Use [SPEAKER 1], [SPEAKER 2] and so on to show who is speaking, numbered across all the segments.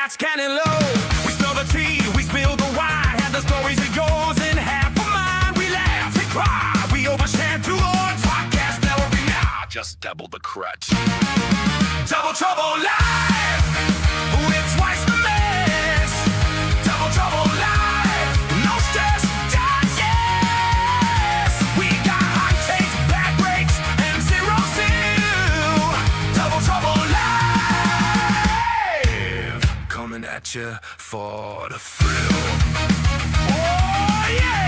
[SPEAKER 1] bats cannon low. We spill the tea, we spill the wine. Had the stories of yours and half of mine. We laugh and cry, we overstand through odds. Podcast never be now, just double the crutch. Double Trouble Live, with twice the mess. Double Trouble Live, no stress, just yes. We got hot takes, bad breaks, and zero two. Double Trouble Live, coming at you for the thrill. Oh yeah,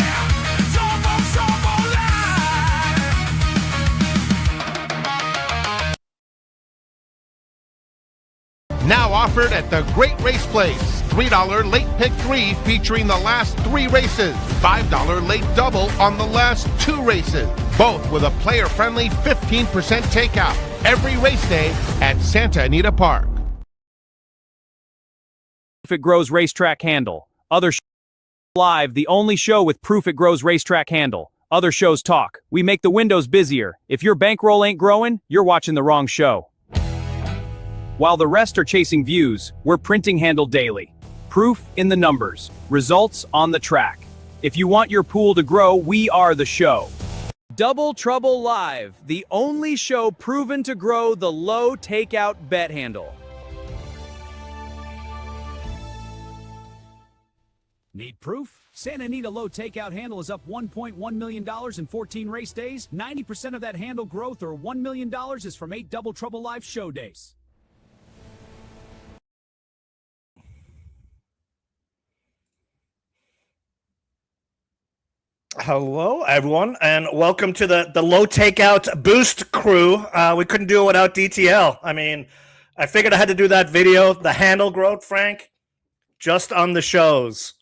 [SPEAKER 1] Double Trouble Live.
[SPEAKER 2] Now offered at the Great Race Place. $3 late pick 3 featuring the last 3 races. $5 late double on the last 2 races. Both with a player-friendly 15% takeout. Every race day at Santa Anita Park.
[SPEAKER 3] Proof It Grows racetrack handle. Other live, the only show with Proof It Grows racetrack handle. Other shows talk. We make the windows busier. If your bankroll ain't growing, you're watching the wrong show. While the rest are chasing views, we're printing handle daily. Proof in the numbers. Results on the track. If you want your pool to grow, we are the show. Double Trouble Live, the only show proven to grow the low takeout bet handle.
[SPEAKER 4] Need proof? Santa Anita low takeout handle is up $1.1 million in 14 race days. 90% of that handle growth, or $1 million, is from 8 Double Trouble Live show days.
[SPEAKER 5] Hello, everyone, and welcome to the Low Takeout Boost crew. We couldn't do it without DTL. I mean, I figured I had to do that video, the handle growth, Frank, just on the shows.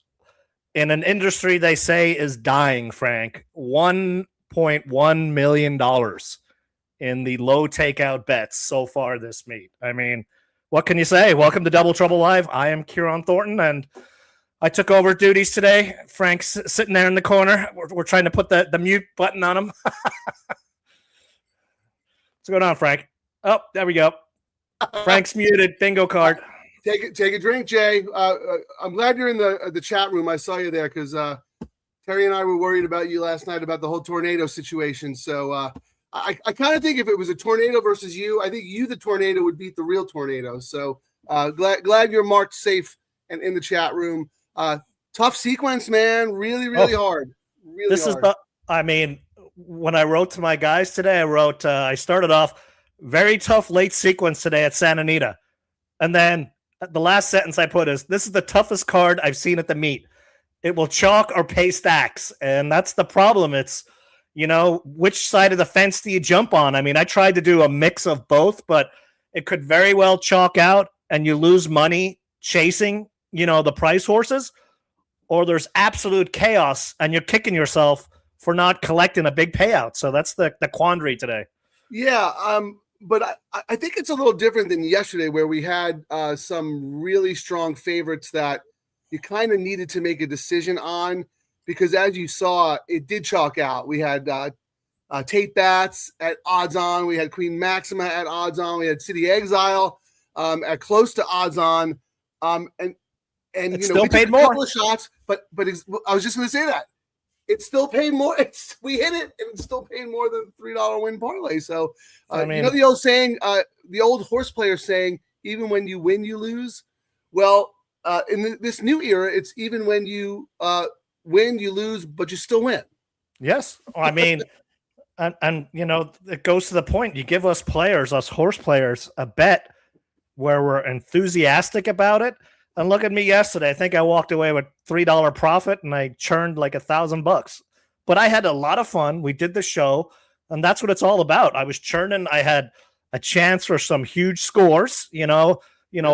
[SPEAKER 5] In an industry they say is dying, Frank, $1.1 million in the low takeout bets so far this meet. I mean, what can you say? Welcome to Double Trouble Live. I am Kieran Thornton, and I took over duties today. Frank's sitting there in the corner. We're trying to put the mute button on him. What's going on, Frank? Oh, there we go. Frank's muted. Bingo card.
[SPEAKER 6] Take a drink, Jay. I'm glad you're in the chat room. I saw you there because Terry and I were worried about you last night about the whole tornado situation. So I kind of think if it was a tornado versus you, I think you, the tornado, would beat the real tornado. So glad you're marked safe and in the chat room. Tough sequence, man. Really hard. Really hard.
[SPEAKER 5] I mean, when I wrote to my guys today, I started off very tough late sequence today at Santa Anita. And then the last sentence I put is, this is the toughest card I've seen at the meet. It will chalk or pay stacks. And that's the problem. It's, which side of the fence do you jump on? I mean, I tried to do a mix of both, but it could very well chalk out and you lose money chasing, the price horses, or there's absolute chaos and you're kicking yourself for not collecting a big payout. So that's the quandary today.
[SPEAKER 6] Yeah. But I think it's a little different than yesterday, where we had some really strong favorites that you kind of needed to make a decision on, because as you saw, it did chalk out. We had Tate Bats at odds on. We had Queen Maxima at odds on. We had City Exile at close to odds on. And
[SPEAKER 5] it
[SPEAKER 6] we
[SPEAKER 5] paid
[SPEAKER 6] took
[SPEAKER 5] more.
[SPEAKER 6] A couple of shots, but I was just going to say that it still paid more. We hit it, and it still paid more than $3 win parlay. So, the old saying, the old horse player saying, even when you win, you lose. Well, in this new era, it's even when you win, you lose, but you still win.
[SPEAKER 5] Yes, I mean, and it goes to the point. You give us horse players, a bet where we're enthusiastic about it. And look at me yesterday. I think I walked away with $3 profit and I churned like $1,000. But I had a lot of fun. We did the show, and that's what it's all about. I was churning. I had a chance for some huge scores, a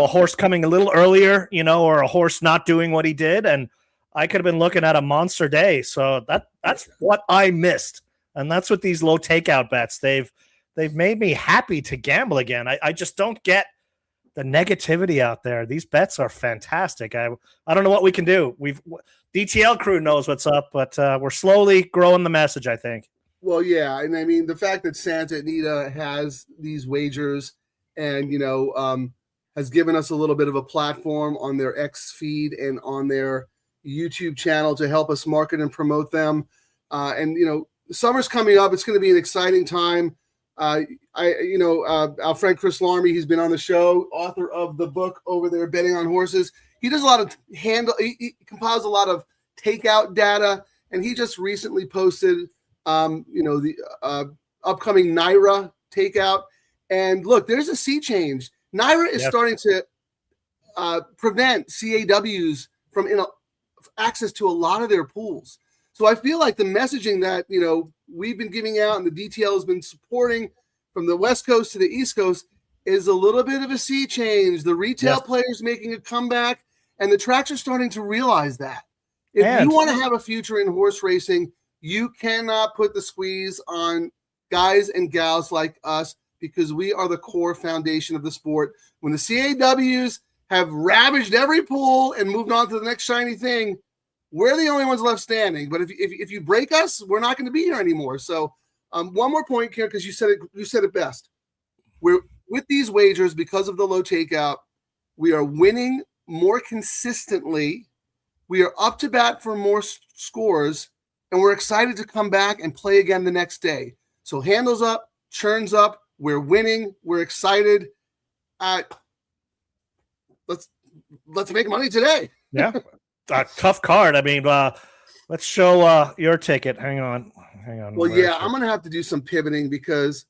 [SPEAKER 5] horse coming a little earlier, or a horse not doing what he did. And I could have been looking at a monster day. So that's what I missed. And that's what these low takeout bets, they've made me happy to gamble again. I just don't get the negativity out there. These bets are fantastic. I don't know what we can do. DTL crew knows what's up, but we're slowly growing the message, I think.
[SPEAKER 6] Well, yeah, and I mean the fact that Santa Anita has these wagers and has has given us a little bit of a platform on their X feed and on their YouTube channel to help us market and promote them. And summer's coming up. It's going to be an exciting time. Our friend Chris Larmy, he's been on the show, author of the book over there, Betting on Horses. He does a lot of he compiles a lot of takeout data, and he just recently posted, the upcoming NYRA takeout. And look, there's a sea change. NYRA is starting to prevent CAWs from access to a lot of their pools. So I feel like the messaging that, we've been giving out and the DTL has been supporting from the West Coast to the East Coast is a little bit of a sea change. The retail players making a comeback, and the tracks are starting to realize that. If you want to have a future in horse racing, you cannot put the squeeze on guys and gals like us, because we are the core foundation of the sport. When the CAWs have ravaged every pool and moved on to the next shiny thing, we're the only ones left standing. But if you break us, we're not going to be here anymore. So one more point here, because you said it best. We're with these wagers, because of the low takeout, we are winning more consistently. We are up to bat for more scores, and we're excited to come back and play again the next day. So handles up, churns up. We're winning. We're excited. Let's make money today.
[SPEAKER 5] Yeah. A tough card. I mean, let's show your ticket. Hang on.
[SPEAKER 6] Well, yeah, I'm going to have to do some pivoting because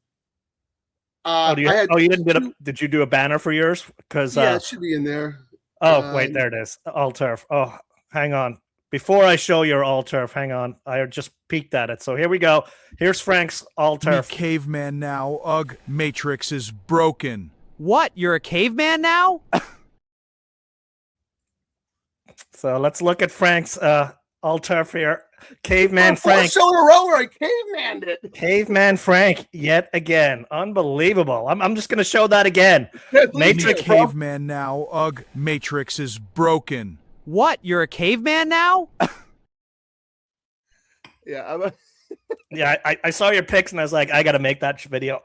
[SPEAKER 5] you didn't did you do a banner for yours? Because
[SPEAKER 6] it should be in there.
[SPEAKER 5] Wait, there it is. All turf. Oh, hang on. Before I show your all turf, hang on. I just peeked at it. So here we go. Here's Frank's all turf.
[SPEAKER 7] Caveman now. Ugh, Matrix is broken.
[SPEAKER 3] What? You're a caveman now?
[SPEAKER 5] So let's look at Frank's all turf here. Caveman Frank.
[SPEAKER 6] Show in a row where I cavemaned it.
[SPEAKER 5] Caveman Frank yet again. Unbelievable. I'm just going to show that again.
[SPEAKER 7] Matrix caveman now. Ugh, Matrix is broken.
[SPEAKER 3] What? You're a caveman now?
[SPEAKER 6] Yeah.
[SPEAKER 5] I saw your pics and I was like, I got to make that video.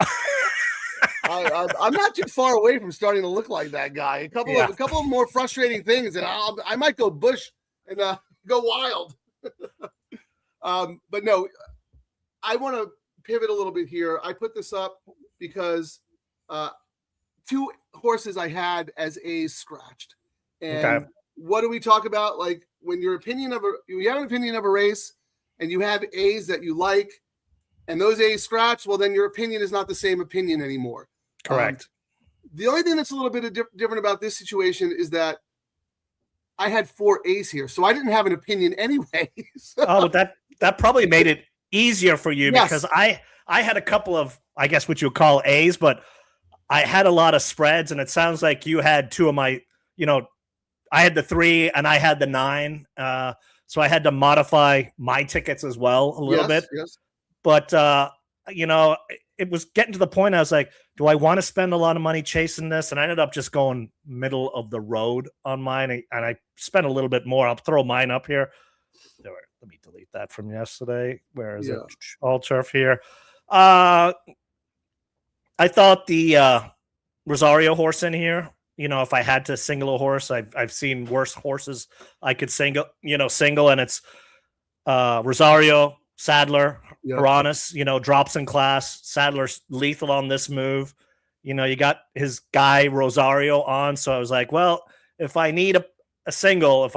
[SPEAKER 6] I'm not too far away from starting to look like that guy. A couple of more frustrating things, and I might go bush and go wild. But no, I want to pivot a little bit here. I put this up because two horses I had as A's scratched, and what do we talk about? Like when you have an opinion of a race, and you have A's that you like, and those A's scratch, well, then your opinion is not the same opinion anymore.
[SPEAKER 5] Correct.
[SPEAKER 6] The only thing that's a little bit different about this situation is that I had 4 A's here, so I didn't have an opinion anyway.
[SPEAKER 5] Oh, that probably made it easier for you because I had a couple of, I guess what you would call A's, but I had a lot of spreads, and it sounds like you had 2 of my, I had the 3 and I had the 9. So I had to modify my tickets as well a little bit.
[SPEAKER 6] Yes.
[SPEAKER 5] But, it was getting to the point I was like, do I want to spend a lot of money chasing this? And I ended up just going middle of the road on mine. And I spent a little bit more. I'll throw mine up here. Let me delete that from yesterday. Where is it? All turf here. I thought the Rosario horse in here, if I had to single a horse, I've seen worse horses I could single, and it's Rosario, Sadler, Uranus, drops in class. Sadler's lethal on this move. You got his guy Rosario on. So I was like, well, if I need a single,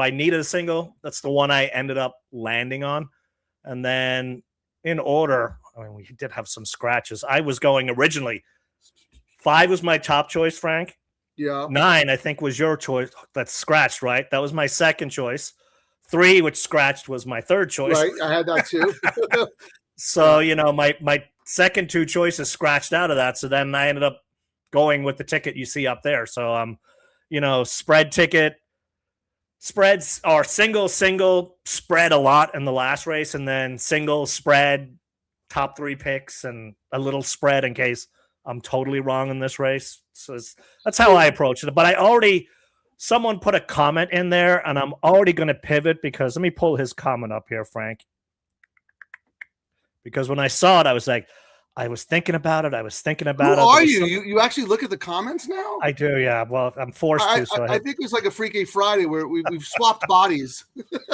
[SPEAKER 5] that's the one I ended up landing on. And then in order, we did have some scratches. I was going originally. 5 was my top choice, Frank.
[SPEAKER 6] Yeah.
[SPEAKER 5] 9, I think, was your choice. That's scratched, right? That was my second choice. 3, which scratched, was my third choice.
[SPEAKER 6] Right, I had that too.
[SPEAKER 5] So, my second 2 choices scratched out of that. So then I ended up going with the ticket you see up there. So, spread ticket. Spreads are single, spread a lot in the last race, and then single, spread, top 3 picks, and a little spread in case I'm totally wrong in this race. So that's how I approach it. But someone put a comment in there, and I'm already going to pivot because let me pull his comment up here, Frank. Because when I saw it, I was like, I was thinking about it.
[SPEAKER 6] Who are you? You actually look at the comments now?
[SPEAKER 5] I do, yeah. Well, I'm forced to. So
[SPEAKER 6] I think it's like a Freaky Friday where we've swapped bodies.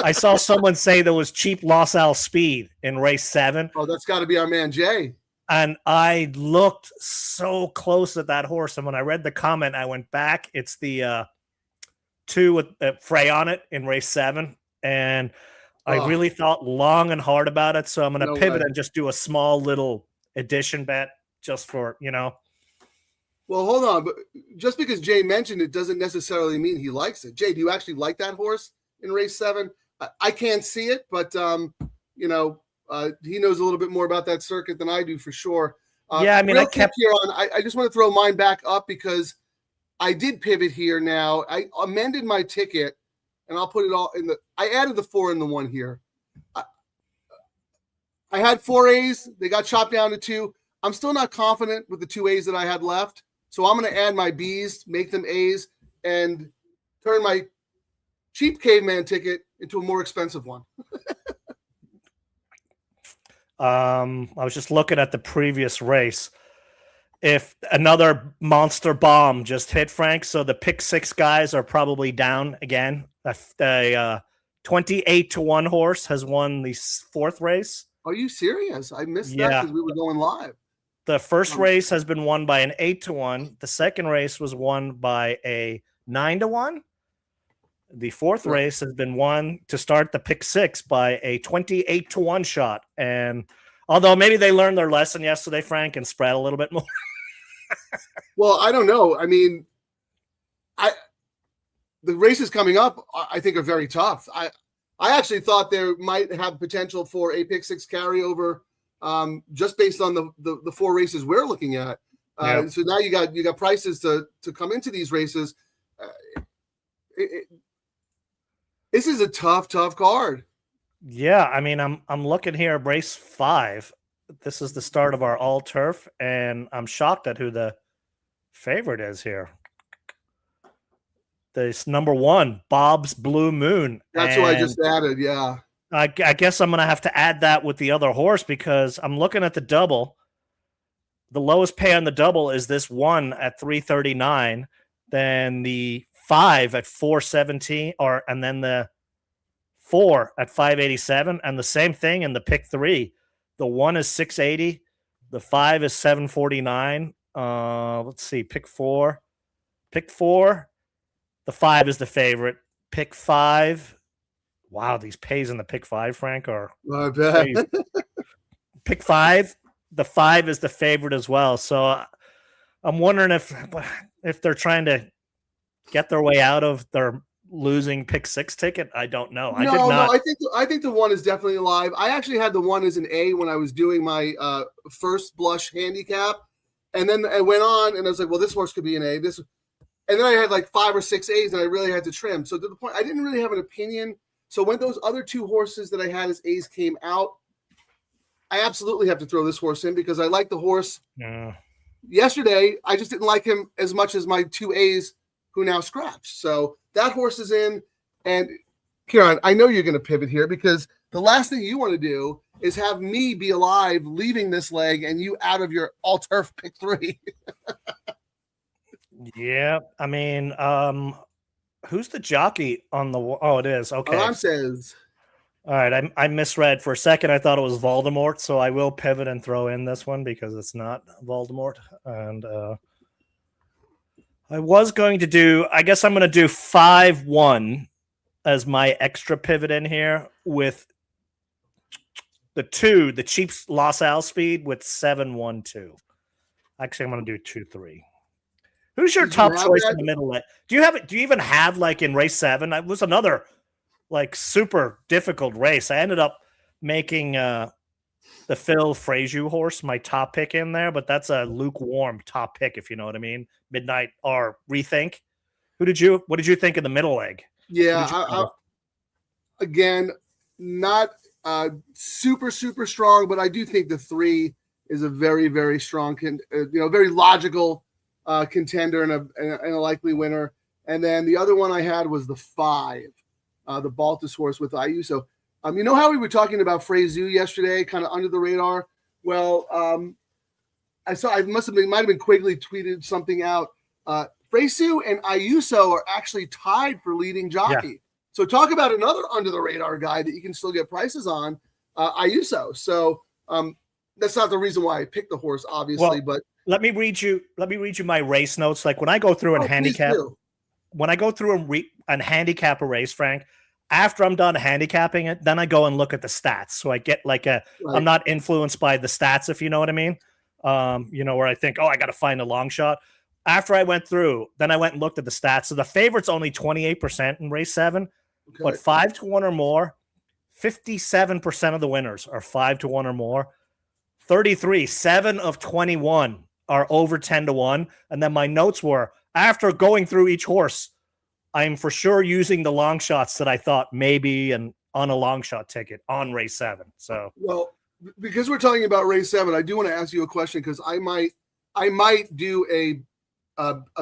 [SPEAKER 5] I saw someone say there was cheap Los Al speed in race 7.
[SPEAKER 6] Oh, that's got to be our man Jay.
[SPEAKER 5] And I looked so close at that horse. And when I read the comment, I went back. It's the 2 with Frey on it in race 7. And I really thought long and hard about it. So I'm going to pivot and just do a small little addition bet just for,
[SPEAKER 6] Well, hold on. But just because Jay mentioned it doesn't necessarily mean he likes it. Jay, do you actually like that horse in race 7? I can't see it, but, he knows a little bit more about that circuit than I do for sure.
[SPEAKER 5] Yeah, I mean, I
[SPEAKER 6] just want to throw mine back up because I did pivot here now. I amended my ticket, and I'll put it all in I added the 4 and the 1 here. I had 4 A's. They got chopped down to 2. I'm still not confident with the 2 A's that I had left. So I'm going to add my B's, make them A's, and turn my cheap caveman ticket into a more expensive one.
[SPEAKER 5] I was just looking at the previous race. If another monster bomb just hit, Frank, so the pick 6 guys are probably down again. The 28-1 horse has won the 4th race.
[SPEAKER 6] Are you serious? I missed that because we were going live.
[SPEAKER 5] The first race has been won by an 8-1. The second race was won by a 9-1. The 4th race has been won to start the pick 6 by a 28-1 shot. And although maybe they learned their lesson yesterday, Frank, and spread a little bit more.
[SPEAKER 6] Well, I don't know. I mean, the races coming up, I think, are very tough. I actually thought there might have potential for a pick 6 carryover, just based on the 4 races we're looking at. So now you got prices to come into these races. This is a tough card.
[SPEAKER 5] Yeah, I mean, I'm looking here at race 5. This is the start of our all turf, and I'm shocked at who the favorite is here. This number 1, Bob's Blue Moon.
[SPEAKER 6] That's who I just added. Yeah.
[SPEAKER 5] I guess I'm going to have to add that with the other horse because I'm looking at the double. The lowest pay on the double is this 1 at 339. Then the 5 at 417, and then the 4 at 587, and the same thing in the pick 3. The 1 is 680, the 5 is 749. Let's see, pick 4. The 5 is the favorite. Pick 5. Wow, these pays in the pick 5, Frank, are crazy. Pick 5. The 5 is the favorite as well. So I'm wondering if they're trying to get their way out of their losing pick 6 ticket. I don't know.
[SPEAKER 6] No, I think the 1 is definitely alive. I actually had the 1 as an A when I was doing my first blush handicap, and then I went on and I was like, well, this horse could be an A. And then I had like 5 or 6 A's, and I really had to trim. So to the point, I didn't really have an opinion. So when those other 2 horses that I had as A's came out, I absolutely have to throw this horse in because I like the horse.
[SPEAKER 5] Yeah.
[SPEAKER 6] Yesterday, I just didn't like him as much as my 2 A's who now scratched. So that horse is in. And Kieran, I know you're going to pivot here because the last thing you want to do is have me be alive leaving this leg and you out of your all turf pick 3.
[SPEAKER 5] Yeah, I mean, who's the jockey on the? Oh, it is. Okay.
[SPEAKER 6] Alarm says.
[SPEAKER 5] All right, I misread for a second. I thought it was Voldemort, so I will pivot and throw in this one because it's not Voldemort. And I was going to do. I guess I'm going to do 5-1 as my extra pivot in here with the 2, the cheap Los Al speed with 7-1-2. Actually, I'm going to do 2-3. Who's your top choice in the middle? Do you even have like in race 7? It was another like super difficult race. I ended up making the Phil Frazier horse my top pick in there, but that's a lukewarm top pick, if you know what I mean. Midnight or Rethink. What did you think of the middle leg?
[SPEAKER 6] Yeah, again, not super strong, but I do think the 3 is a very, very strong, very logical contender and a likely winner. And then the other one I had was the 5, the Baltus horse with Ayuso. You know how we were talking about Frazier yesterday, kind of under the radar? Well, I saw. Might have been Quigley tweeted something out. Fresu and Ayuso are actually tied for leading jockey.
[SPEAKER 5] Yeah.
[SPEAKER 6] So talk about another under the radar guy that you can still get prices on, Ayuso. So that's not the reason why I picked the horse, obviously. But
[SPEAKER 5] let me read you my race notes. Like when I go through and handicap, when I go through and handicap a race, Frank, after I'm done handicapping it, then I go and look at the stats. So I get like I'm not influenced by the stats, if you know what I mean. Where I think, I got to find a long shot. After I went through, then I went and looked at the stats. So the favorite's only 28% in race 7, but 5-1 or more, 57% of the winners are 5-1 or more. 7 of 21 are over 10-1. And then my notes were, after going through each horse, I'm for sure using the long shots that I thought maybe and on a long shot ticket on race 7. So,
[SPEAKER 6] well, because we're talking about race 7, I do want to ask you a question because I might do a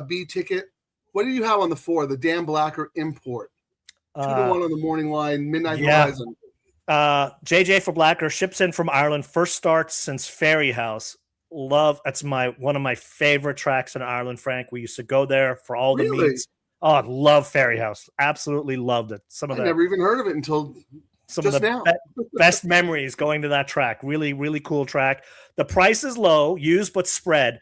[SPEAKER 6] B ticket. What do you have on the 4? The Dan Blacker Import, 2-1 on the morning line, Midnight Horizon.
[SPEAKER 5] JJ for Blacker ships in from Ireland. First start since Ferry House. That's one of my favorite tracks in Ireland, Frank. We used to go there for all the meets. Oh, I love Ferry House. Absolutely loved it. I
[SPEAKER 6] never even heard of it until
[SPEAKER 5] some of the best memories going to that track. Really, really cool track. The price is low, used but spread.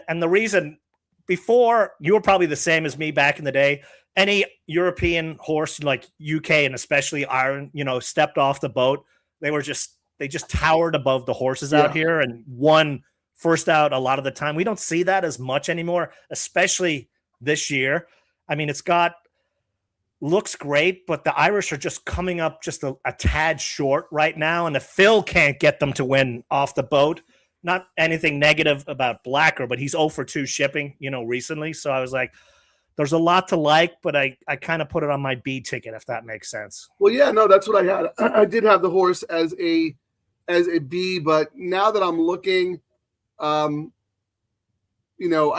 [SPEAKER 5] And the reason, before, you were probably the same as me back in the day. Any European horse like UK and especially Ireland, stepped off the boat. They just towered above the horses out here and won first out a lot of the time. We don't see that as much anymore, especially this year. I mean, looks great, but the Irish are just coming up just a tad short right now, and the Phil can't get them to win off the boat. Not anything negative about Blacker, but he's 0 for 2 shipping, recently. So I was like, there's a lot to like, but I kind of put it on my B ticket, if that makes sense.
[SPEAKER 6] Well, yeah, no, that's what I had. I did have the horse as a B, but now that I'm looking, I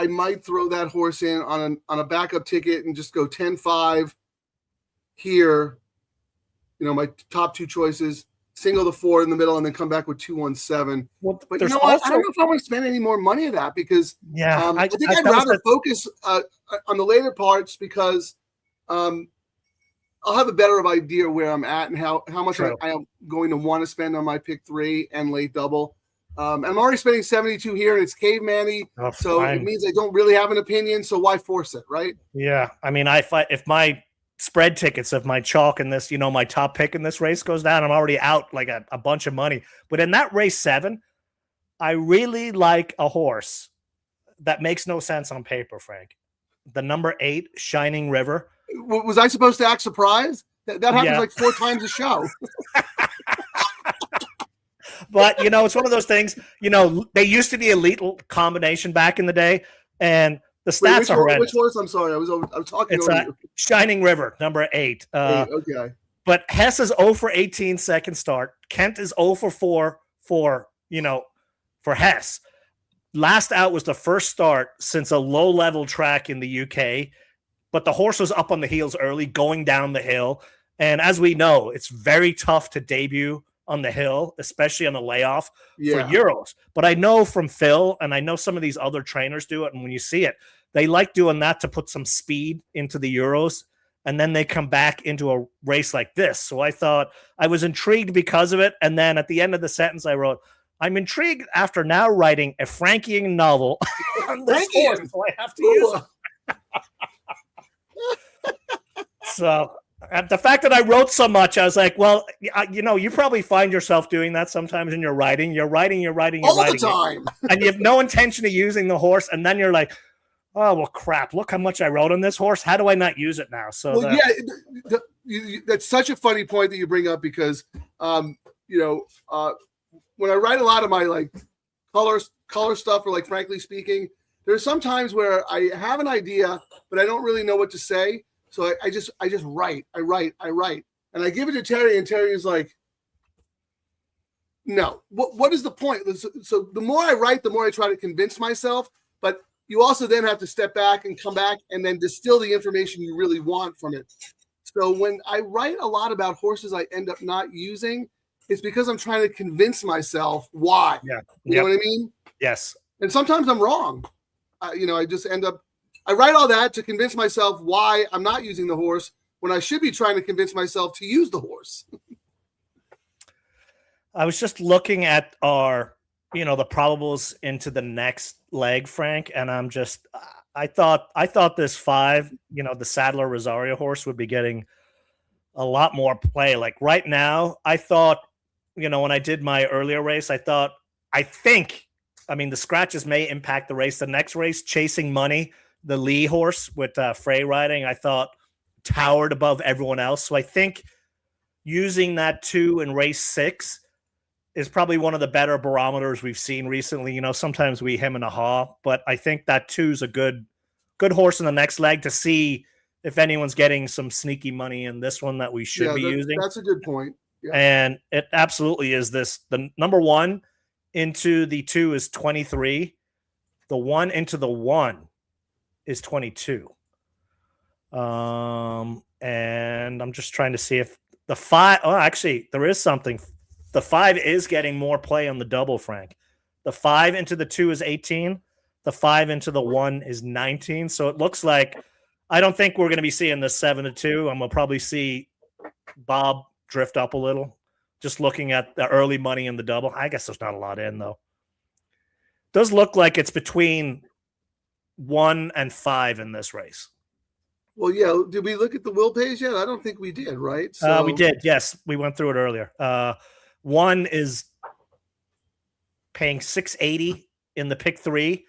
[SPEAKER 6] might throw that horse in on a backup ticket and just go 10-5 here. My top 2 choices, single the 4 in the middle, and then come back with 2-1-7. Well, but I don't know if I want to spend any more money of that because I think I'd rather focus on the later parts because I'll have a better idea where I'm at and how much I am going to want to spend on my pick 3 and late double. I'm already spending 72 here, and it's caveman-y, so it means I don't really have an opinion. So why force it, right?
[SPEAKER 5] Yeah, I mean, if my spread tickets of my chalk in this, my top pick in this race goes down, I'm already out like a bunch of money. But in that race 7, I really like a horse that makes no sense on paper, Frank. The number 8, Shining River.
[SPEAKER 6] Was I supposed to act surprised? That happens like 4 times a show.
[SPEAKER 5] But, it's one of those things, they used to be elite combination back in the day, and the stats are horrendous.
[SPEAKER 6] Which horse? I'm sorry. I was talking
[SPEAKER 5] over you. Shining River, number 8.
[SPEAKER 6] Okay.
[SPEAKER 5] But Hess is 0 for 18 second start. Kent is 0 for 4 for Hess. Last out was the first start since a low-level track in the UK, but the horse was up on the heels early, going down the hill. And as we know, it's very tough to debut on the hill, especially on a layoff for Euros. But I know from Phil, and I know some of these other trainers do it, and when you see it, they like doing that to put some speed into the Euros, and then they come back into a race like this. So I thought I was intrigued because of it, and then at the end of the sentence I wrote, I'm intrigued after now writing a Frankian novel on this horse, so I have to use it. So the fact that I wrote so much, I was like, well, you probably find yourself doing that sometimes in your writing. You're writing
[SPEAKER 6] all the time.
[SPEAKER 5] And you have no intention of using the horse. And then you're like, oh, well, crap, look how much I wrote on this horse. How do I not use it now? So
[SPEAKER 6] that's such a funny point that you bring up because, when I write a lot of my like color stuff or like, frankly speaking, there's some times where I have an idea, but I don't really know what to say. So I just write, I write, and I give it to Terry, and Terry is like, no, what is the point? So the more I write, the more I try to convince myself, but you also then have to step back and come back and then distill the information you really want from it. So when I write a lot about horses I end up not using, it's because I'm trying to convince myself why.
[SPEAKER 5] Yeah.
[SPEAKER 6] You know what I mean?
[SPEAKER 5] Yes.
[SPEAKER 6] And sometimes I'm wrong. I just end up, I write all that to convince myself why I'm not using the horse when I should be trying to convince myself to use the horse.
[SPEAKER 5] I was just looking at our, the probables into the next leg, Frank, and I thought this 5, the Sadler Rosario horse would be getting a lot more play. Like right now, I thought, when I did my earlier race, the scratches may impact the race. The next race, Chasing Money, the Lee horse with Frey riding, I thought towered above everyone else. So I think using that 2 in race 6 is probably one of the better barometers we've seen recently. Sometimes we hem and a haw, but I think that 2's a good horse in the next leg to see if anyone's getting some sneaky money in this one that we should be using.
[SPEAKER 6] That's a good point. Yeah.
[SPEAKER 5] And it absolutely is this. The number 1 into the 2 is 23. The 1 into the 1 is 22. And I'm just trying to see if the 5, actually there is something. The 5 is getting more play on the double, Frank. The 5 into the 2 is 18. The 5 into the 1 is 19. So it looks like I don't think we're going to be seeing the 7-2. I'm going to probably see Bob drift up a little. Just looking at the early money in the double. I guess there's not a lot in, though. Does look like it's between 1 and 5 in this race.
[SPEAKER 6] Well, yeah. Did we look at the will pays yet? I don't think we did, right? So
[SPEAKER 5] We did. Yes, we went through it earlier. 1 is paying $680 in the pick 3,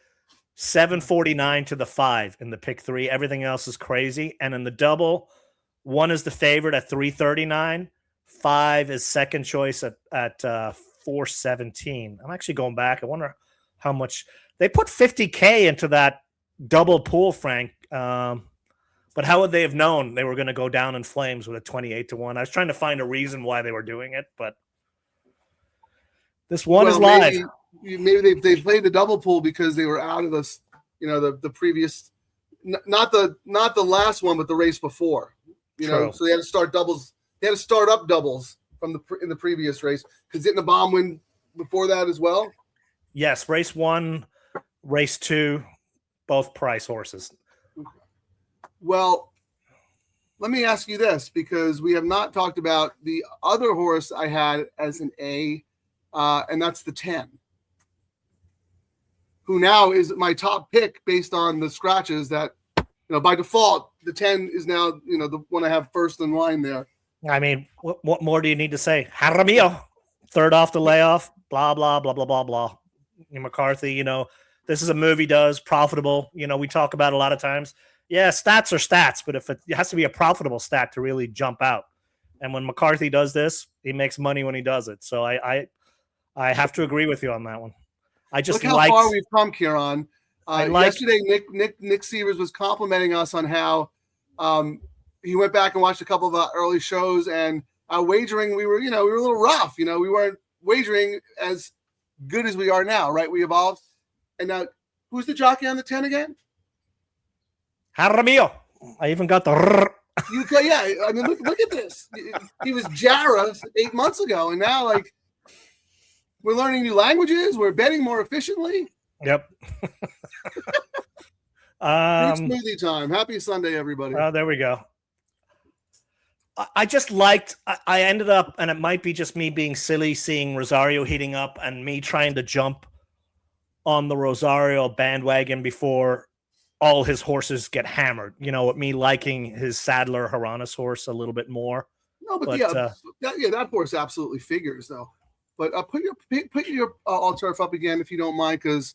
[SPEAKER 5] $749 to the 5 in the pick 3. Everything else is crazy. And in the double, 1 is the favorite at $339. 5 is second choice at $417. I'm actually going back. I wonder how much they put $50K into that double pool, Frank. But how would they have known they were going to go down in flames with a 28-1? I was trying to find a reason why they were doing it, but this one is live.
[SPEAKER 6] Maybe they played the double pool because they were out of this, the previous, not the last one, but the race before. So they had to start doubles. They had to start up doubles in the previous race because didn't the bomb win before that as well?
[SPEAKER 5] Yes, race 1, race 2, both price horses.
[SPEAKER 6] Well, let me ask you this because we have not talked about the other horse I had as an A. And that's the 10, who now is my top pick based on the scratches that, by default, the 10 is now, the one I have first in line there.
[SPEAKER 5] I mean, what more do you need to say? Jaramillo, third off the layoff, blah, blah, blah, blah, blah, blah. McCarthy, this is a move he does, profitable. We talk about a lot of times. Yeah, stats are stats, but if it has to be a profitable stat to really jump out. And when McCarthy does this, he makes money when he does it. So I have to agree with you on that one. I just
[SPEAKER 6] look how far we've come, Kieran. Yesterday, Nick Sievers was complimenting us on how he went back and watched a couple of our early shows, and our wagering we were a little rough. We weren't wagering as good as we are now, right? We evolved, and now who's the jockey on the 10 again?
[SPEAKER 5] Jaramillo. I even got the.
[SPEAKER 6] Yeah, I mean, look at this. He was Jara 8 months ago, and now we're learning new languages. We're betting more efficiently.
[SPEAKER 5] Yep.
[SPEAKER 6] Smoothie time. Happy Sunday, everybody.
[SPEAKER 5] Oh, there we go. I just liked. I ended up, and it might be just me being silly, seeing Rosario heating up, and me trying to jump on the Rosario bandwagon before all his horses get hammered. With me liking his Sadler Haranas horse a little bit more.
[SPEAKER 6] No, but that horse absolutely figures though. But put your all turf up again if you don't mind, because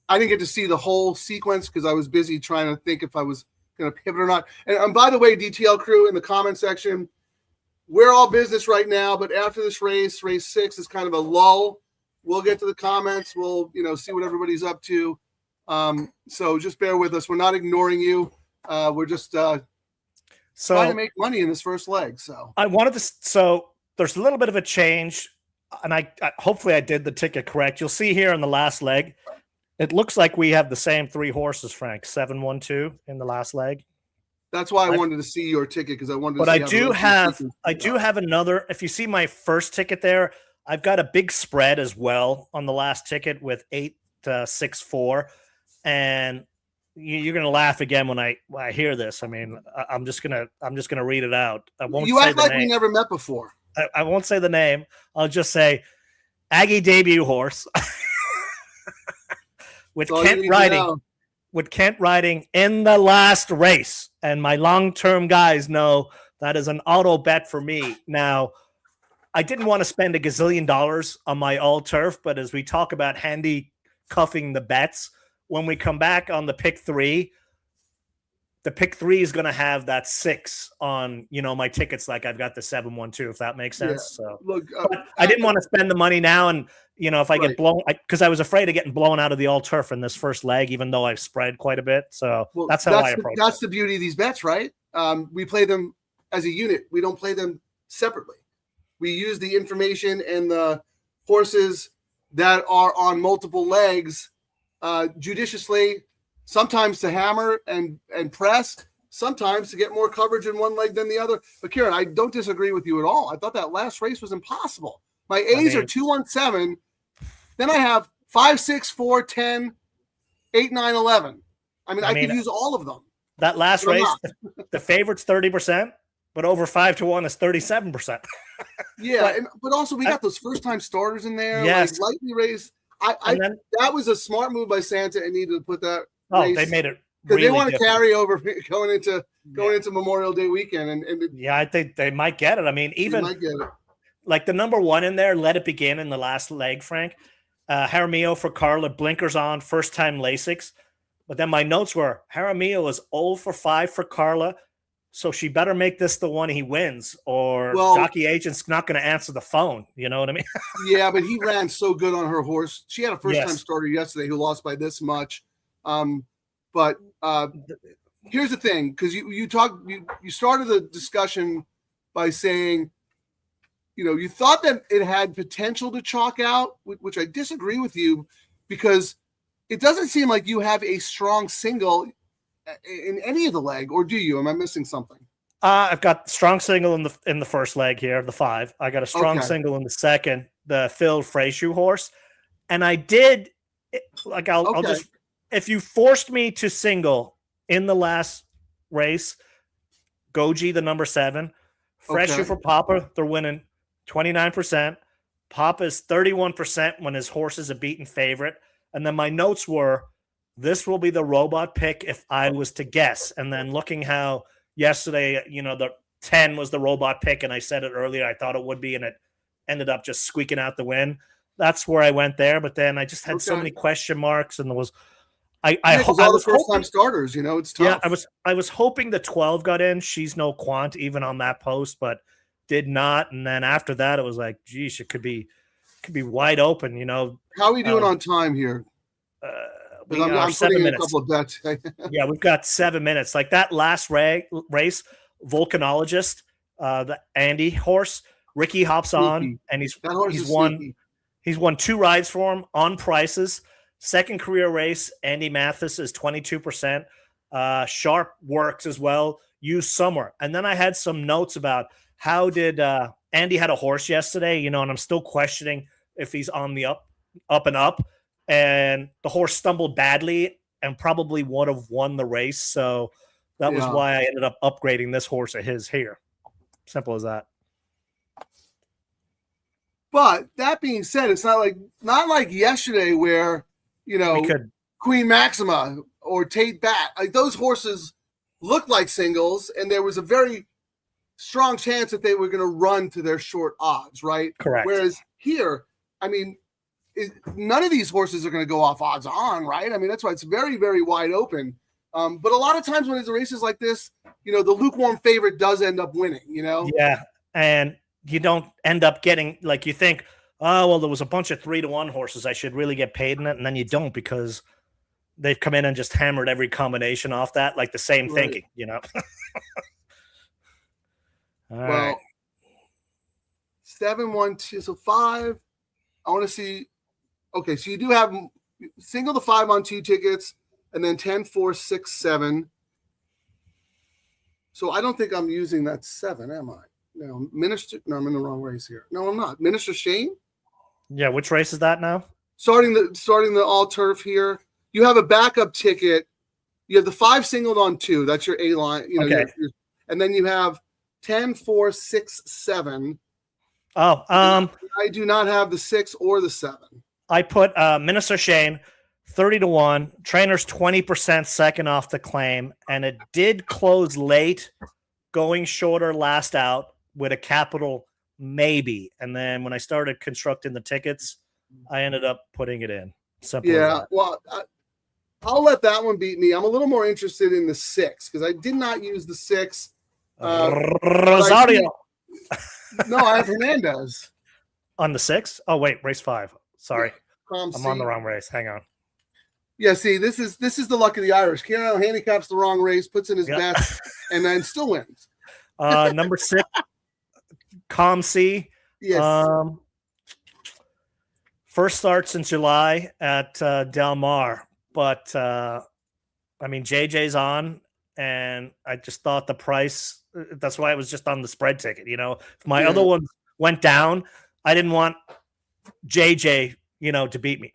[SPEAKER 6] I didn't get to see the whole sequence because I was busy trying to think if I was going to pivot or not. And by the way, DTL crew in the comment section, we're all business right now. But after this race 6 is kind of a lull. We'll get to the comments. We'll see what everybody's up to. So just bear with us. We're not ignoring you. We're just trying to make money in this first leg. So
[SPEAKER 5] I wanted to. So there's a little bit of a change. And I hopefully I did the ticket correct. You'll see here in the last leg, it looks like we have the same 3 horses, Frank. 7-1-2 in the last leg.
[SPEAKER 6] That's why I wanted to see your ticket because I wanted.
[SPEAKER 5] But I do have another. If you see my first ticket there, I've got a big spread as well on the last ticket with 8 6-4, and you're gonna laugh again when I hear this. I mean, I'm just gonna read it out. I won't.
[SPEAKER 6] You
[SPEAKER 5] say
[SPEAKER 6] act
[SPEAKER 5] the
[SPEAKER 6] like
[SPEAKER 5] name.
[SPEAKER 6] we never met before.
[SPEAKER 5] I won't say the name. I'll just say Aggie debut horse with
[SPEAKER 6] That's all you
[SPEAKER 5] Kent
[SPEAKER 6] need to
[SPEAKER 5] riding.
[SPEAKER 6] know.
[SPEAKER 5] With Kent riding in the last race. And my long-term guys know that is an auto bet for me. Now, I didn't want to spend $1 gazillion on my all turf, but as we talk about handcuffing the bets, when we come back on the pick 3, the pick 3 is going to have that 6 on, my tickets. Like I've got the 7-1-2, if that makes sense.
[SPEAKER 6] Yeah.
[SPEAKER 5] So
[SPEAKER 6] Look,
[SPEAKER 5] but I didn't want to spend the money now. And, if I get blown, because I was afraid of getting blown out of the all turf in this first leg, even though I spread quite a bit. So that's how I approach it.
[SPEAKER 6] That's the beauty of these bets, right? We play them as a unit. We don't play them separately. We use the information and the horses that are on multiple legs judiciously, sometimes to hammer and press, sometimes to get more coverage in one leg than the other. But Kieran, I don't disagree with you at all. I thought that last race was impossible. My A's are 2-1-7. Then I have 5, 6, 4, 10, 8, 9, 11. I could use all of them.
[SPEAKER 5] That last race, the favorite's 30%, but over 5-1 is 37%.
[SPEAKER 6] Yeah, but also we got those first-time starters in there.
[SPEAKER 5] Yes.
[SPEAKER 6] Like lightly raised. That was a smart move by Santa and Anita to put that.
[SPEAKER 5] Oh, they made it
[SPEAKER 6] because
[SPEAKER 5] really
[SPEAKER 6] they want to
[SPEAKER 5] different.
[SPEAKER 6] carry over going into Memorial Day weekend, and
[SPEAKER 5] I think they might get it. I mean, even
[SPEAKER 6] might get it.
[SPEAKER 5] Like the number 1 in there, Let It Begin in the last leg, Frank. Jaramillo for Carla, blinkers on, first time Lasix. But then my notes were Jaramillo is 0 for 5 for Carla, so she better make this the one he wins, or Jockey Agent's not going to answer the phone. You know what I mean?
[SPEAKER 6] Yeah, but he ran so good on her horse. She had a first time starter yesterday who lost by this much. But here's the thing, because you started the discussion by saying, you thought that it had potential to chalk out, which I disagree with you, because it doesn't seem like you have a strong single in any of the leg, or do you? Am I missing something?
[SPEAKER 5] I've got strong single in the first leg here, the 5. I got a strong single in the second, the Phil Freyshu horse, and I did I'll just, if you forced me to single in the last race, Goji the number 7, Freyshu for Papa, they're winning 29%. Papa's 31% when his horse is a beaten favorite. And then my notes were, this will be the robot pick if I was to guess. And then looking how yesterday, the 10 was the robot pick, and I said it earlier, I thought it would be, and it ended up just squeaking out the win. That's where I went there. But then I just had so many question marks, and there was I was
[SPEAKER 6] first-time starters, it's tough.
[SPEAKER 5] Yeah, I was hoping the 12 got in. She's no quant even on that post, but did not. And then after that, it was like, geez, it could be wide open.
[SPEAKER 6] How are we doing on time here? I'm
[SPEAKER 5] 7 minutes.
[SPEAKER 6] A couple of bets.
[SPEAKER 5] Yeah, we've got 7 minutes. Like that last race, Volcanologist, the Andy horse, Ricky hops on, and he's won 2 rides for him on prices. Second career race, Andy Mathis is 22%. Sharp works as well. Use somewhere. And then I had some notes about how did Andy had a horse yesterday, and I'm still questioning if he's on the up and up. And the horse stumbled badly and probably would have won the race. So that was why I ended up upgrading this horse of his here. Simple as that.
[SPEAKER 6] But that being said, it's not like yesterday where, Queen Maxima or Tate Bat, like those horses looked like singles, and there was a very strong chance that they were going to run to their short odds, right?
[SPEAKER 5] Correct.
[SPEAKER 6] Whereas here, none of these horses are going to go off odds on, right? That's why it's very, very wide open. But a lot of times when it's races like this, the lukewarm favorite does end up winning,
[SPEAKER 5] Yeah, and you don't end up getting, like you think, oh, well, there was a bunch of 3-1 horses. I should really get paid in it. And then you don't, because they've come in and just hammered every combination off that, like the same thinking, All right.
[SPEAKER 6] 7, 1, 2, so 5. I want to see. Okay, so you do have single the 5 on 2 tickets, and then 10, 4, 6, 7. So I don't think I'm using that 7, am I? No, Minister. No, I'm in the wrong race here. No, I'm not. Minister Shane.
[SPEAKER 5] Yeah, which race is that now?
[SPEAKER 6] starting the all turf here. You have a backup ticket. You have the 5 singled on 2. That's your A line. You know,
[SPEAKER 5] Okay.
[SPEAKER 6] And then you have 10, 4, 6, 7.
[SPEAKER 5] Oh,
[SPEAKER 6] I do not have the 6 or the 7.
[SPEAKER 5] I put Minister Shane 30-1. Trainer's 20% second off the claim, and it did close late, going shorter last out with a capital maybe. And then when I started constructing the tickets, I ended up putting it in. Simple as
[SPEAKER 6] Yeah,
[SPEAKER 5] that.
[SPEAKER 6] well, I'll let that one beat me. I'm a little more interested in the 6 because I did not use the 6.
[SPEAKER 5] Rosario
[SPEAKER 6] No, I have Hernandez.
[SPEAKER 5] on the 6. Oh wait, race 5. Sorry,
[SPEAKER 6] I'm
[SPEAKER 5] I'm on the wrong race. Hang on.
[SPEAKER 6] Yeah, see, this is the luck of the Irish. Kieran handicaps the wrong race, puts in his bets, and then still wins.
[SPEAKER 5] Number 6, Com C.
[SPEAKER 6] Yes.
[SPEAKER 5] First starts in July at Del Mar, but I mean JJ's on, and I just thought the price. That's why it was just on the spread ticket. You know, if my other one went down, I didn't want JJ, to beat me.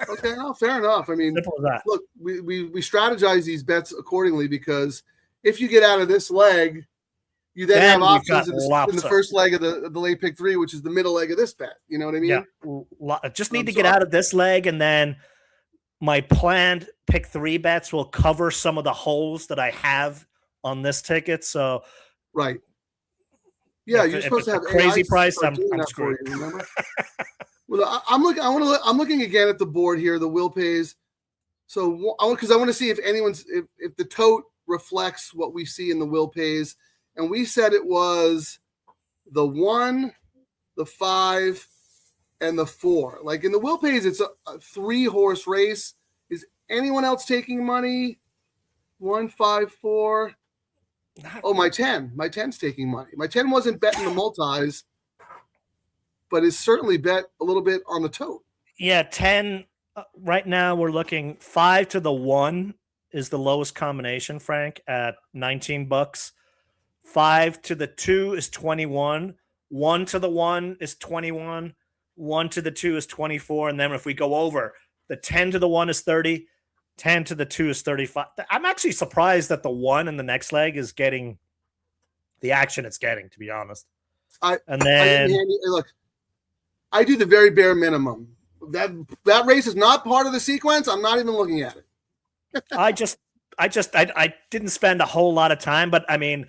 [SPEAKER 6] Okay, no, fair enough. I mean,
[SPEAKER 5] Simple as that.
[SPEAKER 6] look, we strategize these bets accordingly because if you get out of this leg, you then have options in the first leg of the late pick 3, which is the middle leg of this bet. You know what I mean?
[SPEAKER 5] Yeah. Just need to get out of this leg, and then my planned pick 3 bets will cover some of the holes that I have on this ticket. So,
[SPEAKER 6] right. Yeah, you're supposed to have
[SPEAKER 5] crazy price. I'm
[SPEAKER 6] screwed. You, remember? Well, I'm looking again at the board here, the will pays. So, because I want to see if if the tote reflects what we see in the will pays. And we said it was the 1, the 5, and the 4. Like in the will pays, it's a 3-horse race. Is anyone else taking money? 1, 5, 4. Oh, my 10. My 10's taking money. My 10 wasn't betting the multis, but is certainly bet a little bit on the tote.
[SPEAKER 5] Yeah, 10. Right now we're looking 5 to the 1 is the lowest combination, Frank, at $19. 5 to the 2 is 21. 1 to the 1 is 21. 1 to the 2 is 24. And then if we go over, the 10 to the 1 is 30. 10 to the 2 is 35. I'm actually surprised that the 1 in the next leg is getting the action it's getting, to be honest.
[SPEAKER 6] Look, I do the very bare minimum. That race is not part of the sequence. I'm not even looking at it.
[SPEAKER 5] I didn't spend a whole lot of time, but I mean,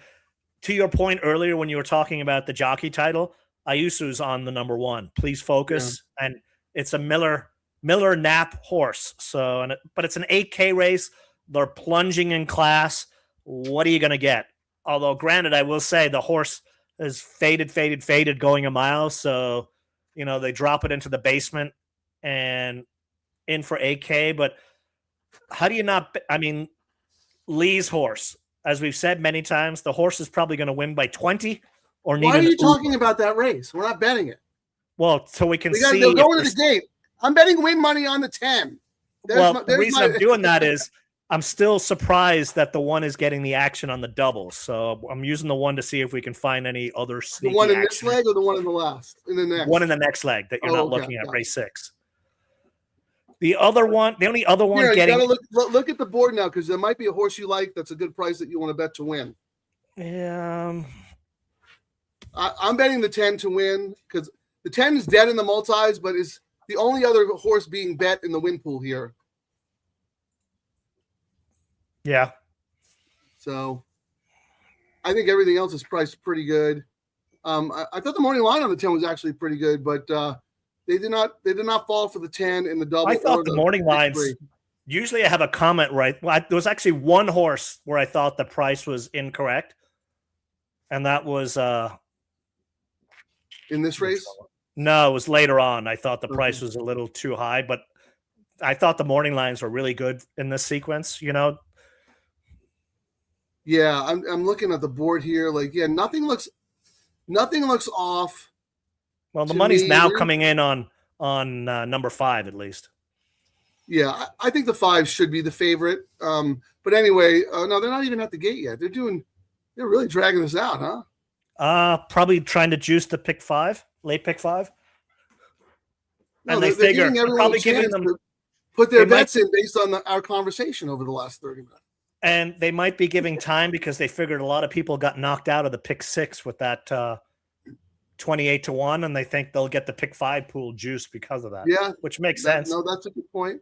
[SPEAKER 5] to your point earlier when you were talking about the jockey title, Ayusu's on the number 1. Please focus, and it's a Miller Knapp horse. So, but it's an 8K race. They're plunging in class. What are you going to get? Although, granted, I will say the horse is faded going a mile. So, they drop it into the basement and in for 8K. But how do you not? I mean, Lee's horse. As we've said many times, the horse is probably going to win by 20 or need.
[SPEAKER 6] Why are you talking about that race? We're not betting it.
[SPEAKER 5] Well, so we can see.
[SPEAKER 6] They'll go into the gate. I'm betting win money on the 10.
[SPEAKER 5] The reason I'm doing that is I'm still surprised that the 1 is getting the action on the doubles. So I'm using the 1 to see if we can find any other sneaky
[SPEAKER 6] the one in
[SPEAKER 5] action.
[SPEAKER 6] this leg or the one in the last? In the next.
[SPEAKER 5] One in the next leg that you're not looking at, race 6. The other one, the only other one getting.
[SPEAKER 6] You gotta look at the board now because there might be a horse you like that's a good price that you want to bet to win.
[SPEAKER 5] Yeah.
[SPEAKER 6] I'm betting the 10 to win because the 10 is dead in the multis, but is the only other horse being bet in the win pool here.
[SPEAKER 5] Yeah.
[SPEAKER 6] So I think everything else is priced pretty good. I thought the morning line on the 10 was actually pretty good, but they did not fall for the 10 in the double.
[SPEAKER 5] I thought the morning lines. Usually I have a comment right. Well, there was actually one horse where I thought the price was incorrect. And that was
[SPEAKER 6] in this race?
[SPEAKER 5] No, it was later on. I thought the price was a little too high, but I thought the morning lines were really good in this sequence,
[SPEAKER 6] Yeah, I'm looking at the board here. Nothing looks off.
[SPEAKER 5] Well, the money's now coming in on number 5 at least.
[SPEAKER 6] Yeah, I think the 5 should be the favorite. But anyway, no, they're not even at the gate yet. They're really dragging this out, huh?
[SPEAKER 5] Probably trying to juice the pick 5, late pick 5.
[SPEAKER 6] No,
[SPEAKER 5] and they
[SPEAKER 6] they're
[SPEAKER 5] figure
[SPEAKER 6] giving
[SPEAKER 5] they're
[SPEAKER 6] everyone
[SPEAKER 5] probably
[SPEAKER 6] a
[SPEAKER 5] giving
[SPEAKER 6] chance
[SPEAKER 5] them.
[SPEAKER 6] to put their
[SPEAKER 5] They might,
[SPEAKER 6] bets in based on our conversation over the last 30 minutes.
[SPEAKER 5] and they might be giving time because they figured a lot of people got knocked out of the pick 6 with that 28-1, and they think they'll get the pick 5 pool juice because of that.
[SPEAKER 6] Yeah,
[SPEAKER 5] which makes sense.
[SPEAKER 6] No, that's a good point.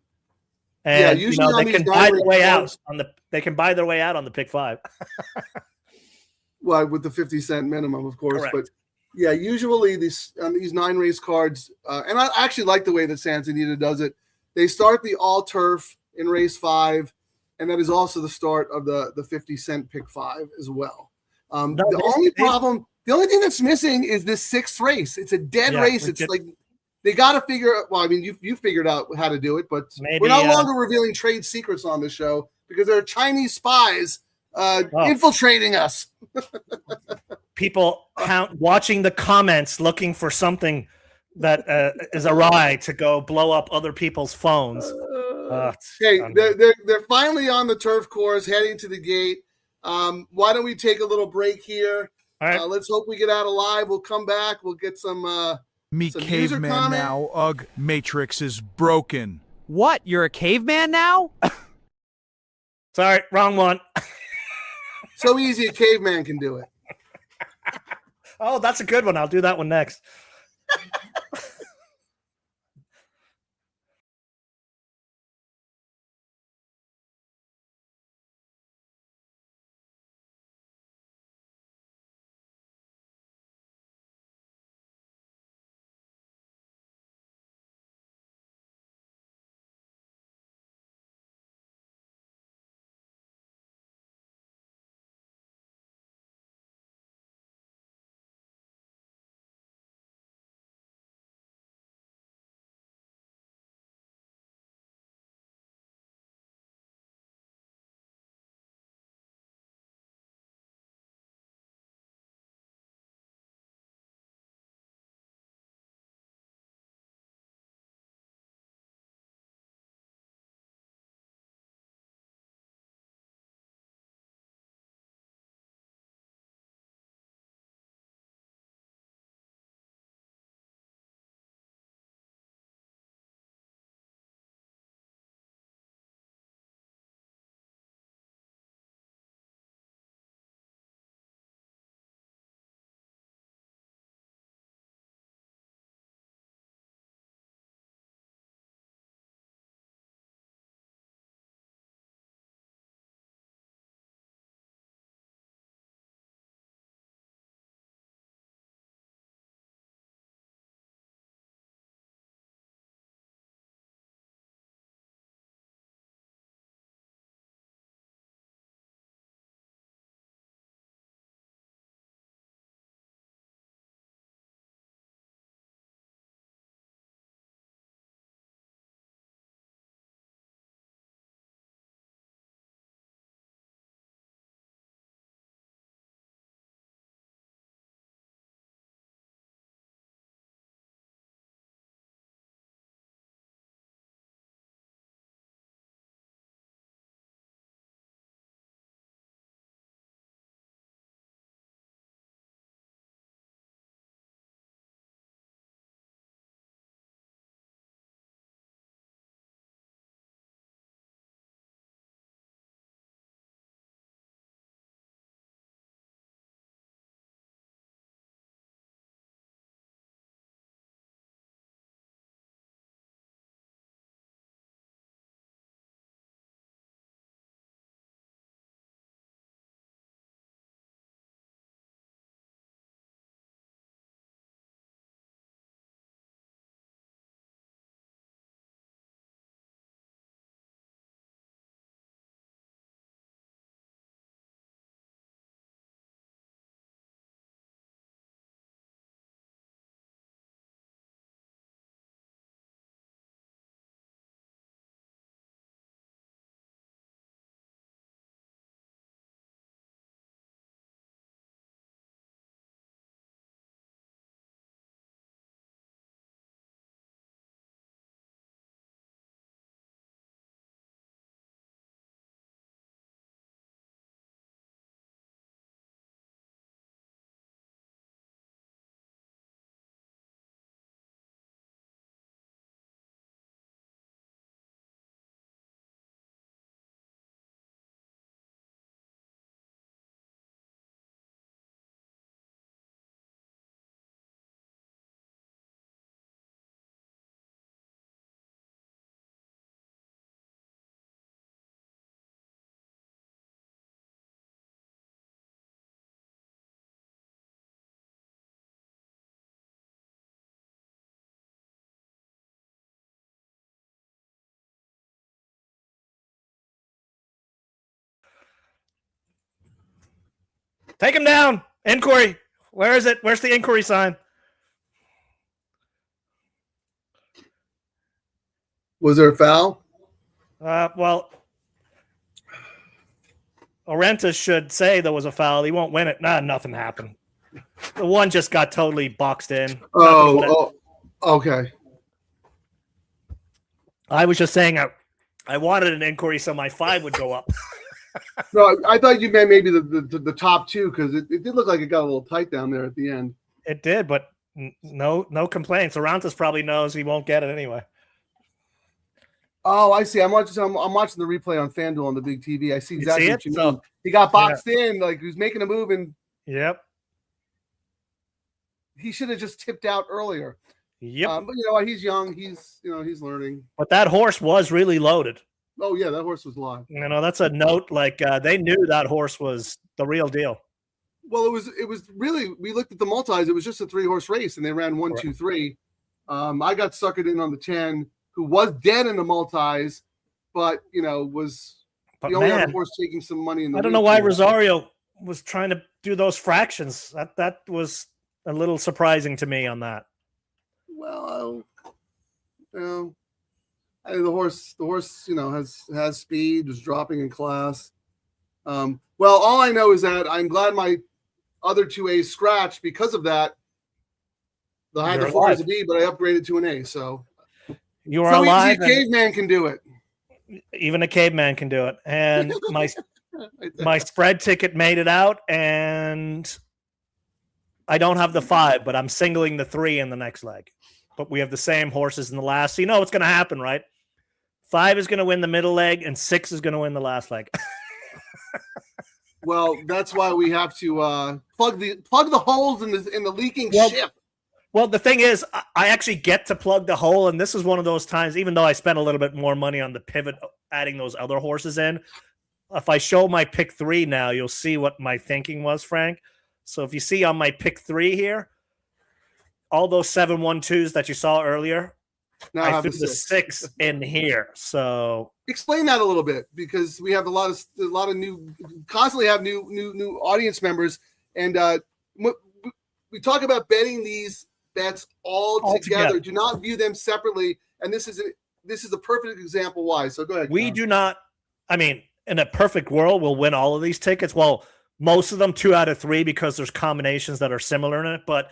[SPEAKER 5] And
[SPEAKER 6] usually on
[SPEAKER 5] they
[SPEAKER 6] these
[SPEAKER 5] can buy their
[SPEAKER 6] nine-race
[SPEAKER 5] way
[SPEAKER 6] cards,
[SPEAKER 5] out on the. They can buy their way out on the pick 5.
[SPEAKER 6] well, with the 50-cent minimum, of course.
[SPEAKER 5] Correct.
[SPEAKER 6] But yeah, usually these 9-race cards, and I actually like the way that Santa Anita does it. They start the all turf in race 5, and that is also the start of the 50-cent pick 5 as well. The only thing that's missing is this 6th race. It's a dead race. It's like they got to figure out. Well, I mean, you figured out how to do it, but we're no longer revealing trade secrets on the show because there are Chinese spies infiltrating us.
[SPEAKER 5] People watching the comments, looking for something that is awry to go blow up other people's phones.
[SPEAKER 6] Hey, they're finally on the turf course, heading to the gate. Why don't we take a little break here?
[SPEAKER 5] All right.
[SPEAKER 6] Let's hope we get out alive. We'll come back. We'll get some.
[SPEAKER 7] Me
[SPEAKER 6] some user
[SPEAKER 7] caveman
[SPEAKER 6] comment.
[SPEAKER 7] now. Ugh, Matrix is broken.
[SPEAKER 3] What? You're a caveman now?
[SPEAKER 5] Sorry, wrong one.
[SPEAKER 6] So easy, a caveman can do it.
[SPEAKER 5] Oh, that's a good one. I'll do that one next. Take him down. Inquiry. Where is it? Where's the inquiry sign?
[SPEAKER 6] Was there a foul?
[SPEAKER 5] Well, Orenta should say there was a foul. He won't win it. Nah, nothing happened. The one just got totally boxed in.
[SPEAKER 6] Okay.
[SPEAKER 5] I was just saying I wanted an inquiry so my 5 would go up.
[SPEAKER 6] No, I thought you meant maybe the top 2 because it did look like it got a little tight down there at the end.
[SPEAKER 5] It did, but no complaints. Orantas probably knows he won't get it anyway.
[SPEAKER 6] Oh, I see. I'm watching the replay on FanDuel on the big TV. I see exactly what you mean.
[SPEAKER 5] So,
[SPEAKER 6] he got boxed in, like he was making a move, and he should have just tipped out earlier.
[SPEAKER 5] Yep.
[SPEAKER 6] But you know what? He's young. He's learning.
[SPEAKER 5] But that horse was really loaded.
[SPEAKER 6] Oh yeah, that horse was live.
[SPEAKER 5] You know, that's a note. Like they knew that horse was the real deal.
[SPEAKER 6] Well, it was really. We looked at the multis. It was just a 3-horse race, and they ran 1, 2, 3. I got suckered in on the 10. Who was dead in the multis, but was the only other horse taking some money in the.
[SPEAKER 5] I don't know why Rosario was trying to do those fractions. That was a little surprising to me on that.
[SPEAKER 6] Well, the horse, has speed, was dropping in class. Well, all I know is that I'm glad my other 2A's scratched because of that. I had the 4 as a B, but I upgraded to an A, so.
[SPEAKER 5] You are alive.
[SPEAKER 6] Easy, caveman can do it.
[SPEAKER 5] Even a caveman can do it. And my spread ticket made it out, and I don't have the 5, but I'm singling the 3 in the next leg. But we have the same horses in the last. So you know what's going to happen, right? 5 is going to win the middle leg, and 6 is going to win the last leg.
[SPEAKER 6] Well, that's why we have to plug the holes in the leaking ship.
[SPEAKER 5] Well, the thing is, I actually get to plug the hole, and this is one of those times, even though I spent a little bit more money on the pivot, adding those other horses in, if I show my pick 3 now, you'll see what my thinking was, Frank. So if you see on my pick 3 here, all those 7-1-2s that you saw earlier, now I threw the 6 in here. So
[SPEAKER 6] explain that a little bit, because we have a lot of new, constantly have new audience members, and we talk about betting these bets all together. Do not view them separately, and this is a perfect example why. So go ahead.
[SPEAKER 5] We do not. I mean, in a perfect world, we'll win all of these tickets. Well, most of them 2 out of 3 because there's combinations that are similar in it. But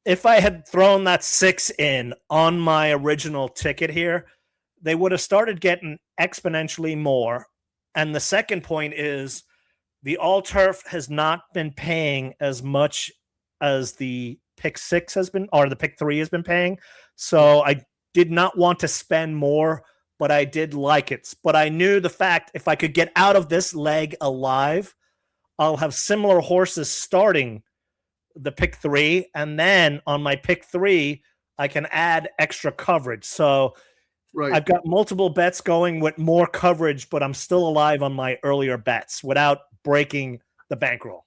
[SPEAKER 5] if I had thrown that 6 in on my original ticket here, they would have started getting exponentially more. And the second point is the all turf has not been paying as much as the pick 6 has been, or the pick 3 has been paying. So I did not want to spend more, but I did like it. But I knew the fact if I could get out of this leg alive, I'll have similar horses starting the pick 3. And then on my pick 3, I can add extra coverage. So I've got multiple bets going with more coverage, but I'm still alive on my earlier bets without breaking the bankroll.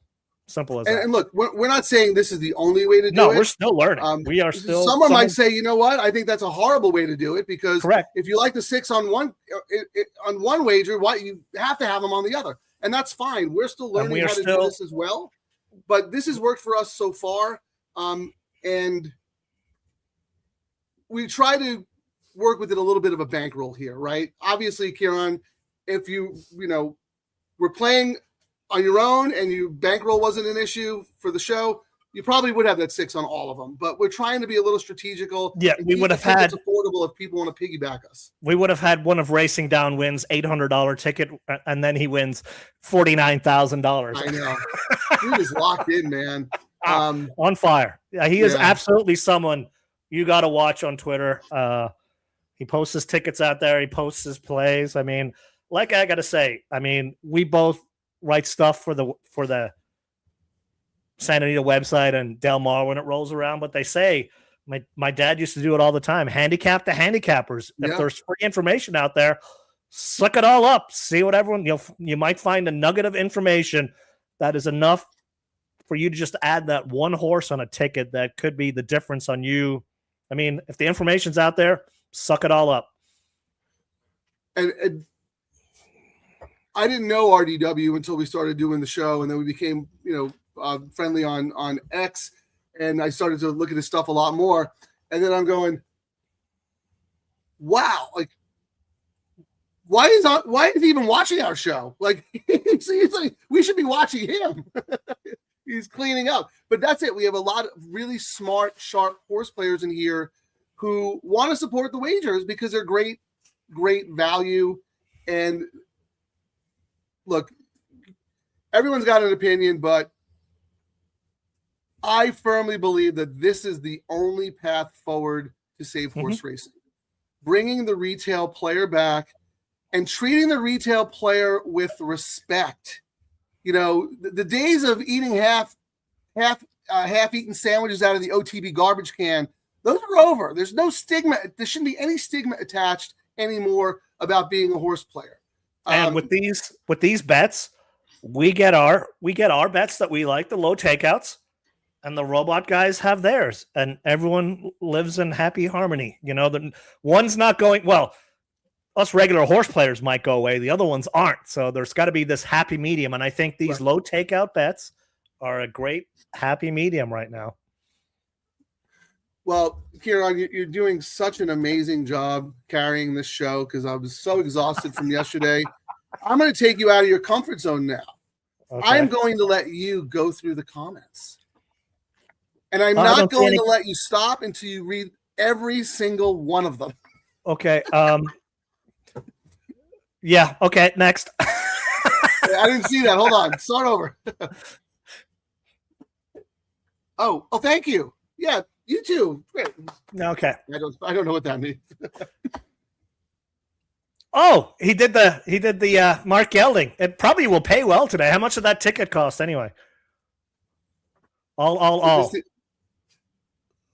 [SPEAKER 5] Simple as that.
[SPEAKER 6] And look, we're not saying this is the only way to do it.
[SPEAKER 5] No, we're still learning. We are still.
[SPEAKER 6] Someone might say, you know what? I think that's a horrible way to do it, because
[SPEAKER 5] correct.
[SPEAKER 6] If you like the 6 on one wager, why you have to have them on the other, and that's fine. We're still learning how to do this as well, but this has worked for us so far, and we try to work with it a little bit of a bankroll here, right? Obviously, Kieran, if we're playing on your own and your bankroll wasn't an issue for the show, you probably would have that 6 on all of them. But we're trying to be a little strategical.
[SPEAKER 5] Yeah, we would have had
[SPEAKER 6] affordable if people want to piggyback us.
[SPEAKER 5] We would have had one of Racing Down wins $800 ticket, and then he wins $49,000.
[SPEAKER 6] I know. He was locked in, man.
[SPEAKER 5] On fire. Yeah, he is absolutely someone you got to watch on Twitter. He posts his tickets out there. He posts his plays. I mean, like I got to say, we both write stuff for the Santa Anita website and Del Mar when it rolls around. But they say, my dad used to do it all the time. Handicap the handicappers. If there's free information out there, suck it all up. See what everyone, you might find a nugget of information that is enough for you to just add that one horse on a ticket that could be the difference on you. I mean, if the information's out there, suck it all up.
[SPEAKER 6] And I didn't know RDW until we started doing the show, and then we became, friendly on X, and I started to look at his stuff a lot more. And then I'm going, wow, like, why is he even watching our show? Like, he's like, we should be watching him. He's cleaning up. But that's it. We have a lot of really smart, sharp horse players in here who want to support the wagers because they're great value. And look, everyone's got an opinion, but I firmly believe that this is the only path forward to save horse racing. Bringing the retail player back and treating the retail player with respect. The days of eating half-eaten sandwiches out of the OTB garbage can, those are over. There's no stigma. There shouldn't be any stigma attached anymore about being a horse player.
[SPEAKER 5] And with these bets, we get our bets that we like, the low takeouts, and the robot guys have theirs, and everyone lives in happy harmony. The one's not going well. Us regular horse players might go away. The other ones aren't. So there's got to be this happy medium. And I think these low takeout bets are a great happy medium right now.
[SPEAKER 6] Well, Kieran, you're doing such an amazing job carrying this show because I was so exhausted from yesterday. I'm going to take you out of your comfort zone now. Okay. I'm going to let you go through the comments. And I'm not going to let you stop until you read every single one of them.
[SPEAKER 5] Okay. Yeah. Okay. Next.
[SPEAKER 6] I didn't see that. Hold on. Start over. Oh, thank you. Yeah, you too. Great.
[SPEAKER 5] Okay.
[SPEAKER 6] I don't know what that means.
[SPEAKER 5] Oh, he did the Mark Gelding. It probably will pay well today. How much did that ticket cost anyway? All.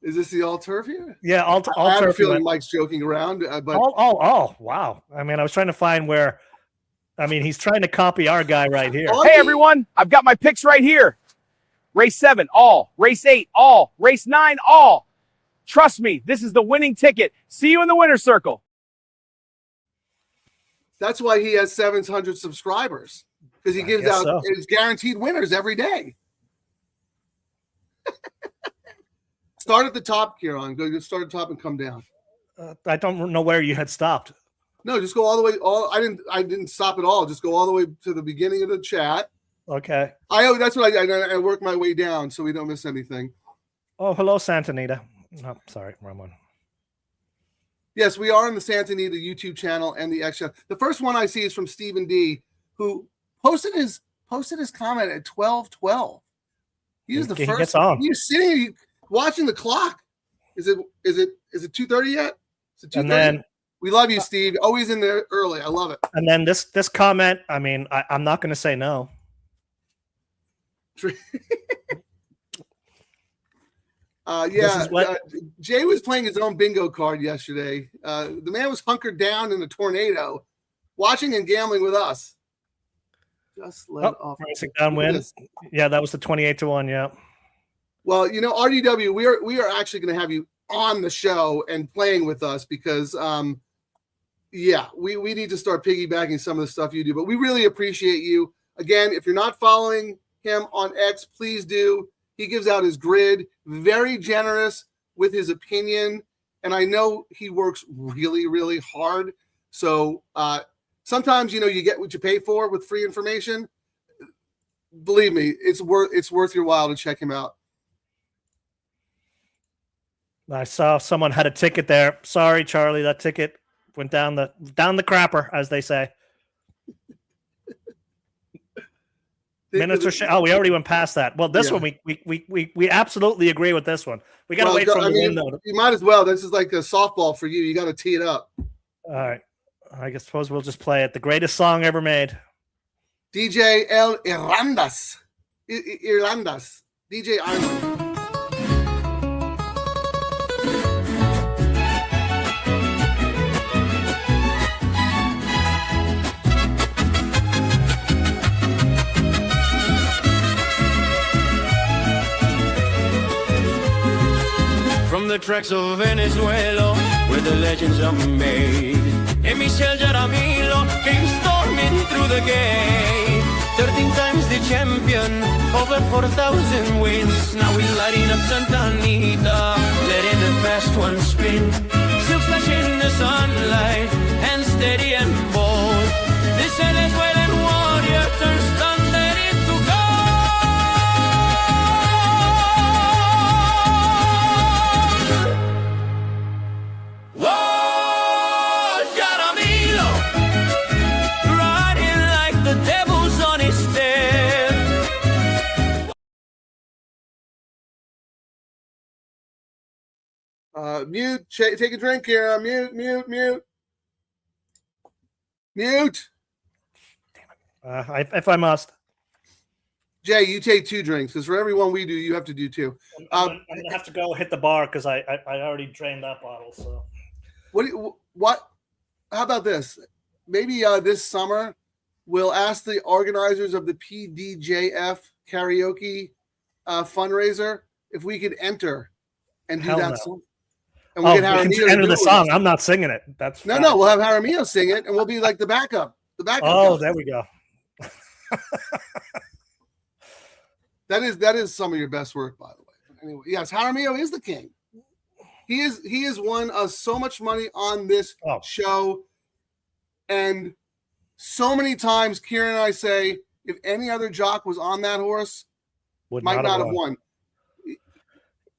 [SPEAKER 6] Is this the all turf here?
[SPEAKER 5] Yeah, all
[SPEAKER 6] I have
[SPEAKER 5] turf.
[SPEAKER 6] a feeling Mike's joking around, but
[SPEAKER 5] all. Wow. I mean, I was trying to find where. I mean, he's trying to copy our guy right here.
[SPEAKER 3] Hey everyone, I've got my picks right here. Race 7, all. Race 8, all. Race 9, all. Trust me, this is the winning ticket. See you in the winner's circle.
[SPEAKER 6] That's why he has 700 subscribers, because he gives out his guaranteed winners every day. Start at the top, Kieran. Go start at the top and come down.
[SPEAKER 5] I don't know where you had stopped.
[SPEAKER 6] No, just go all the way. I didn't stop at all. Just go all the way to the beginning of the chat.
[SPEAKER 5] Okay.
[SPEAKER 6] That's what I work my way down so we don't miss anything.
[SPEAKER 5] Oh, hello, Santa Anita. No, sorry, wrong one.
[SPEAKER 6] Yes, we are on the Santa Anita YouTube channel and the X channel. The first one I see is from Stephen D, who posted his comment at 12:12. He was the first.
[SPEAKER 5] Gets on.
[SPEAKER 6] You're sitting here watching the clock. Is it 2:30 yet? Is it 2:30? And then we love you, Steve. Always in there early. I love it.
[SPEAKER 5] And then this comment. I mean, I'm not going to say no.
[SPEAKER 6] Jay was playing his own bingo card yesterday. The man was hunkered down in a tornado, watching and gambling with us. Just let off.
[SPEAKER 5] Down win. Yeah, that was the 28-1. Yeah.
[SPEAKER 6] Well, RDW, we are actually going to have you on the show and playing with us because, we need to start piggybacking some of the stuff you do. But we really appreciate you. Again, if you're not following him on X, please do. He gives out his grid, very generous with his opinion. And I know he works really, really hard. So sometimes, you get what you pay for with free information. Believe me, it's worth your while to check him out.
[SPEAKER 5] I saw someone had a ticket there. Sorry, Charlie, that ticket went down the crapper, as they say. Minutes or we already went past that. Well, this one we absolutely agree with this one. We got to wait for the window.
[SPEAKER 6] You might as well. This is like a softball for you. You got to tee it up.
[SPEAKER 5] All right. I suppose we'll just play it. The greatest song ever made.
[SPEAKER 6] DJ El Irlandas. DJ Ireland.
[SPEAKER 1] From the tracks of Venezuela, where the legends are made. En Michel Jaramillo, King Stormy
[SPEAKER 8] in through the gate. 13 times the champion, over 4,000 wins. Now we're lighting up Santa Anita, letting the fast one spin. Silk splash in the sunlight, and steady and bold. This endless wailing warrior turns thunder into gold. Whoa, Jaramillo, riding like the devil's on his step.
[SPEAKER 6] Mute. Take a drink here. Mute. Mute.
[SPEAKER 5] If I must.
[SPEAKER 6] Jay, you take 2 drinks because for every one we do, you have to do 2.
[SPEAKER 5] I'm gonna have to go hit the bar because I already drained that bottle. So
[SPEAKER 6] What? How about this? Maybe this summer we'll ask the organizers of the PDJF karaoke fundraiser if we could enter and do
[SPEAKER 5] Hell
[SPEAKER 6] that
[SPEAKER 5] no.
[SPEAKER 6] song. And we can have
[SPEAKER 5] we can
[SPEAKER 6] Jaramillo
[SPEAKER 5] enter
[SPEAKER 6] do
[SPEAKER 5] the
[SPEAKER 6] it with
[SPEAKER 5] song.
[SPEAKER 6] us.
[SPEAKER 5] I'm not singing it. That's
[SPEAKER 6] No,
[SPEAKER 5] fine.
[SPEAKER 6] we'll have Jaramillo sing it, and we'll be like the backup.
[SPEAKER 5] Oh,
[SPEAKER 6] guy.
[SPEAKER 5] there we go.
[SPEAKER 6] That is some of your best work, by the way. Anyway, yes, Jaramillo is the king. He has won us so much money on this show, and so many times Kieran and I say, if any other jock was on that horse, might not have won.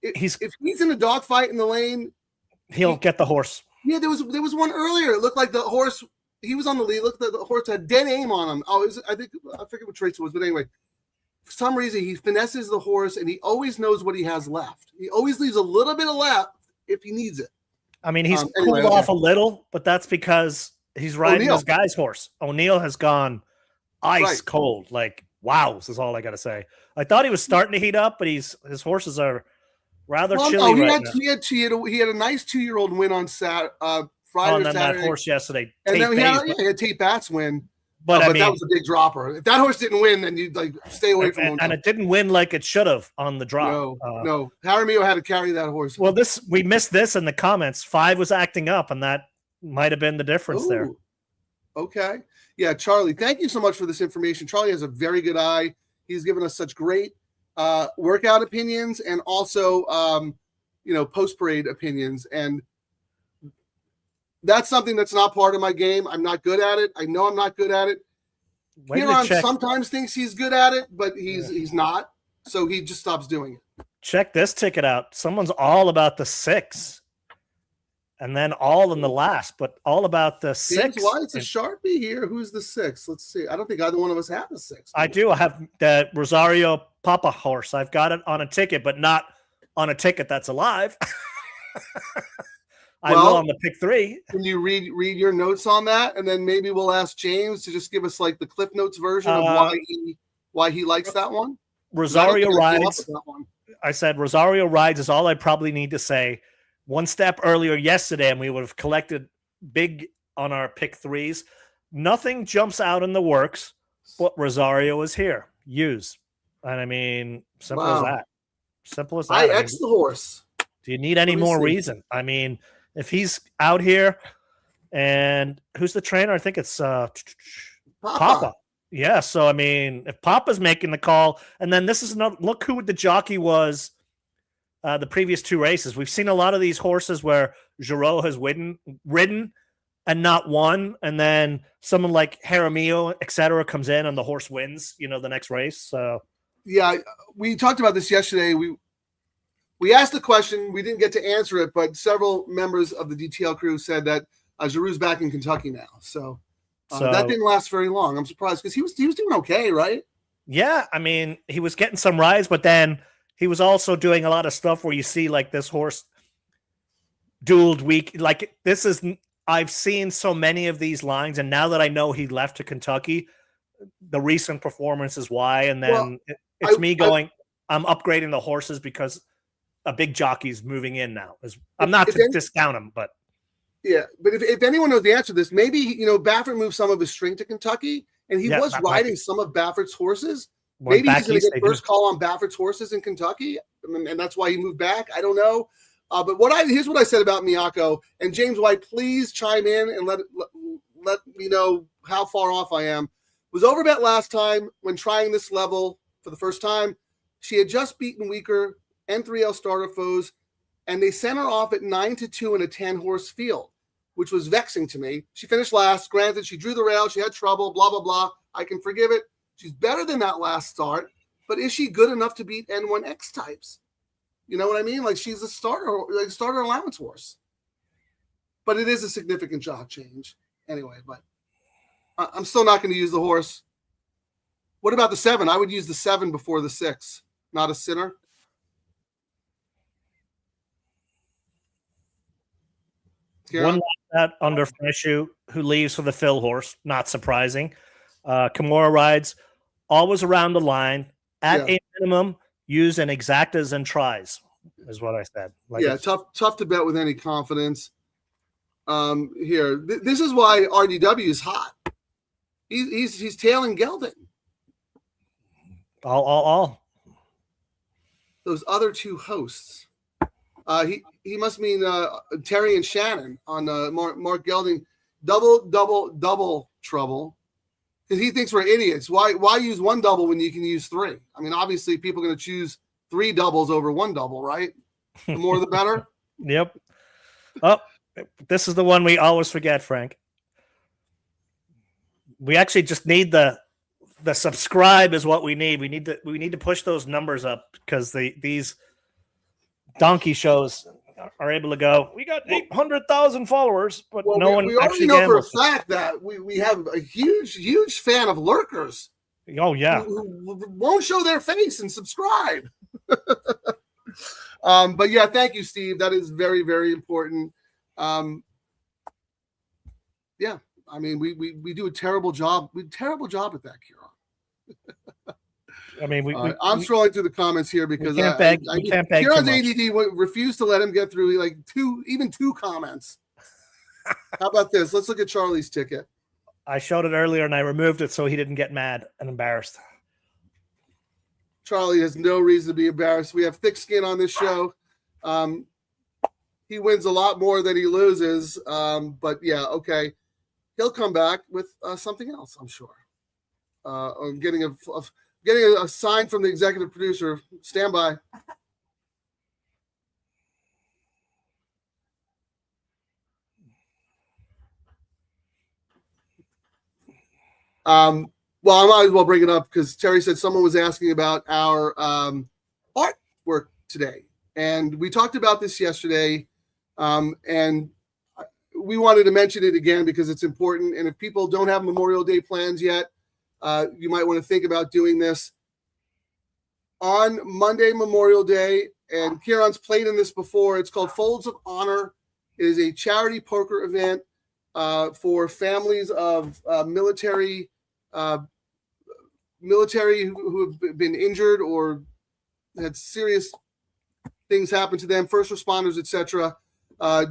[SPEAKER 6] If he's in a dogfight in the lane,
[SPEAKER 5] he'll get the horse.
[SPEAKER 6] Yeah, there was one earlier. It looked like the horse. He was on the lead. Looked like the horse had dead aim on him. Oh, I forget what traits it was, but anyway, for some reason he finesses the horse, and he always knows what he has left. He always leaves a little bit of left if he needs it.
[SPEAKER 5] I mean, he's cooled off a little, but that's because he's riding this guy's horse. O'Neill has gone ice cold. Like, wow, this is all I got to say. I thought he was starting to heat up, but his horses are rather chilly right now.
[SPEAKER 6] He had a nice 2-year-old win on Friday
[SPEAKER 5] and then
[SPEAKER 6] Saturday.
[SPEAKER 5] That horse yesterday.
[SPEAKER 6] And then he had Tate Batts win.
[SPEAKER 5] But I mean,
[SPEAKER 6] that was a big dropper. If that horse didn't win, then you'd stay away from him.
[SPEAKER 5] And it didn't win like it should have on the drop.
[SPEAKER 6] No. Jaramillo had to carry that horse.
[SPEAKER 5] Well, we missed this in the comments. 5 was acting up, and that might have been the difference there.
[SPEAKER 6] Okay. Yeah, Charlie, thank you so much for this information. Charlie has a very good eye. He's given us such great workout opinions and also post-parade opinions. And that's something that's not part of my game. I'm not good at it. I know I'm not good at it. Kieran sometimes thinks he's good at it, but he's not. So he just stops doing it.
[SPEAKER 5] Check this ticket out. Someone's all about the 6. And then all in the last, but all about the 6.
[SPEAKER 6] Why it's a Sharpie here? Who's the 6? Let's see. I don't think either one of us have a 6.
[SPEAKER 5] I do. I have the Rosario Papa horse. I've got it on a ticket, but not on a ticket that's alive. I will on the pick 3.
[SPEAKER 6] Can you read your notes on that, and then maybe we'll ask James to just give us like the Cliff Notes version of why he likes that one.
[SPEAKER 5] Rosario rides. I said Rosario rides is all I probably need to say. One step earlier yesterday, and we would have collected big on our pick 3s. Nothing jumps out in the works, but Rosario is here. Use, and I mean, simple as that. Simple as that.
[SPEAKER 6] I X the horse.
[SPEAKER 5] Do you need any more reason? I mean, if he's out here, and who's the trainer? I think it's Papa. Yeah. So I mean, if Papa's making the call, and then this is another look who the jockey was. The previous 2 races, we've seen a lot of these horses where Giraud has ridden and not won, and then someone like Jaramillo, etc., comes in and the horse wins. The next race. So
[SPEAKER 6] yeah, we talked about this yesterday. We asked the question, we didn't get to answer it, but several members of the DTL crew said that Giroud's back in Kentucky now. So that didn't last very long. I'm surprised because he was doing okay, right?
[SPEAKER 5] Yeah, I mean, he was getting some rides, but then he was also doing a lot of stuff where you see like this horse dueled week. Like I've seen so many of these lines, and now that I know he left to Kentucky, the recent performance is why. And then I'm upgrading the horses because a big jockey's moving in now. I'm not to discount him, but
[SPEAKER 6] yeah. But if anyone knows the answer to this, maybe Baffert moved some of his string to Kentucky, and he was riding some of Baffert's horses. Maybe he's going to get first call on Baffert's horses in Kentucky, and that's why he moved back. I don't know. But here's what I said about Miyako. And James White, please chime in and let me know how far off I am. Was overbet last time when trying this level for the first time. She had just beaten weaker N3L starter foes, and they sent her off at 9-2 in a 10-horse field, which was vexing to me. She finished last. Granted, she drew the rail. She had trouble, blah, blah, blah. I can forgive it. She's better than that last start, but is she good enough to beat N1X types? You know what I mean? Like, she's a starter, like starter allowance horse. But it is a significant jock change. Anyway, but I'm still not going to use the horse. What about the 7? I would use the 7 before the 6. Not a sinner.
[SPEAKER 5] One last under for issue who leaves for the Phil horse. Not surprising. Kimura rides always around the line at a minimum. Use an exactas and tries is what I said. Like,
[SPEAKER 6] yeah, tough to bet with any confidence. Here, this is why RDW is hot. He's tailing Gelding.
[SPEAKER 5] All.
[SPEAKER 6] Those other 2 hosts. He must mean Terry and Shannon on Mark Gelding. Double trouble. Because he thinks we're idiots. Why use 1 double when you can use 3? I mean, obviously people are going to choose 3 doubles over 1 double, right? The more the better.
[SPEAKER 5] Yep. Oh, this is the one we always forget, Frank. We actually just need the subscribe is what we need. We need to push those numbers up because these donkey shows are able to go. We got 800,000 followers, but no one.
[SPEAKER 6] We already
[SPEAKER 5] actually
[SPEAKER 6] know for a
[SPEAKER 5] gambles.
[SPEAKER 6] fact that we have a huge fan of lurkers.
[SPEAKER 5] Oh yeah,
[SPEAKER 6] who won't show their face and subscribe. But yeah, thank you, Steve. That is very, very important. Yeah, I mean, we do a terrible job. We do a terrible job at that, Kieran.
[SPEAKER 5] I mean,
[SPEAKER 6] I'm scrolling through the comments here because
[SPEAKER 5] we can't beg
[SPEAKER 6] Kieran's ADD refused to let him get through like two comments. How about this? Let's look at Charlie's ticket.
[SPEAKER 5] I showed it earlier and I removed it so he didn't get mad and embarrassed.
[SPEAKER 6] Charlie has no reason to be embarrassed. We have thick skin on this show. He wins a lot more than he loses. But yeah, okay. He'll come back with something else, I'm sure. I'm getting a sign from the executive producer. Stand by. Well, I might as well bring it up because Terry said someone was asking about our artwork today. And we talked about this yesterday. And we wanted to mention it again because it's important. And if people don't have Memorial Day plans yet, you might want to think about doing this. On Monday, Memorial Day, and Kieran's played in this before, it's called Folds of Honor. It is a charity poker event for families of military who have been injured or had serious things happen to them, first responders, etc.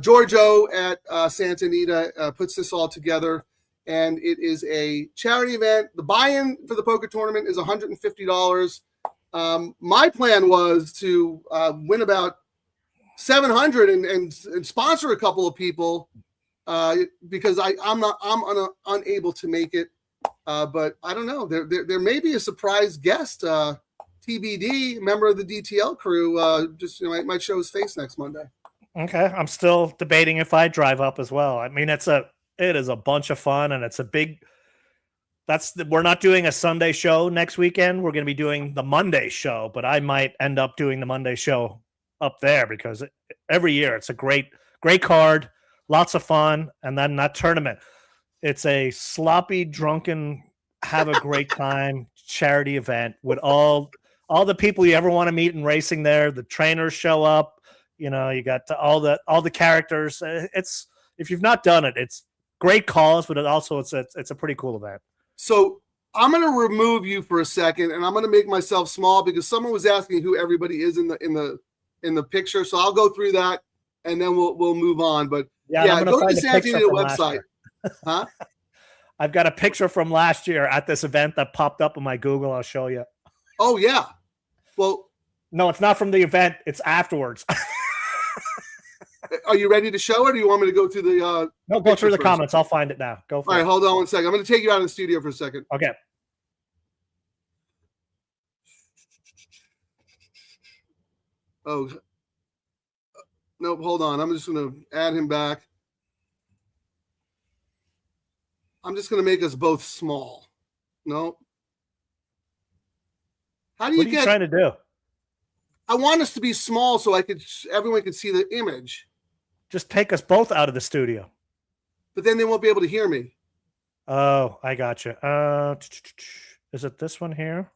[SPEAKER 6] Giorgio at Santa Anita puts this all together, and it is a charity event. The buy-in for the poker tournament is $150. My plan was to win about $700 and sponsor a couple of people because I'm unable to make it. But I don't know. There may be a surprise guest, TBD, member of the DTL crew. Might show his face next Monday.
[SPEAKER 5] Okay, I'm still debating if I drive up as well. I mean, it is a bunch of fun, and it's a big. We're not doing a Sunday show next weekend. We're going to be doing the Monday show, but I might end up doing the Monday show up there because every year it's a great card, lots of fun, and then that tournament. It's a sloppy, drunken, have a great time charity event with all the people you ever want to meet in racing there. The trainers show up. You know, you got all the characters. It's if you've not done it, it's great cause, but it's a pretty cool event.
[SPEAKER 6] So I'm going to remove you for a second, and I'm going to make myself small because someone was asking who everybody is in the picture. So I'll go through that, and then we'll move on. But yeah go to the Santa Anita website. Huh?
[SPEAKER 5] I've got a picture from last year at this event that popped up on my Google. I'll show you.
[SPEAKER 6] Oh yeah. Well,
[SPEAKER 5] no, it's not from the event. It's afterwards.
[SPEAKER 6] Are you ready to show it, or do you want me to go through the?
[SPEAKER 5] No, go through the
[SPEAKER 6] first?
[SPEAKER 5] comments. I'll find it now. Go for
[SPEAKER 6] All
[SPEAKER 5] it.
[SPEAKER 6] right, hold on one second. I'm going to take you out of the studio for a second.
[SPEAKER 5] Okay.
[SPEAKER 6] Oh, nope. Hold on. I'm just going to add him back. I'm just going to make us both small. No. How do you
[SPEAKER 5] What are you trying to do?
[SPEAKER 6] I want us to be small so everyone can see the image.
[SPEAKER 5] Just take us both out of the studio.
[SPEAKER 6] But then they won't be able to hear me.
[SPEAKER 5] Oh, I got you. Is it this one here?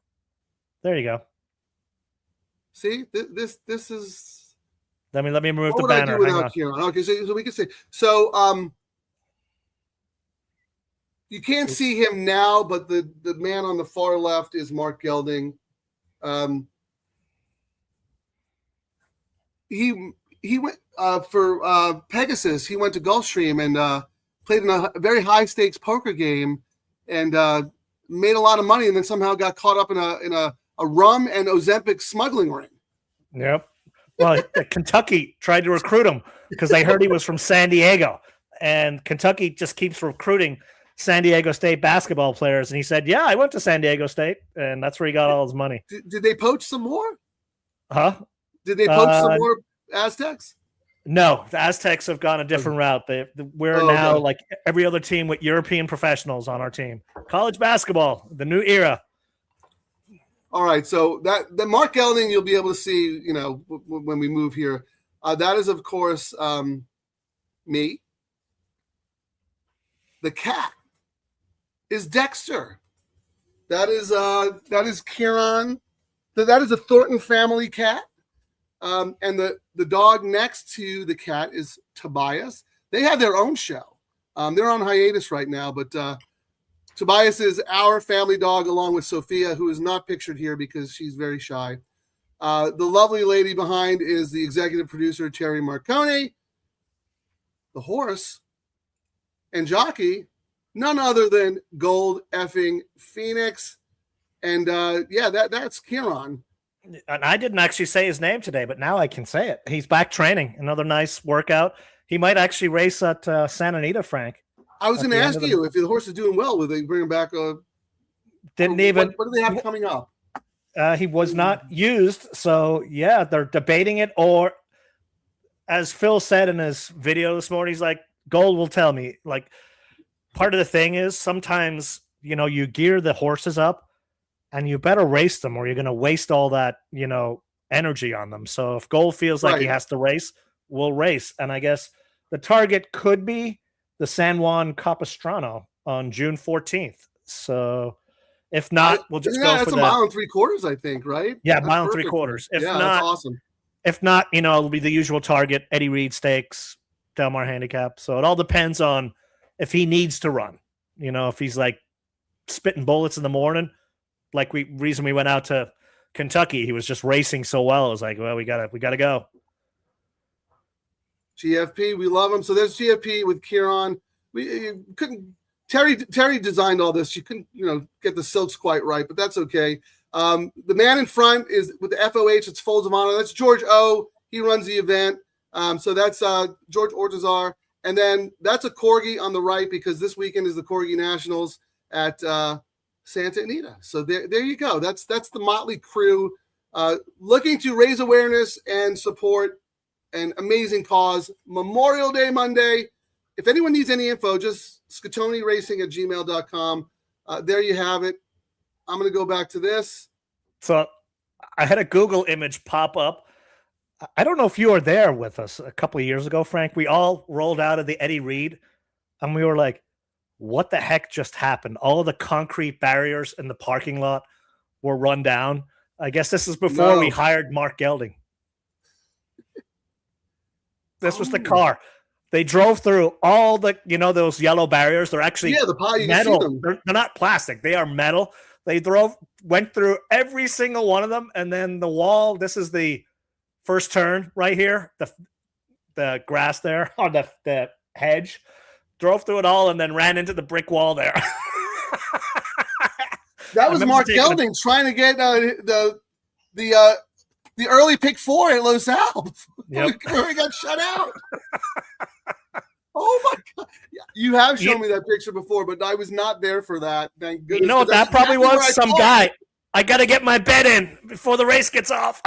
[SPEAKER 5] There you go.
[SPEAKER 6] See, this is.
[SPEAKER 5] Let me remove
[SPEAKER 6] What
[SPEAKER 5] the
[SPEAKER 6] would I
[SPEAKER 5] banner.
[SPEAKER 6] do
[SPEAKER 5] Hang
[SPEAKER 6] without
[SPEAKER 5] on.
[SPEAKER 6] Kieran? Okay, so we can say so. You can't see him now, but the man on the far left is Mark Gelding. He went for Pegasus. He went to Gulfstream and played in a very high stakes poker game and made a lot of money, and then somehow got caught up in a rum and Ozempic smuggling ring.
[SPEAKER 5] Yep. Well, Kentucky tried to recruit him because they heard he was from San Diego, and Kentucky just keeps recruiting San Diego State basketball players. And he said, "Yeah, I went to San Diego State, and that's where he got all his money."
[SPEAKER 6] Did they poach some more?
[SPEAKER 5] Huh?
[SPEAKER 6] Did they poach some more Aztecs?
[SPEAKER 5] No, the Aztecs have gone a different route. We're now like every other team with European professionals on our team. College basketball, the new era.
[SPEAKER 6] All right, so the Mark Gelding you'll be able to see, when we move here. That is, of course, me. The cat is Dexter. That is Kieran. That is a Thornton family cat. And the dog next to the cat is Tobias. They have their own show. They're on hiatus right now, but Tobias is our family dog along with Sophia, who is not pictured here because she's very shy. The lovely lady behind is the executive producer, Terry Marconi. The horse and jockey, none other than Gold effing Phoenix. And that's Kieran.
[SPEAKER 5] And I didn't actually say his name today, but now I can say it. He's back training. Another nice workout. He might actually race at Santa Anita, Frank.
[SPEAKER 6] I was going to ask you if the horse is doing well. Will they bring him back?
[SPEAKER 5] What
[SPEAKER 6] do they have coming up?
[SPEAKER 5] He was not used. So, yeah, they're debating it. Or, as Phil said in his video this morning, he's like, Gold will tell me. Like, part of the thing is sometimes, you gear the horses up and you better race them or you're going to waste all that, energy on them. So if Gold feels like he has to race, we'll race. And I guess the target could be the San Juan Capistrano on June 14th. So if not, we'll just go for
[SPEAKER 6] that's a mile and 3/4, I think, right?
[SPEAKER 5] Yeah,
[SPEAKER 6] that's
[SPEAKER 5] mile and
[SPEAKER 6] perfect.
[SPEAKER 5] 3/4. If not,
[SPEAKER 6] that's awesome.
[SPEAKER 5] If not, it'll be the usual target, Eddie Reed Stakes, Del Mar Handicap. So it all depends on if he needs to run. If he's like spitting bullets in the morning, like reason we went out to Kentucky, he was just racing so well. It was like, well, we gotta go.
[SPEAKER 6] GFP, we love him. So there's GFP with Kieran. Terry designed all this. You couldn't, get the silks quite right, but that's okay. The man in front is with the FOH. It's Folds of Honor. That's George O. He runs the event. So that's George Ortazar. And then that's a Corgi on the right because this weekend is the Corgi Nationals at Santa Anita. So there you go. That's the motley crew looking to raise awareness and support an amazing cause. Memorial Day Monday. If anyone needs any info, just scatoniracing@gmail.com. There you have it. I'm going to go back to this.
[SPEAKER 5] So I had a Google image pop up. I don't know if you were there with us a couple of years ago, Frank. We all rolled out of the Eddie Reed and we were like, what the heck just happened? All of the concrete barriers in the parking lot were run down. I guess this is before we hired Mark Gelding. This was the car. They drove through all the, those yellow barriers. They're actually metal. They're not plastic. They are metal. They went through every single one of them. And then the wall, this is the first turn right here. The grass there on the hedge. Drove through it all and then ran into the brick wall there.
[SPEAKER 6] That was Mark Gelding trying to get the the early pick 4 at Los Al.
[SPEAKER 5] Yep.
[SPEAKER 6] We got shut out. Oh my God. You have shown me that picture before, but I was not there for that. Thank goodness.
[SPEAKER 5] You know what that probably
[SPEAKER 6] exactly
[SPEAKER 5] was? Some guy. I got to get my bet in before the race gets off.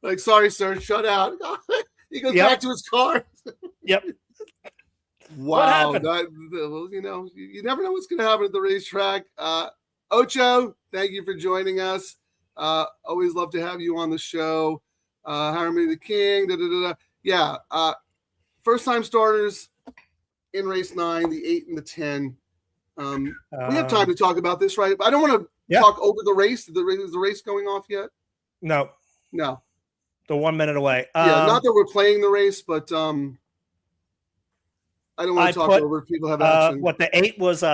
[SPEAKER 6] Like, sorry, sir, shut out. He goes
[SPEAKER 5] Yep.
[SPEAKER 6] back to his car.
[SPEAKER 5] Yep.
[SPEAKER 6] Wow. Well, you know, you never know what's going to happen at the racetrack. Ocho, thank you for joining us. Always love to have you on the show. Harmony the King. Yeah. First time starters in race 9, the 8 and the 10. We have time to talk about this, right? I don't want to talk over the race. Is the race going off yet?
[SPEAKER 5] No. They're 1 minute away.
[SPEAKER 6] Yeah, not that we're playing the race, but I don't want to talk over if people have action.
[SPEAKER 5] What the 8 was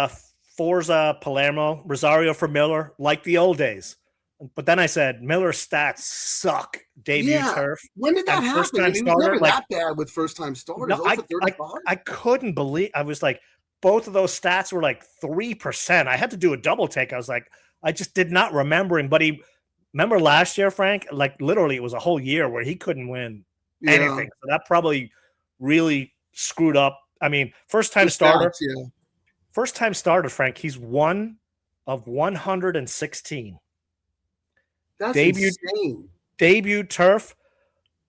[SPEAKER 5] Forza Palermo, Rosario for Miller, like the old days. But then I said Miller's stats suck. Debut turf.
[SPEAKER 6] When did that happen? He was never that bad with first time starters.
[SPEAKER 5] No, I couldn't believe. I was like, both of those stats were like 3%. I had to do a double take. I was like, I just did not remember him. But remember last year, Frank? Like literally, it was a whole year where he couldn't win anything. So that probably really screwed up. I mean, first time starter. First time starter, Frank. He's 1 of 116.
[SPEAKER 6] That's insane.
[SPEAKER 5] Debut turf,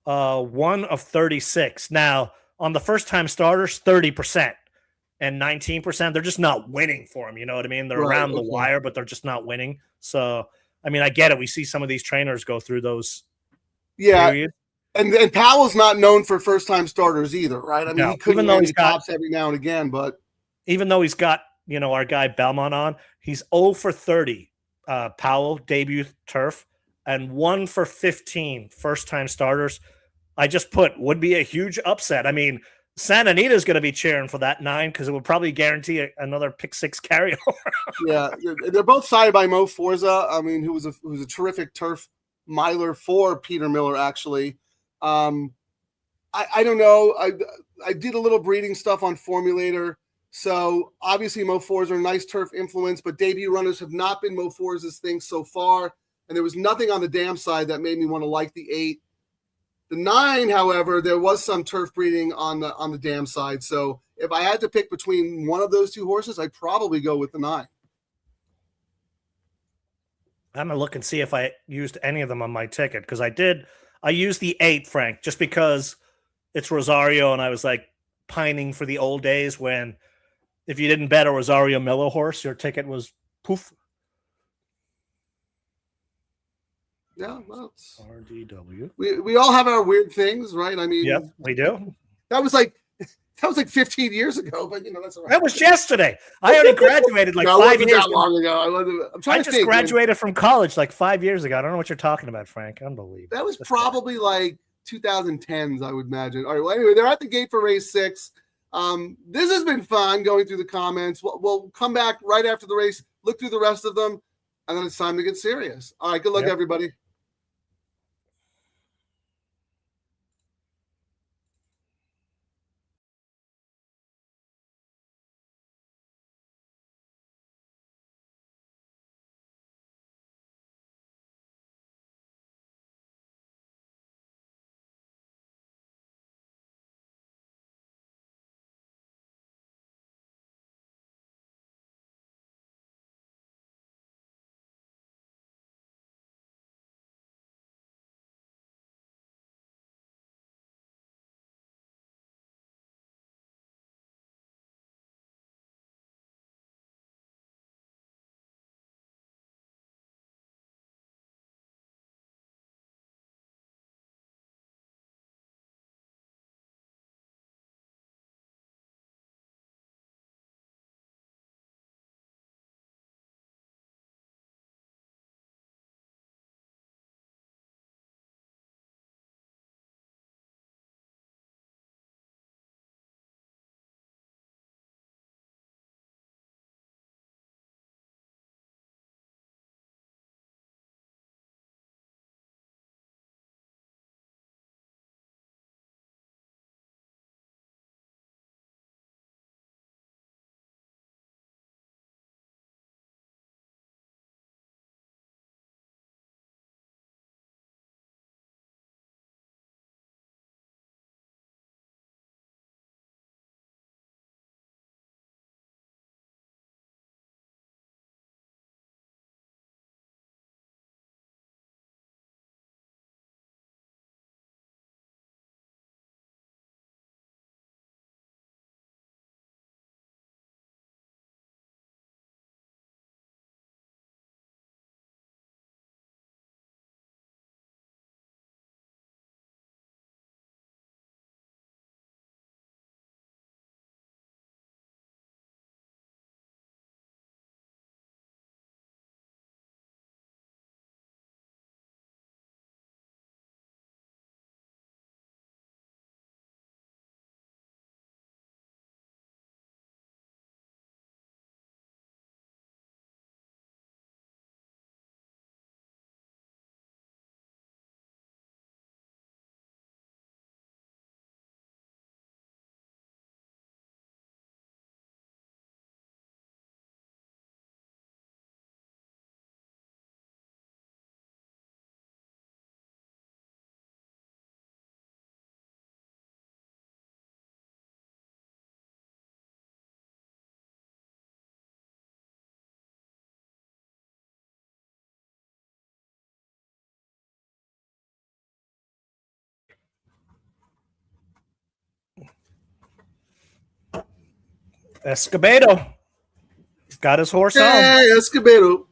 [SPEAKER 5] 1 of 36. Now, on the first time starters, 30% and 19%. They're just not winning for him. You know what I mean? They're around the wire, but they're just not winning. So, I mean, I get it. We see some of these trainers go through those. Periods.
[SPEAKER 6] And Powell's not known for first time starters either, right? I mean, he could win tops every now and again, but
[SPEAKER 5] even though he's got, our guy Belmont on, he's 0 for 30. Powell debut turf. And 1 for 15 first-time starters. I just put would be a huge upset. I mean, Santa Anita is going to be cheering for that 9 because it would probably guarantee another pick 6 carryover.
[SPEAKER 6] Yeah, they're both sided by Mo Forza. I mean, who was a terrific turf miler for Peter Miller. Actually, I don't know. I did a little breeding stuff on Formulator. So obviously Mo Forza are nice turf influence, but debut runners have not been Mo Forza's thing so far. And there was nothing on the dam side that made me want to like the 8. The 9, however, there was some turf breeding on the dam side. So if I had to pick between one of those 2 horses, I'd probably go with the 9.
[SPEAKER 5] I'm going to look and see if I used any of them on my ticket because I did. I used the 8, Frank, just because it's Rosario and I was like pining for the old days when if you didn't bet a Rosario Miller horse, your ticket was poof.
[SPEAKER 6] Yeah, well,
[SPEAKER 5] RDW.
[SPEAKER 6] We all have our weird things, right? I mean,
[SPEAKER 5] yep, we do.
[SPEAKER 6] That was like 15 years ago, but that's all right.
[SPEAKER 5] That was yesterday. I already graduated like 5 years
[SPEAKER 6] that long ago.
[SPEAKER 5] I just graduated from college like 5 years ago. I don't know what you're talking about, Frank. Unbelievable.
[SPEAKER 6] That was probably like 2010s, I would imagine. All right. Well, anyway, they're at the gate for race 6. This has been fun going through the comments. We'll come back right after the race, look through the rest of them, and then it's time to get serious. All right. Good luck, everybody.
[SPEAKER 5] Escobedo got his horse home.
[SPEAKER 6] Hey, Escobedo.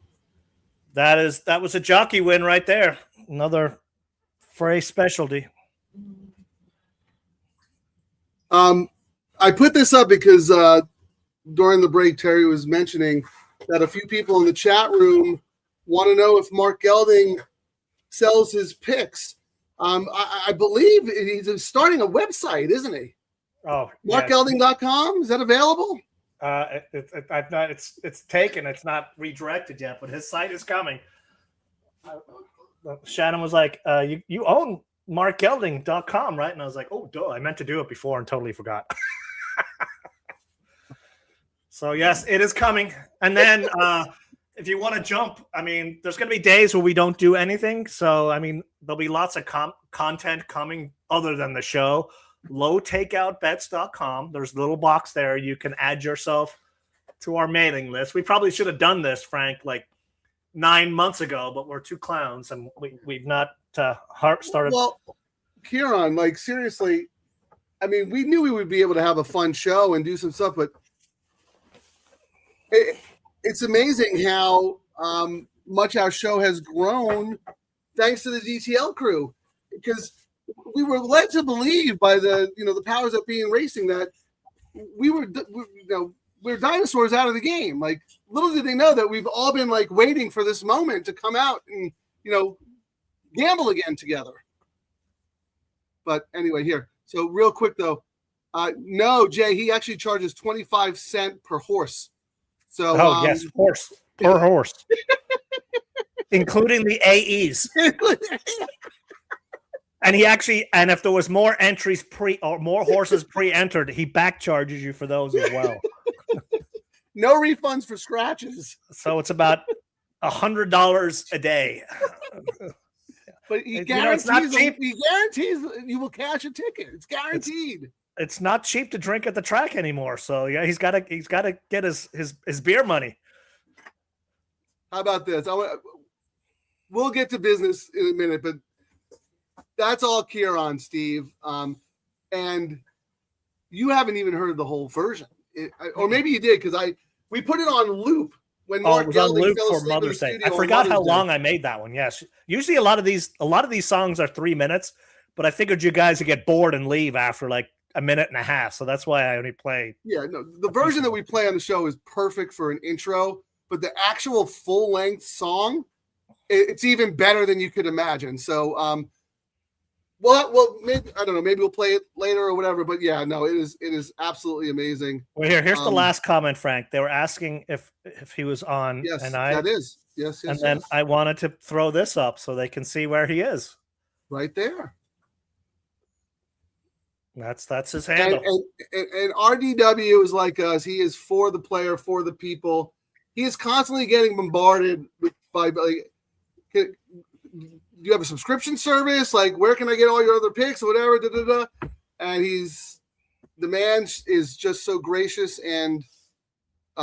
[SPEAKER 5] That was a jockey win right there. Another Frey specialty.
[SPEAKER 6] I put this up because during the break, Terry was mentioning that a few people in the chat room want to know if Mark Gelding sells his picks. I believe he's starting a website, isn't he?
[SPEAKER 5] Oh,
[SPEAKER 6] MarkGelding.com. Is that available?
[SPEAKER 5] It's taken. It's not redirected yet, but his site is coming. Shannon was like, you own MarkGelding.com, right? And I was like, oh, duh. I meant to do it before and totally forgot. So, yes, it is coming. And then if you want to jump, I mean, there's going to be days where we don't do anything. So, I mean, there'll be lots of content coming other than the show. lowtakeoutbets.com. There's a little box there. You can add yourself to our mailing list. We probably should have done this, Frank, like 9 months ago, but we're two clowns and we've not started.
[SPEAKER 6] Well, Kieran, like seriously, I mean, we knew we would be able to have a fun show and do some stuff, but it's amazing how much our show has grown thanks to the DTL crew, because we were led to believe by the powers that be in racing that we're dinosaurs out of the game. Like, little did they know that we've all been like waiting for this moment to come out and gamble again together. But anyway, here. So real quick though, no, Jay, he actually charges 25 cents per horse. So
[SPEAKER 5] yes, horse per horse, including the AEs. And if there was more entries more horses pre-entered, he back charges you for those as well.
[SPEAKER 6] No refunds for scratches.
[SPEAKER 5] So it's about $100 a day.
[SPEAKER 6] But he guarantees, it's not cheap. He guarantees you will cash a ticket. It's guaranteed.
[SPEAKER 5] It's not cheap to drink at the track anymore. So yeah, he's got to get his beer money.
[SPEAKER 6] How about this? We'll get to business in a minute, but that's all Kieran, Steve. And you haven't even heard the whole version, or maybe you did because we put it on loop when Mark
[SPEAKER 5] it was on
[SPEAKER 6] Gelding
[SPEAKER 5] loop
[SPEAKER 6] fell
[SPEAKER 5] for
[SPEAKER 6] asleep in the
[SPEAKER 5] Mother's Day.
[SPEAKER 6] studio
[SPEAKER 5] I forgot
[SPEAKER 6] on
[SPEAKER 5] how
[SPEAKER 6] Mother's Day.
[SPEAKER 5] long I made that one. Yes, usually a lot of these songs are 3 minutes, but I figured you guys would get bored and leave after like a minute and a half, so that's why I only played.
[SPEAKER 6] Yeah, no, the version that we play on the show is perfect for an intro, but the actual full length song, it's even better than you could imagine. So, well, maybe I don't know. Maybe we'll play it later or whatever. But yeah, no, it is absolutely amazing.
[SPEAKER 5] Well, here's the last comment, Frank. They were asking if he was on.
[SPEAKER 6] Yes,
[SPEAKER 5] and
[SPEAKER 6] that is yes.
[SPEAKER 5] And then I wanted to throw this up so they can see where he is.
[SPEAKER 6] Right there.
[SPEAKER 5] That's his handle.
[SPEAKER 6] And RDW is like us. He is for the player, for the people. He is constantly getting bombarded by like, do you have a subscription service? Like, where can I get all your other picks or whatever? Da, da, da. And the man is just so gracious and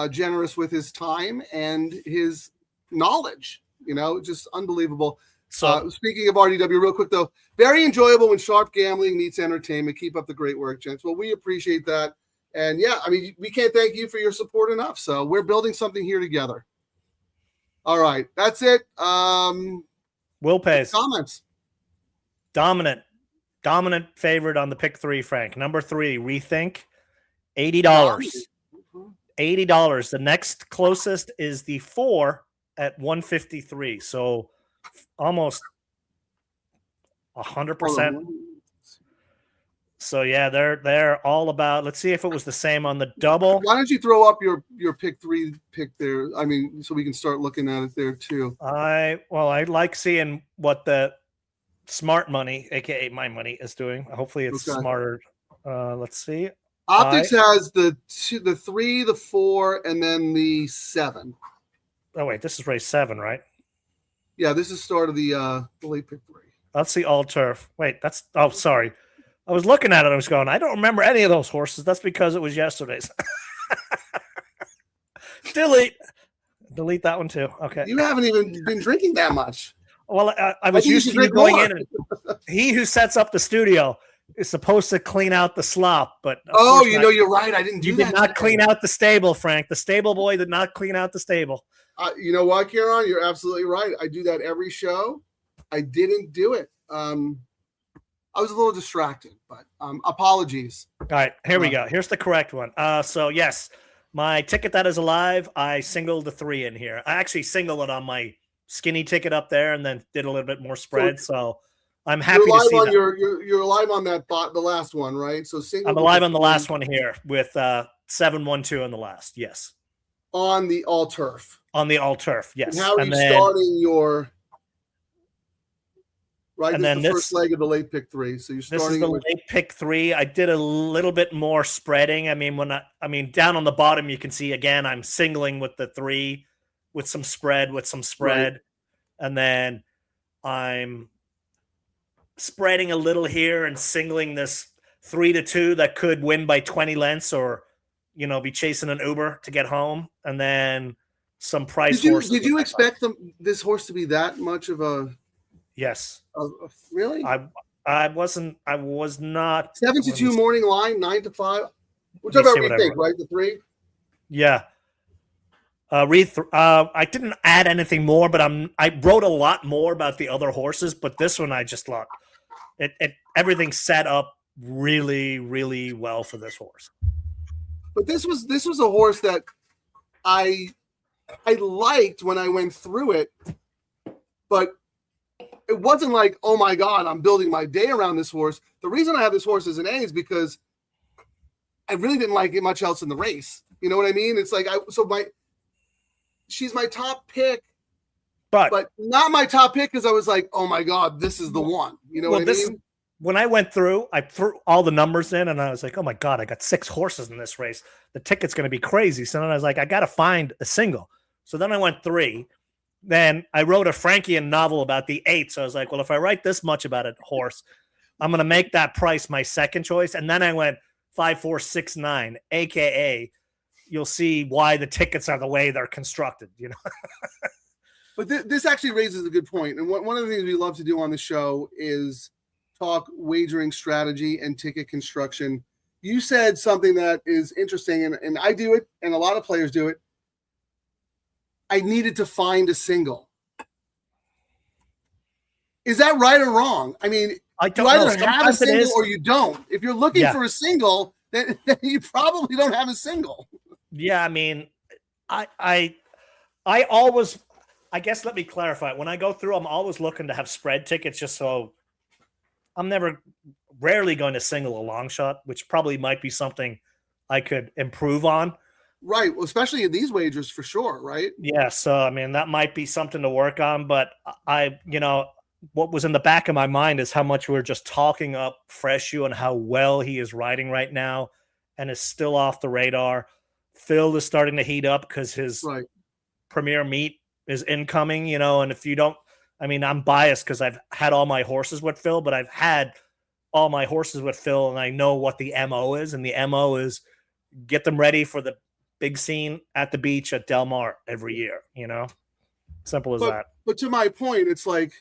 [SPEAKER 6] generous with his time and his knowledge, just unbelievable. So speaking of RDW, real quick though, very enjoyable when sharp gambling meets entertainment. Keep up the great work, gents. Well, we appreciate that. And yeah, I mean, we can't thank you for your support enough. So we're building something here together. All right. That's it.
[SPEAKER 5] Will pays.
[SPEAKER 6] Comments.
[SPEAKER 5] Dominant favorite on the pick 3, Frank. Number 3, Rethink. $80. $80. The next closest is the 4 at 153. So almost 100%. So yeah, they're all about. Let's see if it was the same on the double.
[SPEAKER 6] Why don't you throw up your pick 3 pick there? I mean, so we can start looking at it there too.
[SPEAKER 5] I like seeing what the smart money, aka my money, is doing. Hopefully it's smarter. Let's see.
[SPEAKER 6] Optics has the 3, the 4, and then the 7.
[SPEAKER 5] Oh wait, this is race 7, right?
[SPEAKER 6] Yeah, this is start of the late pick 3.
[SPEAKER 5] That's the all turf. Wait, sorry. I was looking at it. I was going, I don't remember any of those horses. That's because it was yesterday's. Delete that one too. Okay.
[SPEAKER 6] You haven't even been drinking that much.
[SPEAKER 5] Well, I was used to you going in. And he who sets up the studio is supposed to clean out the slop, but
[SPEAKER 6] you're right. I didn't do
[SPEAKER 5] you
[SPEAKER 6] that.
[SPEAKER 5] did not
[SPEAKER 6] today.
[SPEAKER 5] clean out the stable, Frank. The stable boy did not clean out the stable.
[SPEAKER 6] You know what, Kieran? You're absolutely right. I do that every show. I didn't do it. I was a little distracted, but apologies.
[SPEAKER 5] All right, here we go. Here's the correct one. So yes, my ticket that is alive, I singled the 3 in here. I actually singled it on my skinny ticket up there, and then did a little bit more spread. So I'm happy to see that.
[SPEAKER 6] You're alive on that bot, the last one, right? So
[SPEAKER 5] I'm alive on the last one here with 712 on the last. Yes,
[SPEAKER 6] on the all turf.
[SPEAKER 5] On the all turf. Yes.
[SPEAKER 6] And how are you starting your? Right,
[SPEAKER 5] and
[SPEAKER 6] this
[SPEAKER 5] then
[SPEAKER 6] is the first leg of the late pick 3. So you're starting.
[SPEAKER 5] This is the late pick 3. I did a little bit more spreading. I mean, down on the bottom, you can see again, I'm singling with the 3, with some spread,
[SPEAKER 6] Right.
[SPEAKER 5] and then I'm spreading a little here and singling this 3-2 that could win by 20 lengths, or be chasing an Uber to get home, and then some price.
[SPEAKER 6] Did you expect this horse to be that much of a?
[SPEAKER 5] Yes.
[SPEAKER 6] Really?
[SPEAKER 5] I was not.
[SPEAKER 6] 7-2 morning line, 9-5. We're talking about retake, right? The 3.
[SPEAKER 5] Yeah. I didn't add anything more, but I wrote a lot more about the other horses. But this one, I just thought everything set up really, really well for this horse.
[SPEAKER 6] But this was a horse that I liked when I went through it, but it wasn't like, oh my God, I'm building my day around this horse. The reason I have this horse as an A is because I really didn't like it much else in the race. You know what I mean? It's like she's my top pick, but not my top pick because I was like, oh my God, this is the one. You know what I mean?
[SPEAKER 5] When I went through, I threw all the numbers in, and I was like, oh my God, I got 6 horses in this race. The ticket's going to be crazy. So then I was like, I got to find a single. So then I went 3. Then I wrote a Frankian novel about the 8. So I was like, well, if I write this much about a horse, I'm going to make that price my second choice. And then I went 5, 4, 6, 9, AKA you'll see why the tickets are the way they're constructed,
[SPEAKER 6] But this actually raises a good point. And one of the things we love to do on the show is talk wagering strategy and ticket construction. You said something that is interesting, and I do it, and a lot of players do it. I needed to find a single. Is that right or wrong? I mean, you either have a single or you don't. If you're looking for a single, then you probably don't have a single.
[SPEAKER 5] Yeah, I mean, I always, I guess, let me clarify. When I go through, I'm always looking to have spread tickets, just so I'm rarely going to single a long shot, which probably might be something I could improve on.
[SPEAKER 6] Right. Well, especially in these wagers for sure. Right.
[SPEAKER 5] Yeah. So, I mean, that might be something to work on, but what was in the back of my mind is how much we're just talking up Freshu and how well he is riding right now and is still off the radar. Phil is starting to heat up because his premier meet is incoming, and if you don't, I mean, I'm biased because I've had all my horses with Phil, but I've had all my horses with Phil and I know what the MO is. And the MO is get them ready for the big scene at the beach at Del Mar every year, simple as that.
[SPEAKER 6] But to my point, it's like,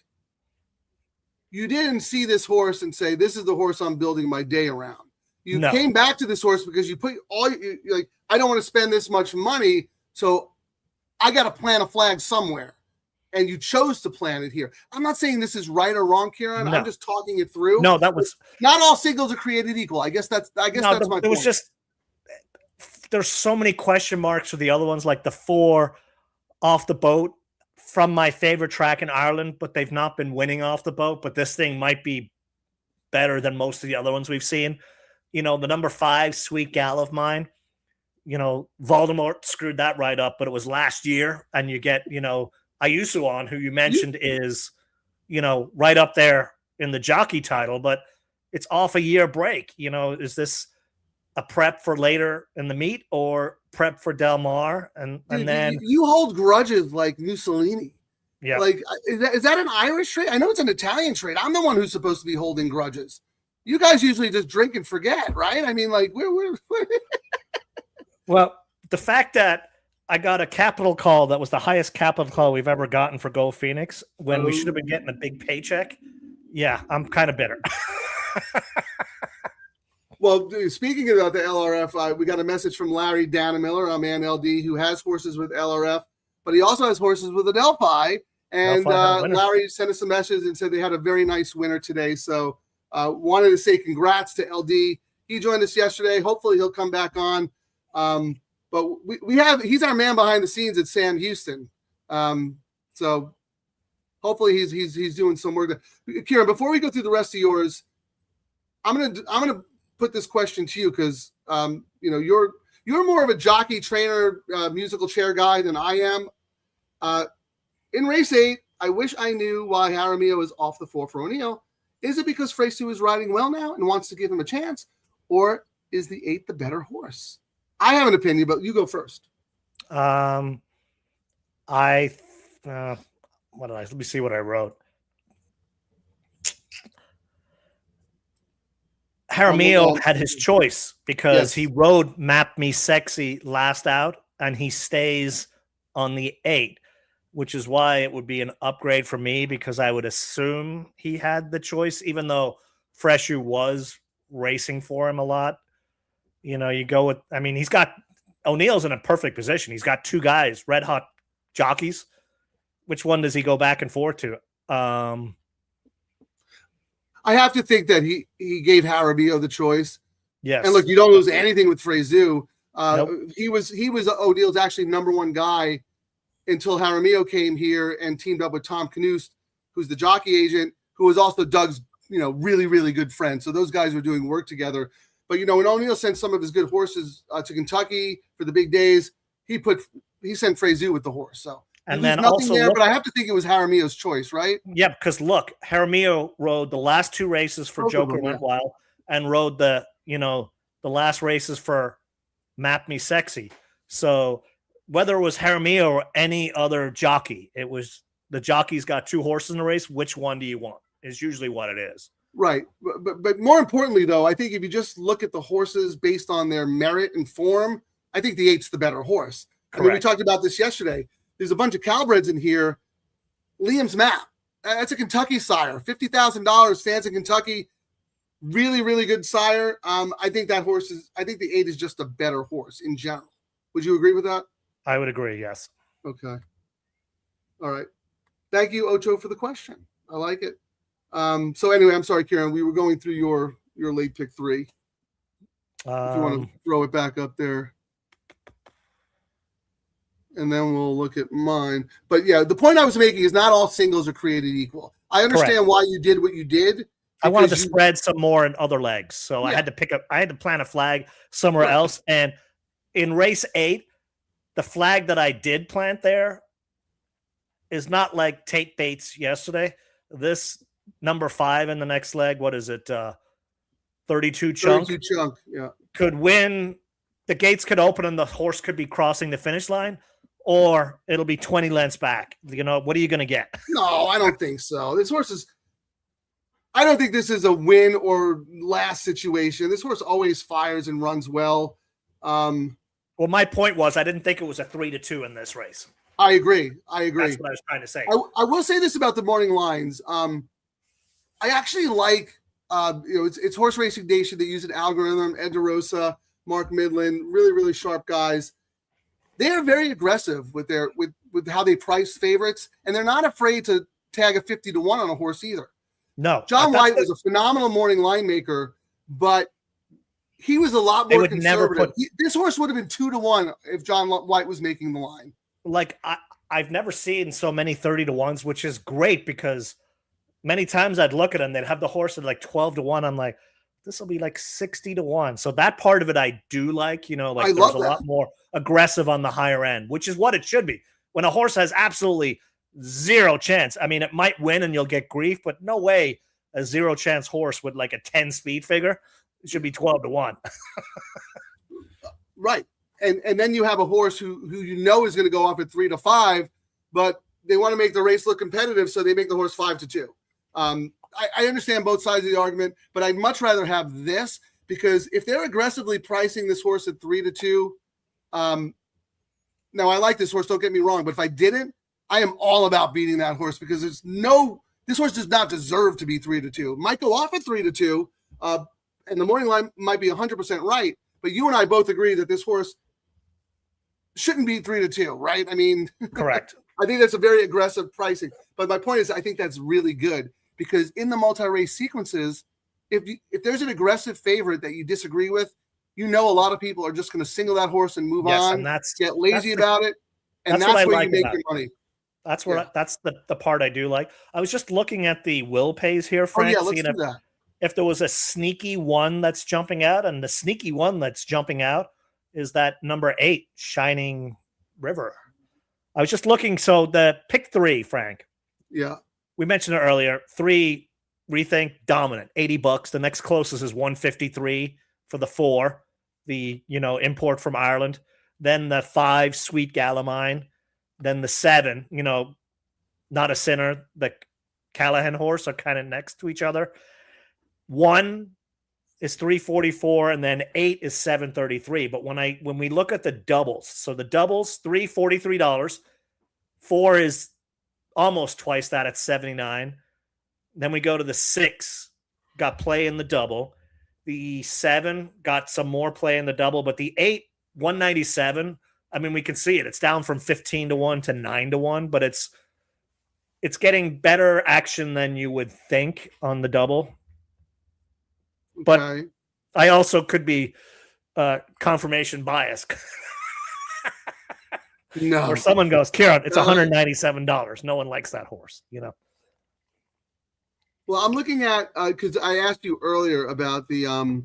[SPEAKER 6] you didn't see this horse and say, this is the horse I'm building my day around. You came back to this horse because you put you're like, I don't want to spend this much money, so I got to plant a flag somewhere. And you chose to plant it here. I'm not saying this is right or wrong, Kieran. I'm just talking it through.
[SPEAKER 5] No, that was
[SPEAKER 6] not all singles are created equal. I guess that's my point.
[SPEAKER 5] It was just, there's so many question marks for the other ones, like the 4 off the boat from my favorite track in Ireland, but they've not been winning off the boat. But this thing might be better than most of the other ones we've seen. The number 5, Sweet Gal of Mine, Voldemort screwed that right up, but it was last year. And you get, Ayusu on, who you mentioned is, right up there in the jockey title, but it's off a year break. Is this a prep for later in the meet or prep for Del Mar? And then
[SPEAKER 6] you hold grudges like Mussolini.
[SPEAKER 5] Yeah.
[SPEAKER 6] Like, is that an Irish trait? I know it's an Italian trait. I'm the one who's supposed to be holding grudges. You guys usually just drink and forget, right? I mean, like, we're...
[SPEAKER 5] Well, the fact that I got a capital call that was the highest capital call we've ever gotten for Go Phoenix when we should have been getting a big paycheck. Yeah, I'm kind of bitter.
[SPEAKER 6] Well, speaking about the LRF, we got a message from Larry Danamiller, our man LD, who has horses with LRF, but he also has horses with Adelphi. And Larry sent us a message and said they had a very nice winner today. So wanted to say congrats to LD. He joined us yesterday. Hopefully he'll come back on. But he's our man behind the scenes at Sam Houston. So hopefully he's doing some work. Kieran, before we go through the rest of yours, I'm gonna put this question to you because you're more of a jockey trainer, musical chair guy than I am. In race 8, I wish I knew why Jaramillo is off the 4 for O'Neill. Is it because Fresu is riding well now and wants to give him a chance, or is the 8 the better horse? I have an opinion, but you go first.
[SPEAKER 5] What did I? Let me see what I wrote. Jaramillo had his choice because he rode Map Me Sexy last out, and he stays on the 8, which is why it would be an upgrade for me because I would assume he had the choice, even though Fresu was racing for him a lot. You go with, he's got O'Neill's in a perfect position. He's got 2 guys, red hot jockeys. Which one does he go back and forth to?
[SPEAKER 6] I have to think that he gave Jaramillo the choice.
[SPEAKER 5] Yes.
[SPEAKER 6] And look, you don't lose anything with Fresu.
[SPEAKER 5] Nope.
[SPEAKER 6] He was O'Neill's actually number 1 guy until Jaramillo came here and teamed up with Tom Knust, who's the jockey agent, who was also Doug's, really, really good friend. So those guys were doing work together. But, when O'Neill sent some of his good horses to Kentucky for the big days, he sent Fresu with the horse. So
[SPEAKER 5] and then
[SPEAKER 6] nothing there, but I have to think it was Jaramillo's choice, right?
[SPEAKER 5] Yeah, because look, Jaramillo rode the last 2 races for Joker Went Wild and rode the last races for Map Me Sexy. So whether it was Jaramillo or any other jockey, it was the jockey's got 2 horses in the race. Which one do you want? Is usually what it is.
[SPEAKER 6] Right. But more importantly, though, I think if you just look at the horses based on their merit and form, I think the 8's the better horse.
[SPEAKER 5] Correct.
[SPEAKER 6] We talked about this yesterday. There's a bunch of Calbreds in here. Liam's Map. That's a Kentucky sire. $50,000 stands in Kentucky. Really, really good sire. I think the 8 is just a better horse in general. Would you agree with that?
[SPEAKER 5] I would agree, yes.
[SPEAKER 6] Okay. All right. Thank you, Ocho, for the question. I like it. So anyway, I'm sorry, Kieran. We were going through your late pick 3. If you want to throw it back up there. And then we'll look at mine. But yeah, the point I was making is not all singles are created equal. I understand why you did what you did.
[SPEAKER 5] I wanted to spread some more in other legs. So I had to plant a flag somewhere else. And in race 8, the flag that I did plant there is not like Tate Bates yesterday. This number 5 in the next leg, what is it? 32 chunk.
[SPEAKER 6] 32 chunk, yeah.
[SPEAKER 5] Could win. The gates could open and the horse could be crossing the finish line, or it'll be 20 lengths back. What are you going to get?
[SPEAKER 6] No, I don't think so. I don't think this is a win or last situation. This horse always fires and runs well.
[SPEAKER 5] Well, my point was I didn't think it was a 3-2 in this race.
[SPEAKER 6] I agree.
[SPEAKER 5] That's what I was trying to say.
[SPEAKER 6] I will say this about the morning lines. I actually like, it's Horse Racing Nation that use an algorithm. Ed DeRosa, Mark Midland, really, really sharp guys. They are very aggressive with with how they price favorites, and they're not afraid to tag a 50-1 on a horse either.
[SPEAKER 5] No,
[SPEAKER 6] John White was a phenomenal morning line maker, but he was a lot more conservative. This horse would have been 2-1 if John White was making the line.
[SPEAKER 5] Like I've never seen so many 30-1s, which is great because many times I'd look at them, they'd have the horse at like 12-1. I'm like, this will be like 60-1. So that part of it I do like, there's a lot more aggressive on the higher end, which is what it should be. When a horse has absolutely zero chance, it might win and you'll get grief, but no way a zero chance horse with like a 10 speed figure, it should be 12-1.
[SPEAKER 6] Right. And then you have a horse who is going to go off at 3-5, but they want to make the race look competitive, so they make the horse 5-2. I understand both sides of the argument, but I'd much rather have this because if they're aggressively pricing this horse at 3-2, now I like this horse, don't get me wrong, but if I didn't, I am all about beating that horse because this horse does not deserve to be 3-2. Might go off at 3-2, and the morning line might be 100% right, but you and I both agree that this horse shouldn't be 3-2, right? I mean,
[SPEAKER 5] Correct.
[SPEAKER 6] I think that's a very aggressive pricing. But my point is, I think that's really good because in the multi-race sequences, if there's an aggressive favorite that you disagree with, you know, a lot of people are just going to single that horse and move on,
[SPEAKER 5] and
[SPEAKER 6] get lazy about it, and that's
[SPEAKER 5] what
[SPEAKER 6] where
[SPEAKER 5] like
[SPEAKER 6] you make your money.
[SPEAKER 5] That's where that's the part I do like. I was just looking at the will pays here, Frank.
[SPEAKER 6] Let's do that.
[SPEAKER 5] If there was a sneaky one that's jumping out, and the sneaky one that's jumping out is that number 8, Shining River. I was just looking. So the pick 3, Frank.
[SPEAKER 6] Yeah.
[SPEAKER 5] We mentioned it earlier. 3, Rethink, dominant, $80. The next closest is 153 for the 4, the import from Ireland. Then the 5, Sweet Galamine. Then the 7, Not a Sinner, the Callahan horse are kind of next to each other. 1 is 344, and then 8 is 733. But when we look at the doubles, so the doubles, $343. 4 is almost twice that at 79. Then we go to the 6, got play in the double. The 7 got some more play in the double, but the 8, 197. I mean, we can see it. It's down from 15-1 to 9-1, but it's getting better action than you would think on the double. But
[SPEAKER 6] Okay.
[SPEAKER 5] I also could be confirmation bias.
[SPEAKER 6] No.
[SPEAKER 5] Or someone goes, Kieran, it's $197. No one likes that horse,
[SPEAKER 6] Well, I'm looking at because I asked you earlier about the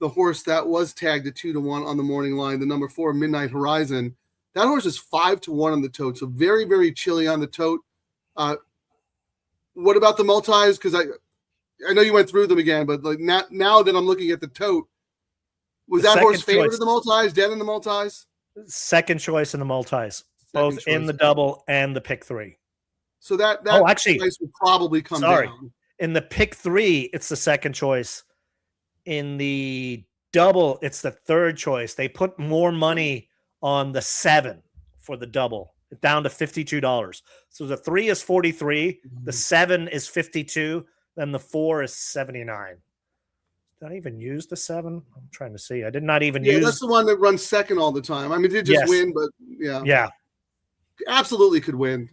[SPEAKER 6] horse that was tagged at 2-1 on the morning line, the number 4 Midnight Horizon. That horse is 5-1 on the tote, so very, very chilly on the tote. What about the multis? Because I know you went through them again, but like now that I'm looking at the tote, was that horse favored in the multis, dead in the multis?
[SPEAKER 5] Second choice in the multis, both in the double and the pick 3.
[SPEAKER 6] So that
[SPEAKER 5] actually,
[SPEAKER 6] price would probably come down.
[SPEAKER 5] In the pick 3, it's the second choice. In the double, it's the third choice. They put more money on the 7 for the double, down to $52. So the 3 is 43, the 7 is 52, then the 4 is 79. Did I even use the 7? I'm trying to see. I did not even use.
[SPEAKER 6] That's the one that runs second all the time. I mean, it did just win, but
[SPEAKER 5] yeah,
[SPEAKER 6] absolutely could win.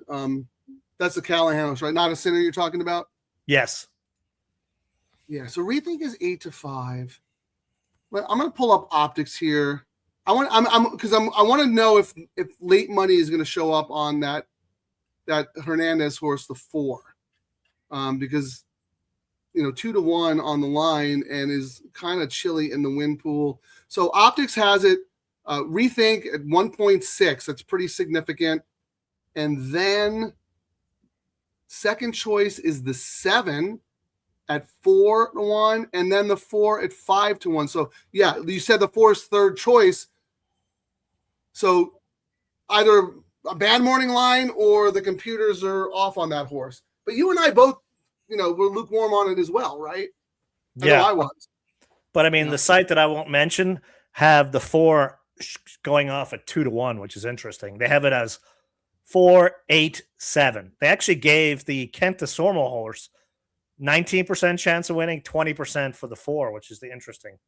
[SPEAKER 6] That's the Callahan horse, right? Not a Sinner you're talking about.
[SPEAKER 5] Yes.
[SPEAKER 6] Yeah. So Rethink is 8-5. But I'm going to pull up optics here. I want to know if late money is going to show up on that Hernandez horse, the 4, because 2-1 on the line and is kind of chilly in the win pool. So optics has it Rethink at 1.6. That's pretty significant. And then second choice is the 7 at 4-1, and then the 4 at 5-1. So yeah, you said the 4 is third choice. So either a bad morning line or the computers are off on that horse. But you and I both, were lukewarm on it as well, right? I was.
[SPEAKER 5] But I mean, the site that I won't mention have the 4 going off at 2-1, which is interesting. They have it as 4, 8, 7. They actually gave the Kent de Sormo horse 19% chance of winning, 20% for the 4, which is the interesting.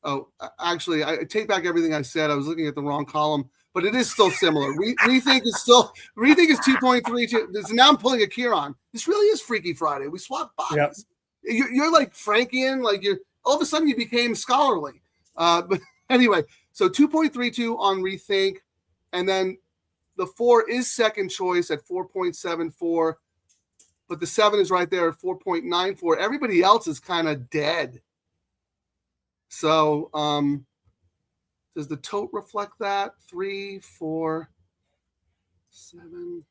[SPEAKER 6] Oh, actually, I take back everything I said. I was looking at the wrong column, but it is still similar. Rethink is 2.32. So now I'm pulling a Kieran. This really is Freaky Friday. We swapped bodies. Yep. You're like Frankian, like all of a sudden you became scholarly. But anyway, so 2.32 on Rethink, and then the 4 is second choice at 4.74. But the 7 is right there at 4.94. Everybody else is kind of dead. So does the tote reflect that? 3, 4, 7.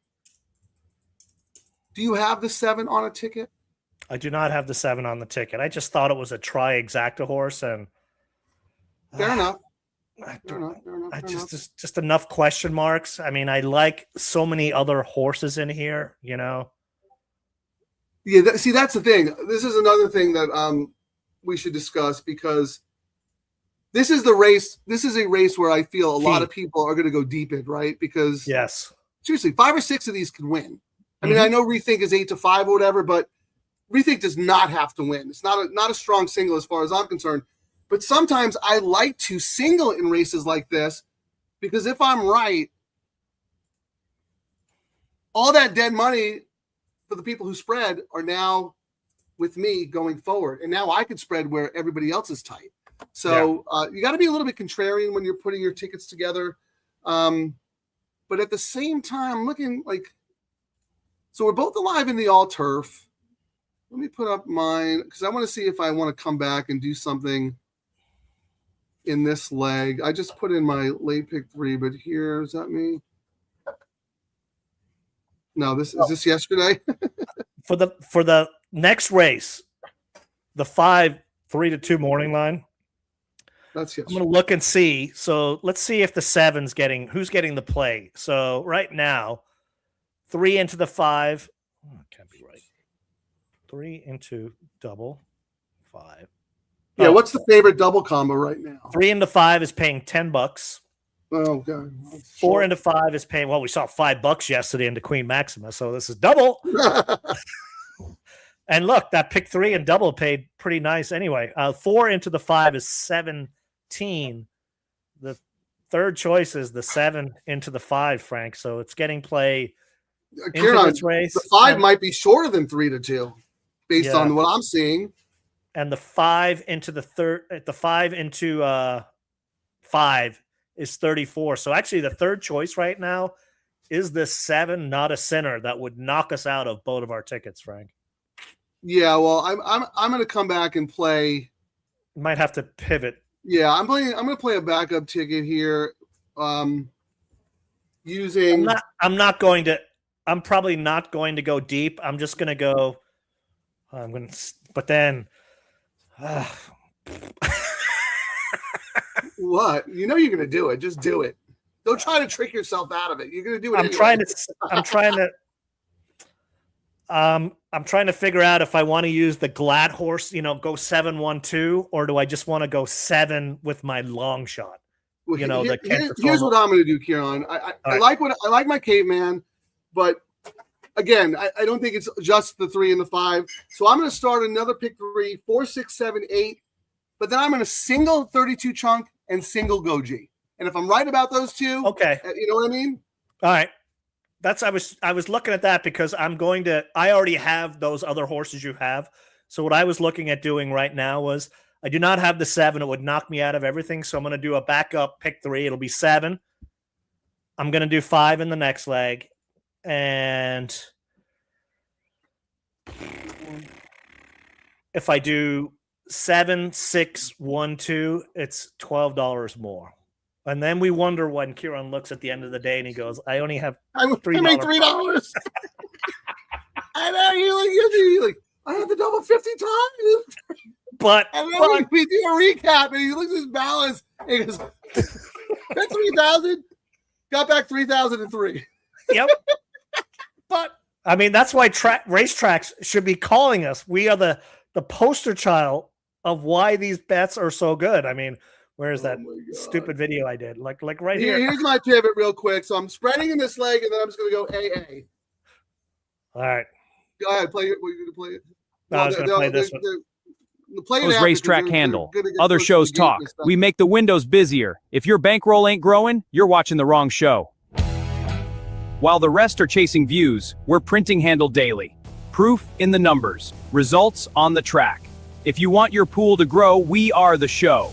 [SPEAKER 6] Do you have the 7 on a ticket?
[SPEAKER 5] I do not have the 7 on the ticket. I just thought it was a tri-exacta horse, and
[SPEAKER 6] fair enough.
[SPEAKER 5] Just enough question marks. I mean, I like so many other horses in here, Yeah,
[SPEAKER 6] that's the thing. This is another thing that we should discuss, because this is the race. This is a race where I feel a lot of people are going to go deep in, right? Because seriously, 5 or 6 of these could win. I mean, I know Rethink is 8-5 or whatever, but Rethink does not have to win. It's not a strong single as far as I'm concerned. But sometimes I like to single in races like this because if I'm right, all that dead money for the people who spread are now with me going forward. And now I can spread where everybody else is tight. So you got to be a little bit contrarian when you're putting your tickets together. But at the same time, looking like, so we're both alive in the all turf. Let me put up mine because I want to see if I want to come back and do something in this leg. I just put in my late pick 3, but here, is that me? No, is this yesterday?
[SPEAKER 5] For the next race, the 5 3-2 morning line.
[SPEAKER 6] That's
[SPEAKER 5] I'm going to look and see. So let's see if the 7's who's getting the play. So right now, 3 into the 5. Oh, it can't be right. 3 into double 5.
[SPEAKER 6] Yeah, what's the favorite double combo right now?
[SPEAKER 5] 3 into 5 is paying $10.
[SPEAKER 6] Oh god.
[SPEAKER 5] 4 into 5 is paying. Well, we saw $5 yesterday into Queen Maxima, so this is double. And look, that pick 3 and double paid pretty nice anyway. 4 into the 5 is 17. The third choice is the 7 into the 5, Frank. So it's getting play into this race.
[SPEAKER 6] The 5 might be shorter than 3-2, based on what I'm seeing.
[SPEAKER 5] And the 5 into the 5 into 5 is 34. So actually, the third choice right now is the 7, not a sinner, that would knock us out of both of our tickets, Frank.
[SPEAKER 6] Yeah, well, I'm going to come back and play.
[SPEAKER 5] Might have to pivot.
[SPEAKER 6] Yeah, I'm going to play a backup ticket here. Using.
[SPEAKER 5] I'm probably not going to go deep. I'm just going to go. But then.
[SPEAKER 6] What? You know you're going to do it. Just do it. Don't try to trick yourself out of it. You're going to do it.
[SPEAKER 5] I'm trying to figure out if I want to use the glad horse, go 7-1-2, or do I just want to go 7 with my long shot?
[SPEAKER 6] Well, here's what I'm going to do, Kieran. I like my caveman, but again, I don't think it's just the 3 and the 5. So I'm going to start another pick 3, 4, 6, 7, 8. But then I'm going to single 32 chunk and single goji. And if I'm right about those two,
[SPEAKER 5] okay,
[SPEAKER 6] you know what I mean?
[SPEAKER 5] All right. I was looking at that because I already have those other horses you have. So what I was looking at doing right now was I do not have the 7. It would knock me out of everything. So I'm going to do a backup pick 3. It'll be 7. I'm going to do 5 in the next leg. And if I do 7, 6, 1, 2, it's $12 more. And then we wonder when Kieran looks at the end of the day and he goes, I only have $3.
[SPEAKER 6] I made $3. I know you're like, I had the double 50 times.
[SPEAKER 5] But
[SPEAKER 6] we do a recap and he looks at his balance and he goes, that 3,000 got back 3,003.
[SPEAKER 5] Yep. But I mean, that's why racetracks should be calling us. We are the poster child of why these bets are so good. I mean, where's that stupid video I did? Like right here.
[SPEAKER 6] Here's my pivot real quick. So I'm spreading in this leg, and then I'm just going to go AA.
[SPEAKER 5] All right.
[SPEAKER 6] Go ahead. Play it. What are you going to play it?
[SPEAKER 5] No, I was going to play this one.
[SPEAKER 3] Racetrack handle. Other shows talk. We make the windows busier. If your bankroll ain't growing, you're watching the wrong show. While the rest are chasing views, we're printing handle daily. Proof in the numbers. Results on the track. If you want your pool to grow, we are the show.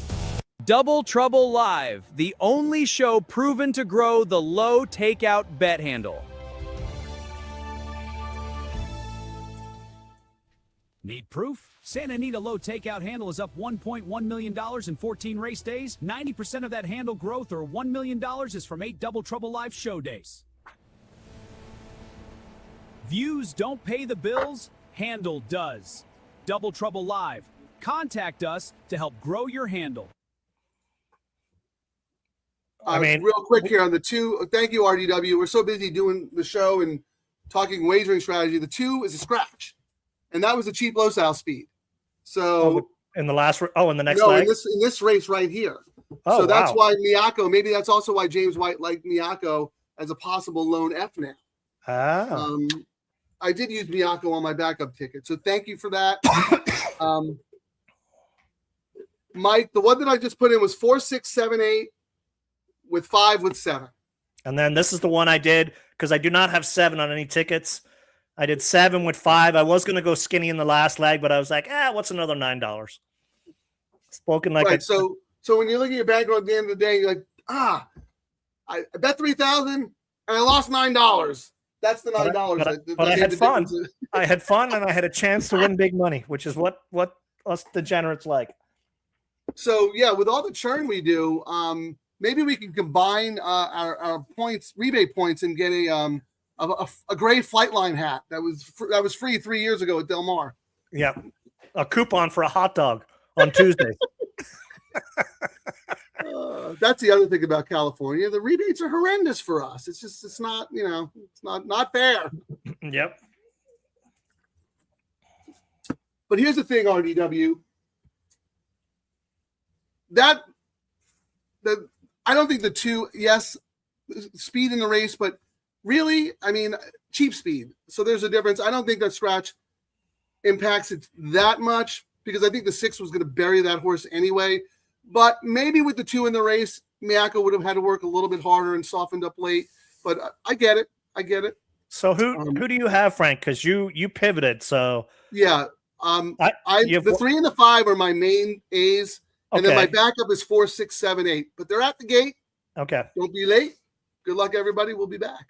[SPEAKER 3] Double Trouble Live, the only show proven to grow the low takeout bet handle.
[SPEAKER 4] Need proof? Santa Anita low takeout handle is up $1.1 million in 14 race days. 90% of that handle growth, or $1 million, is from 8 Double Trouble Live show days. Views don't pay the bills, handle does. Double Trouble Live. Contact us to help grow your handle.
[SPEAKER 6] I mean, real quick here on the 2. Thank you, RDW. We're so busy doing the show and talking wagering strategy. The 2 is a scratch, and that was a cheap low sal speed. So
[SPEAKER 5] in the next leg?
[SPEAKER 6] in this race right here. Oh, so that's why Miyako. Maybe that's also why James White liked Miyako as a possible lone F now. I did use Miyako on my backup ticket, so thank you for that. Mike, the one that I just put in was 4, 6, 7, 8 with 5 with 7.
[SPEAKER 5] And then this is the one I did because I do not have 7 on any tickets. I did 7 with 5. I was going to go skinny in the last leg, but I was like, what's another $9? Spoken like
[SPEAKER 6] right. So when you look at your bankroll at the end of the day, you're like, I bet 3,000 and I lost $9. That's the $9.
[SPEAKER 5] But I had fun. I had fun and I had a chance to win big money, which is what us degenerates like.
[SPEAKER 6] So yeah, with all the churn we do, maybe we can combine our points, rebate points, and get a gray Flightline hat that was free 3 years ago at Del Mar.
[SPEAKER 5] Yeah, a coupon for a hot dog on Tuesday.
[SPEAKER 6] That's the other thing about California. The rebates are horrendous for us. It's not not fair.
[SPEAKER 5] Yep.
[SPEAKER 6] But here's the thing, RDW. I don't think the two, yes, speed in the race, but really, I mean, cheap speed. So there's a difference. I don't think that scratch impacts it that much because I think the 6 was going to bury that horse anyway. But maybe with the 2 in the race, Miyako would have had to work a little bit harder and softened up late. But I get it.
[SPEAKER 5] So who do you have, Frank? Because you pivoted. So
[SPEAKER 6] yeah, the 3 and the 5 are my main A's. And then my backup is 4, 6, 7, 8. But they're at the gate.
[SPEAKER 5] Okay.
[SPEAKER 6] Don't be late. Good luck, everybody. We'll be back.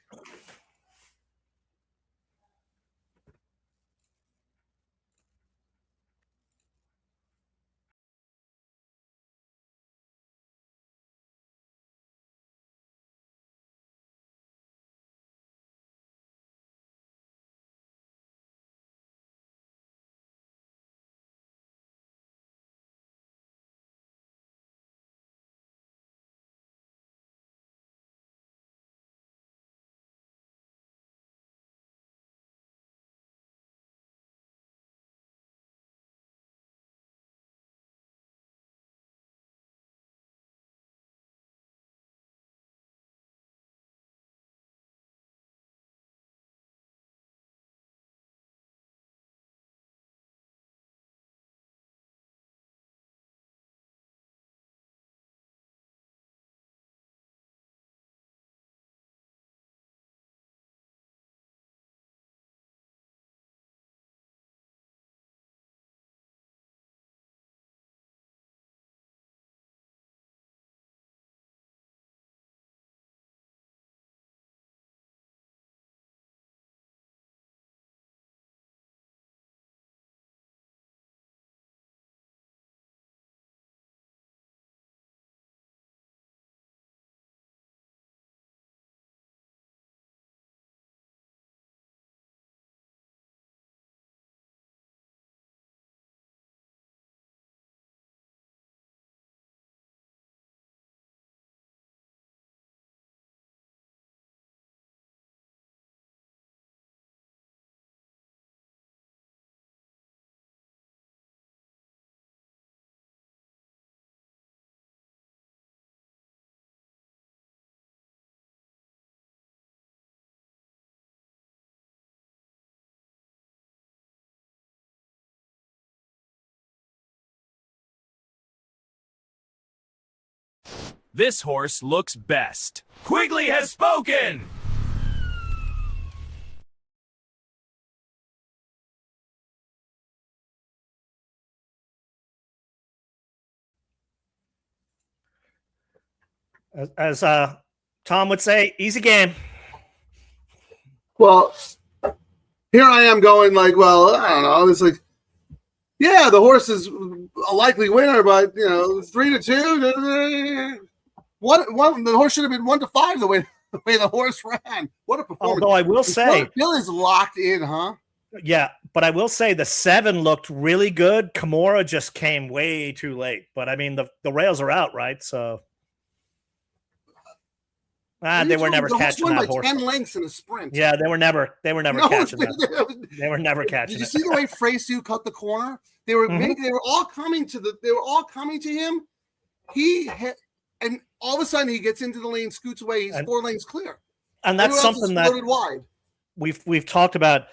[SPEAKER 4] This horse looks best. Quigley has spoken!
[SPEAKER 5] As Tom would say, easy game.
[SPEAKER 6] Well, here I am going like, well, I don't know. It's like, yeah, the horse is a likely winner, but 3-2. The horse should have been 1-5 the way the horse ran. What a performance!
[SPEAKER 5] Although I will say,
[SPEAKER 6] Bill is locked in, huh?
[SPEAKER 5] Yeah, but I will say the 7 looked really good. Kimura just came way too late. But I mean, the rails are out, right? So they were never catching that horse.
[SPEAKER 6] 10 lengths in a sprint.
[SPEAKER 5] Yeah, they were never catching that. They were never catching.
[SPEAKER 6] Did you see the way Freysu cut the corner? They were all coming to him. And all of a sudden he gets into the lane, scoots away. He's 4 lanes clear.
[SPEAKER 5] And that's something that
[SPEAKER 6] wide.
[SPEAKER 5] we've talked about.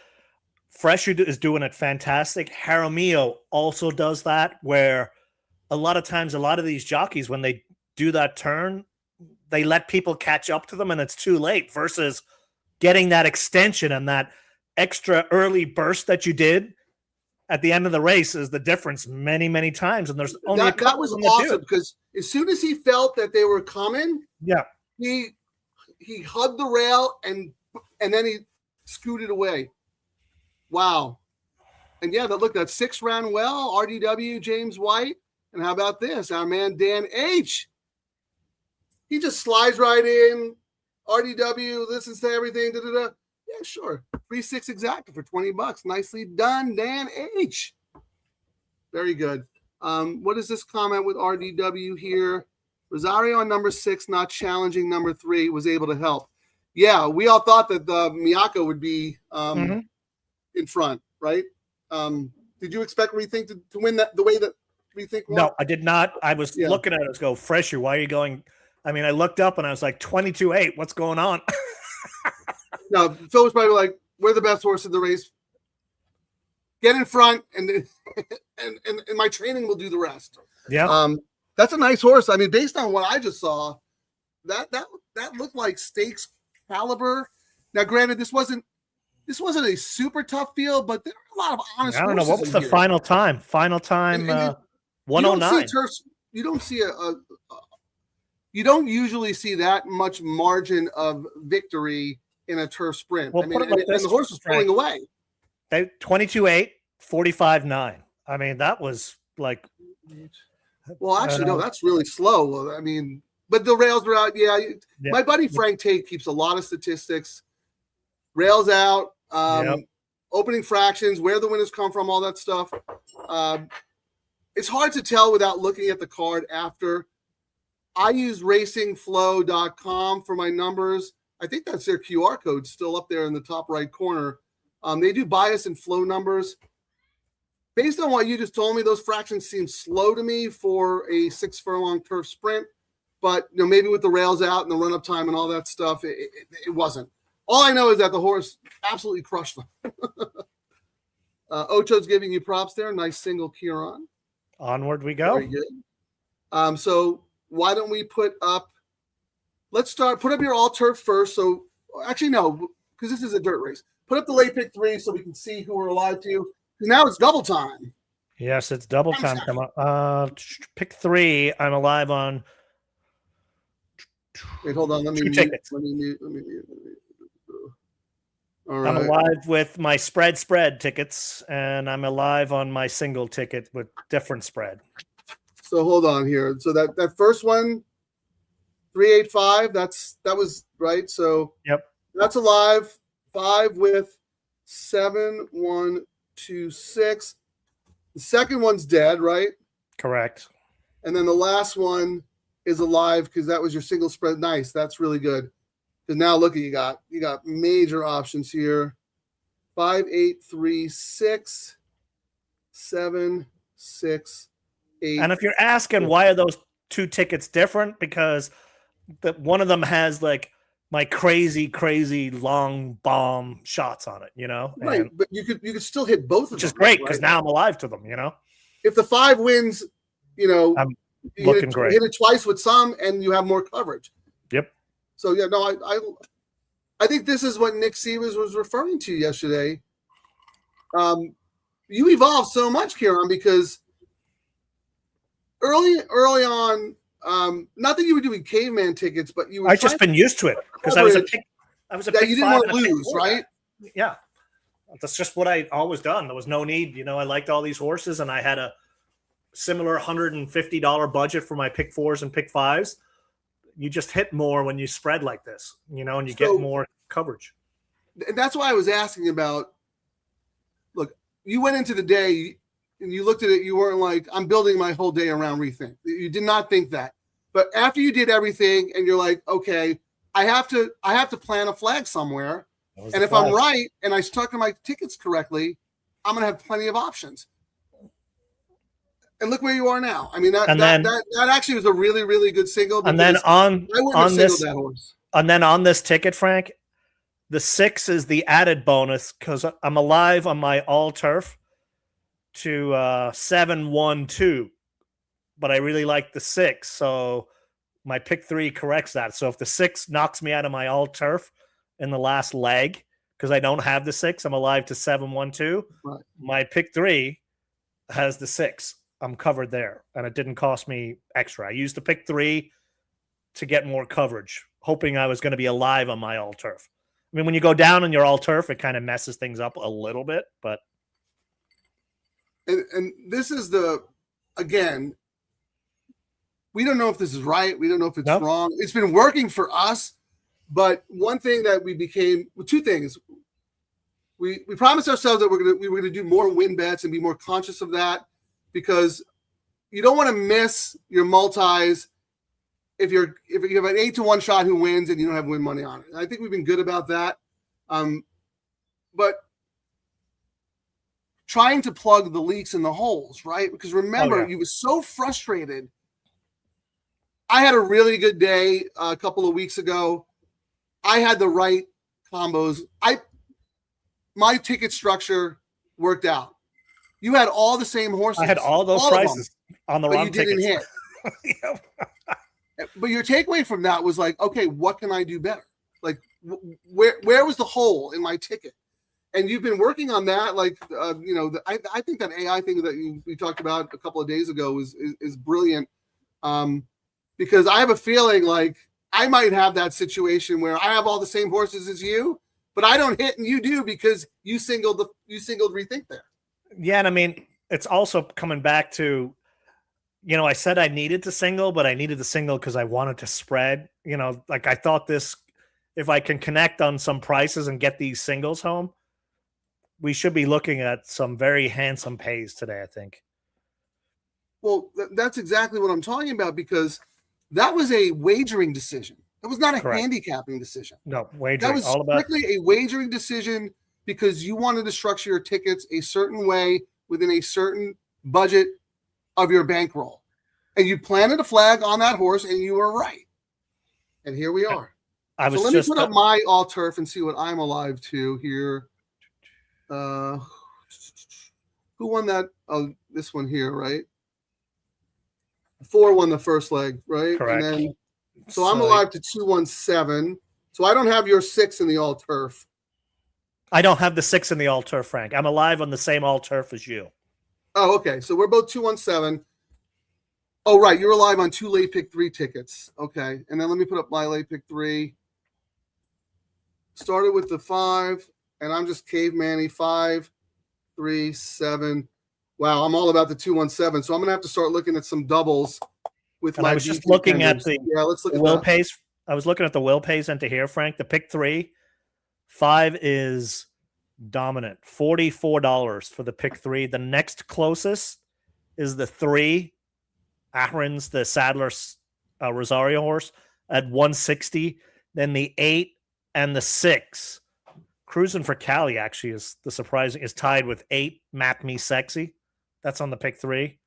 [SPEAKER 5] Fresh is doing it fantastic. Jaramillo also does that, where a lot of times, a lot of these jockeys, when they do that turn, they let people catch up to them and it's too late, versus getting that extension and that extra early burst that you did at the end of the race is the difference many, many times. And there's only
[SPEAKER 6] that was awesome, because as soon as he felt that they were coming, he hugged the rail and then he scooted away. Wow. And yeah, look, that 6 ran well. RDW, James White. And how about this? Our man Dan H. He just slides right in. RDW listens to everything. Yeah, sure. 3-6 exacta for $20. Nicely done, Dan H. Very good. What is this comment with RDW here? Rosario on number 6, not challenging number 3, was able to help. Yeah, we all thought that the Miyako would be in front, right? Did you expect Rethink to win that the way that Rethink won?
[SPEAKER 5] No, I did not. I was looking at it. I was go, Fresher, why are you going? I mean, I looked up and I was like, 22-8. What's going on?
[SPEAKER 6] No, Phil was probably like, we're the best horse in the race. Get in front, and my training will do the rest.
[SPEAKER 5] Yeah.
[SPEAKER 6] That's a nice horse. I mean, based on what I just saw, that looked like stakes caliber. Now, granted, this wasn't a super tough field, but there were a lot of honest.
[SPEAKER 5] I don't know what was the final time. Final time, 109.
[SPEAKER 6] You don't usually see that much margin of victory in a turf sprint.
[SPEAKER 5] Well,
[SPEAKER 6] I mean, and the horse was pulling away.
[SPEAKER 5] 22-8, 45-9. I mean, that was like.
[SPEAKER 6] Well, actually, no, that's really slow. I mean, but the rails are out. Yeah. My buddy Frank Tate keeps a lot of statistics. Rails out, opening fractions, where the winners come from, all that stuff. It's hard to tell without looking at the card after. I use racingflow.com for my numbers. I think that's their QR code still up there in the top right corner. They do bias and flow numbers. Based on what you just told me, those fractions seem slow to me for a 6 furlong turf sprint. But maybe with the rails out and the run-up time and all that stuff, it wasn't. All I know is that the horse absolutely crushed them. Ocho's giving you props there. Nice single Kieran.
[SPEAKER 5] Onward we go.
[SPEAKER 6] Very good. So why don't we put up your all turf first. So actually, no, because this is a dirt race. Put up the late pick 3 so we can see who we're alive to. Now it's double time.
[SPEAKER 5] Yes, it's double time. Come on. Pick 3. I'm alive on.
[SPEAKER 6] Wait, hold on. Let me
[SPEAKER 5] tickets.
[SPEAKER 6] Let me mute. All right.
[SPEAKER 5] I'm alive with my spread tickets, and I'm alive on my single ticket with different spread.
[SPEAKER 6] So hold on here. So that first one, 385. That was right. So that's alive. 5 with 7, 1, 2, 6. The second one's dead, right?
[SPEAKER 5] Correct.
[SPEAKER 6] And then the last one is alive because that was your single spread. Nice. That's really good. Because now look at you got major options here. 5, 8, 3, 6, 7, 6, 8.
[SPEAKER 5] And if you're asking why are those 2 tickets different, because one of them has like my crazy long bomb shots on it,
[SPEAKER 6] Right, but you could still hit both of them.
[SPEAKER 5] Which is great because now I'm alive to them,
[SPEAKER 6] If the 5 wins,
[SPEAKER 5] I'm looking great.
[SPEAKER 6] Hit it twice with some, and you have more coverage.
[SPEAKER 5] Yep.
[SPEAKER 6] So yeah, no, I think this is what Nick Sievers was referring to yesterday. You evolved so much, Kieran, because early on. Not that you were doing caveman tickets, but you were.
[SPEAKER 5] I've just been used to it because I was a
[SPEAKER 6] that you didn't want to lose, right?
[SPEAKER 5] Yeah, that's just what I always done. There was no need, I liked all these horses, and I had a similar $150 budget for my pick 4s and pick 5s. You just hit more when you spread like this, and you get more coverage.
[SPEAKER 6] And that's why I was asking about. Look, you went into the day. And you looked at it, you weren't like, I'm building my whole day around Rethink. You did not think that. But after you did everything and you're like, okay, I have to plant a flag somewhere. And if I'm right and I stuck my tickets correctly, I'm going to have plenty of options. And look where you are now. I mean, that actually was a really, really good single.
[SPEAKER 5] And then on this ticket, Frank, The 6 is the added bonus because I'm alive on my all turf to 7-1-2, but I really like the 6. So my pick 3 corrects that. So if the 6 knocks me out of my all turf in the last leg, because I don't have the 6, I'm alive to 7-1-2.
[SPEAKER 6] Right.
[SPEAKER 5] My pick 3 has the 6. I'm covered there, and it didn't cost me extra. I used the pick 3 to get more coverage, hoping I was going to be alive on my all turf. I mean, when you go down on your all turf, it kind of messes things up a little bit, but.
[SPEAKER 6] And this is again, we don't know if this is right. We don't know if it's wrong. It's been working for us, but one thing that two things. We promised ourselves that we were gonna do more win bets and be more conscious of that, because you don't want to miss your multis if you have an 8-1 shot who wins and you don't have win money on it. And I think we've been good about that. But trying to plug the leaks in the holes, right? Because remember, you were so frustrated. I had a really good day a couple of weeks ago. I had the right combos. My ticket structure worked out. You had all the same horses.
[SPEAKER 5] I had all those prices on the wrong tickets.
[SPEAKER 6] You didn't hit. But your takeaway from that was like, okay, what can I do better? Like, where was the hole in my ticket? And you've been working on that. Like, I think that AI thing that we talked about a couple of days ago is brilliant. Because I have a feeling like I might have that situation where I have all the same horses as you, but I don't hit and you do because you singled rethink there.
[SPEAKER 5] Yeah, and I mean, it's also coming back to, I said I needed to single, but I needed to single because I wanted to spread. Like I thought if I can connect on some prices and get these singles home, we should be looking at some very handsome pays today, I think.
[SPEAKER 6] Well, that's exactly what I'm talking about, because that was a wagering decision. That was not a handicapping decision.
[SPEAKER 5] No, wagering.
[SPEAKER 6] That was strictly a wagering decision because you wanted to structure your tickets a certain way within a certain budget of your bankroll. And you planted a flag on that horse, and you were right. And here we are. Let me put up my all turf and see what I'm alive to here. Who won that? Oh, this one here, right? 4 won the first leg, right?
[SPEAKER 5] Correct.
[SPEAKER 6] And then, so I'm alive to 217. So I don't have your 6 in the all turf.
[SPEAKER 5] I don't have the 6 in the all turf, Frank. I'm alive on the same all turf as you.
[SPEAKER 6] Oh, okay. So we're both 217. Oh, right. You're alive on 2 late pick 3 tickets. Okay. And then let me put up my late pick 3. Started with the 5, and I'm just caveman-y. 5, 3, 7. Wow, I'm all about the 217. So I'm gonna have to start looking at some doubles with my.
[SPEAKER 5] I was just looking at
[SPEAKER 6] let's look at
[SPEAKER 5] will pays. I was looking at the will pays into here, Frank. The pick 3, 5 is dominant. $44 for the pick 3. The next closest is the 3, Ahran's, the Sadler's Rosario horse, at 160. Then the 8 and the 6. Cruising for Cali actually is tied with 8, Map Me Sexy. That's on the pick 3.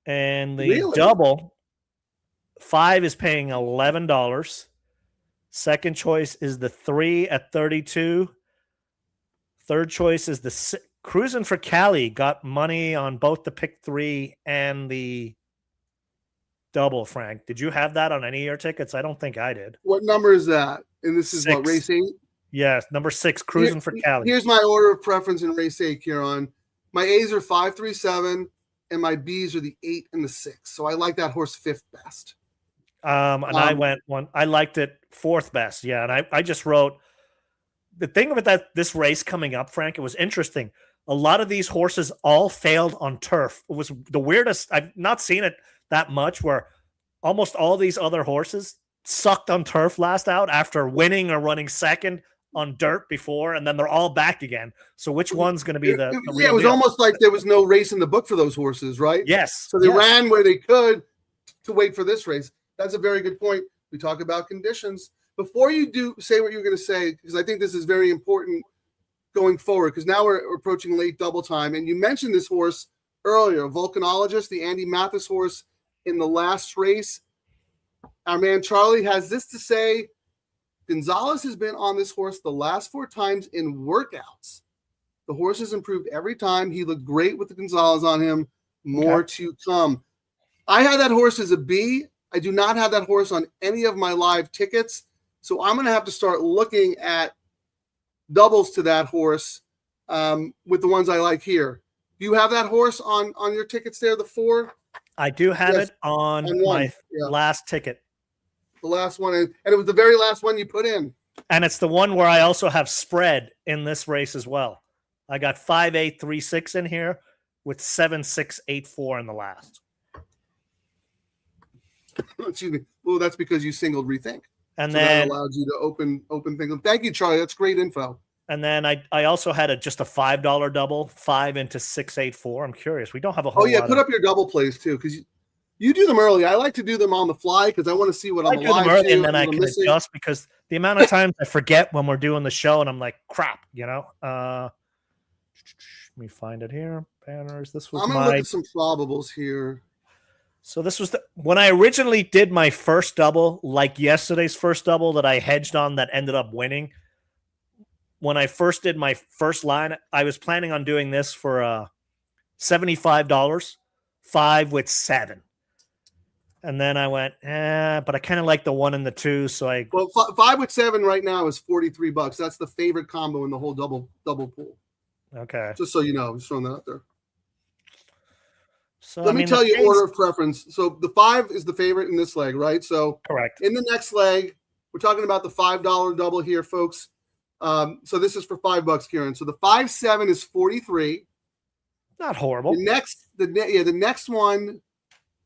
[SPEAKER 5] And the double, 5 is paying $11. Second choice is the 3 at 32. Third choice is the 6. Cruising for Cali got money on both the pick 3 and the double, Frank. Did you have that on any of your tickets? I don't think I did.
[SPEAKER 6] What number is that? And this is
[SPEAKER 5] 6.
[SPEAKER 6] what, race 8?
[SPEAKER 5] Yes, number 6, Cruising for Cali.
[SPEAKER 6] Here's my order of preference in race 8, Kieran. My A's are 5, 3, 7, and my B's are the 8 and the 6. So I like that horse 5th best.
[SPEAKER 5] I went one. I liked it 4th best. Yeah, and I just wrote the thing about this race coming up, Frank. It was interesting. A lot of these horses all failed on turf. It was the weirdest. I've not seen it that much, where almost all these other horses sucked on turf last out after winning or running second on dirt before, and then they're all back again. So which one's going to be the real
[SPEAKER 6] it was
[SPEAKER 5] deal?
[SPEAKER 6] almost like there was no race in the book for those horses, right?
[SPEAKER 5] Yes.
[SPEAKER 6] So they ran where they could to wait for this race. That's a very good point. We talk about conditions. Before you do say what you're going to say, because I think this is very important going forward, because now we're approaching late double time. And you mentioned this horse earlier, Volcanologist, the Andy Mathis horse in the last race. Our man Charlie has this to say. Gonzalez has been on this horse the last 4 times in workouts. The horse has improved every time. He looked great with the Gonzalez on him. More to come. I had that horse as a B. I do not have that horse on any of my live tickets. So I'm going to have to start looking at doubles to that horse with the ones I like here. Do you have that horse on your tickets there, the 4?
[SPEAKER 5] I do have it on my last ticket.
[SPEAKER 6] The last one, and it was the very last one you put in.
[SPEAKER 5] And it's the one where I also have spread in this race as well. I got 5-8-3-6 in here with 7-6-8-4 in the last.
[SPEAKER 6] Excuse me. Well, that's because you singled rethink.
[SPEAKER 5] And
[SPEAKER 6] so
[SPEAKER 5] then
[SPEAKER 6] that allowed you to open things. Thank you, Charlie. That's great info.
[SPEAKER 5] And then I also had just a $5 double, 5 into 6-8-4. I'm curious. We don't have a whole lot
[SPEAKER 6] put up your double plays too, because you do them early. I like to do them on the fly because I want to see what I'm alive to.
[SPEAKER 5] And then I can adjust because the amount of times I forget when we're doing the show and I'm like, crap, Let me find it here. Banners. This was
[SPEAKER 6] I'm going to look at some probables here.
[SPEAKER 5] So this was when I originally did my first double, like yesterday's first double that I hedged on that ended up winning. When I first did my first line, I was planning on doing this for $75, 5 with 7. And then I went, but I kind of like the 1 and the 2. So
[SPEAKER 6] 5 with 7 right now is $43. That's the favorite combo in the whole double pool.
[SPEAKER 5] Okay.
[SPEAKER 6] Just so you know, I'm just throwing that out there.
[SPEAKER 5] So
[SPEAKER 6] let me tell you order of preference. So the 5 is the favorite in this leg, right? So
[SPEAKER 5] correct.
[SPEAKER 6] In the next leg, we're talking about the $5 double here, folks. So this is for $5, Kieran. So the 5-7 is 43.
[SPEAKER 5] Not horrible.
[SPEAKER 6] The next one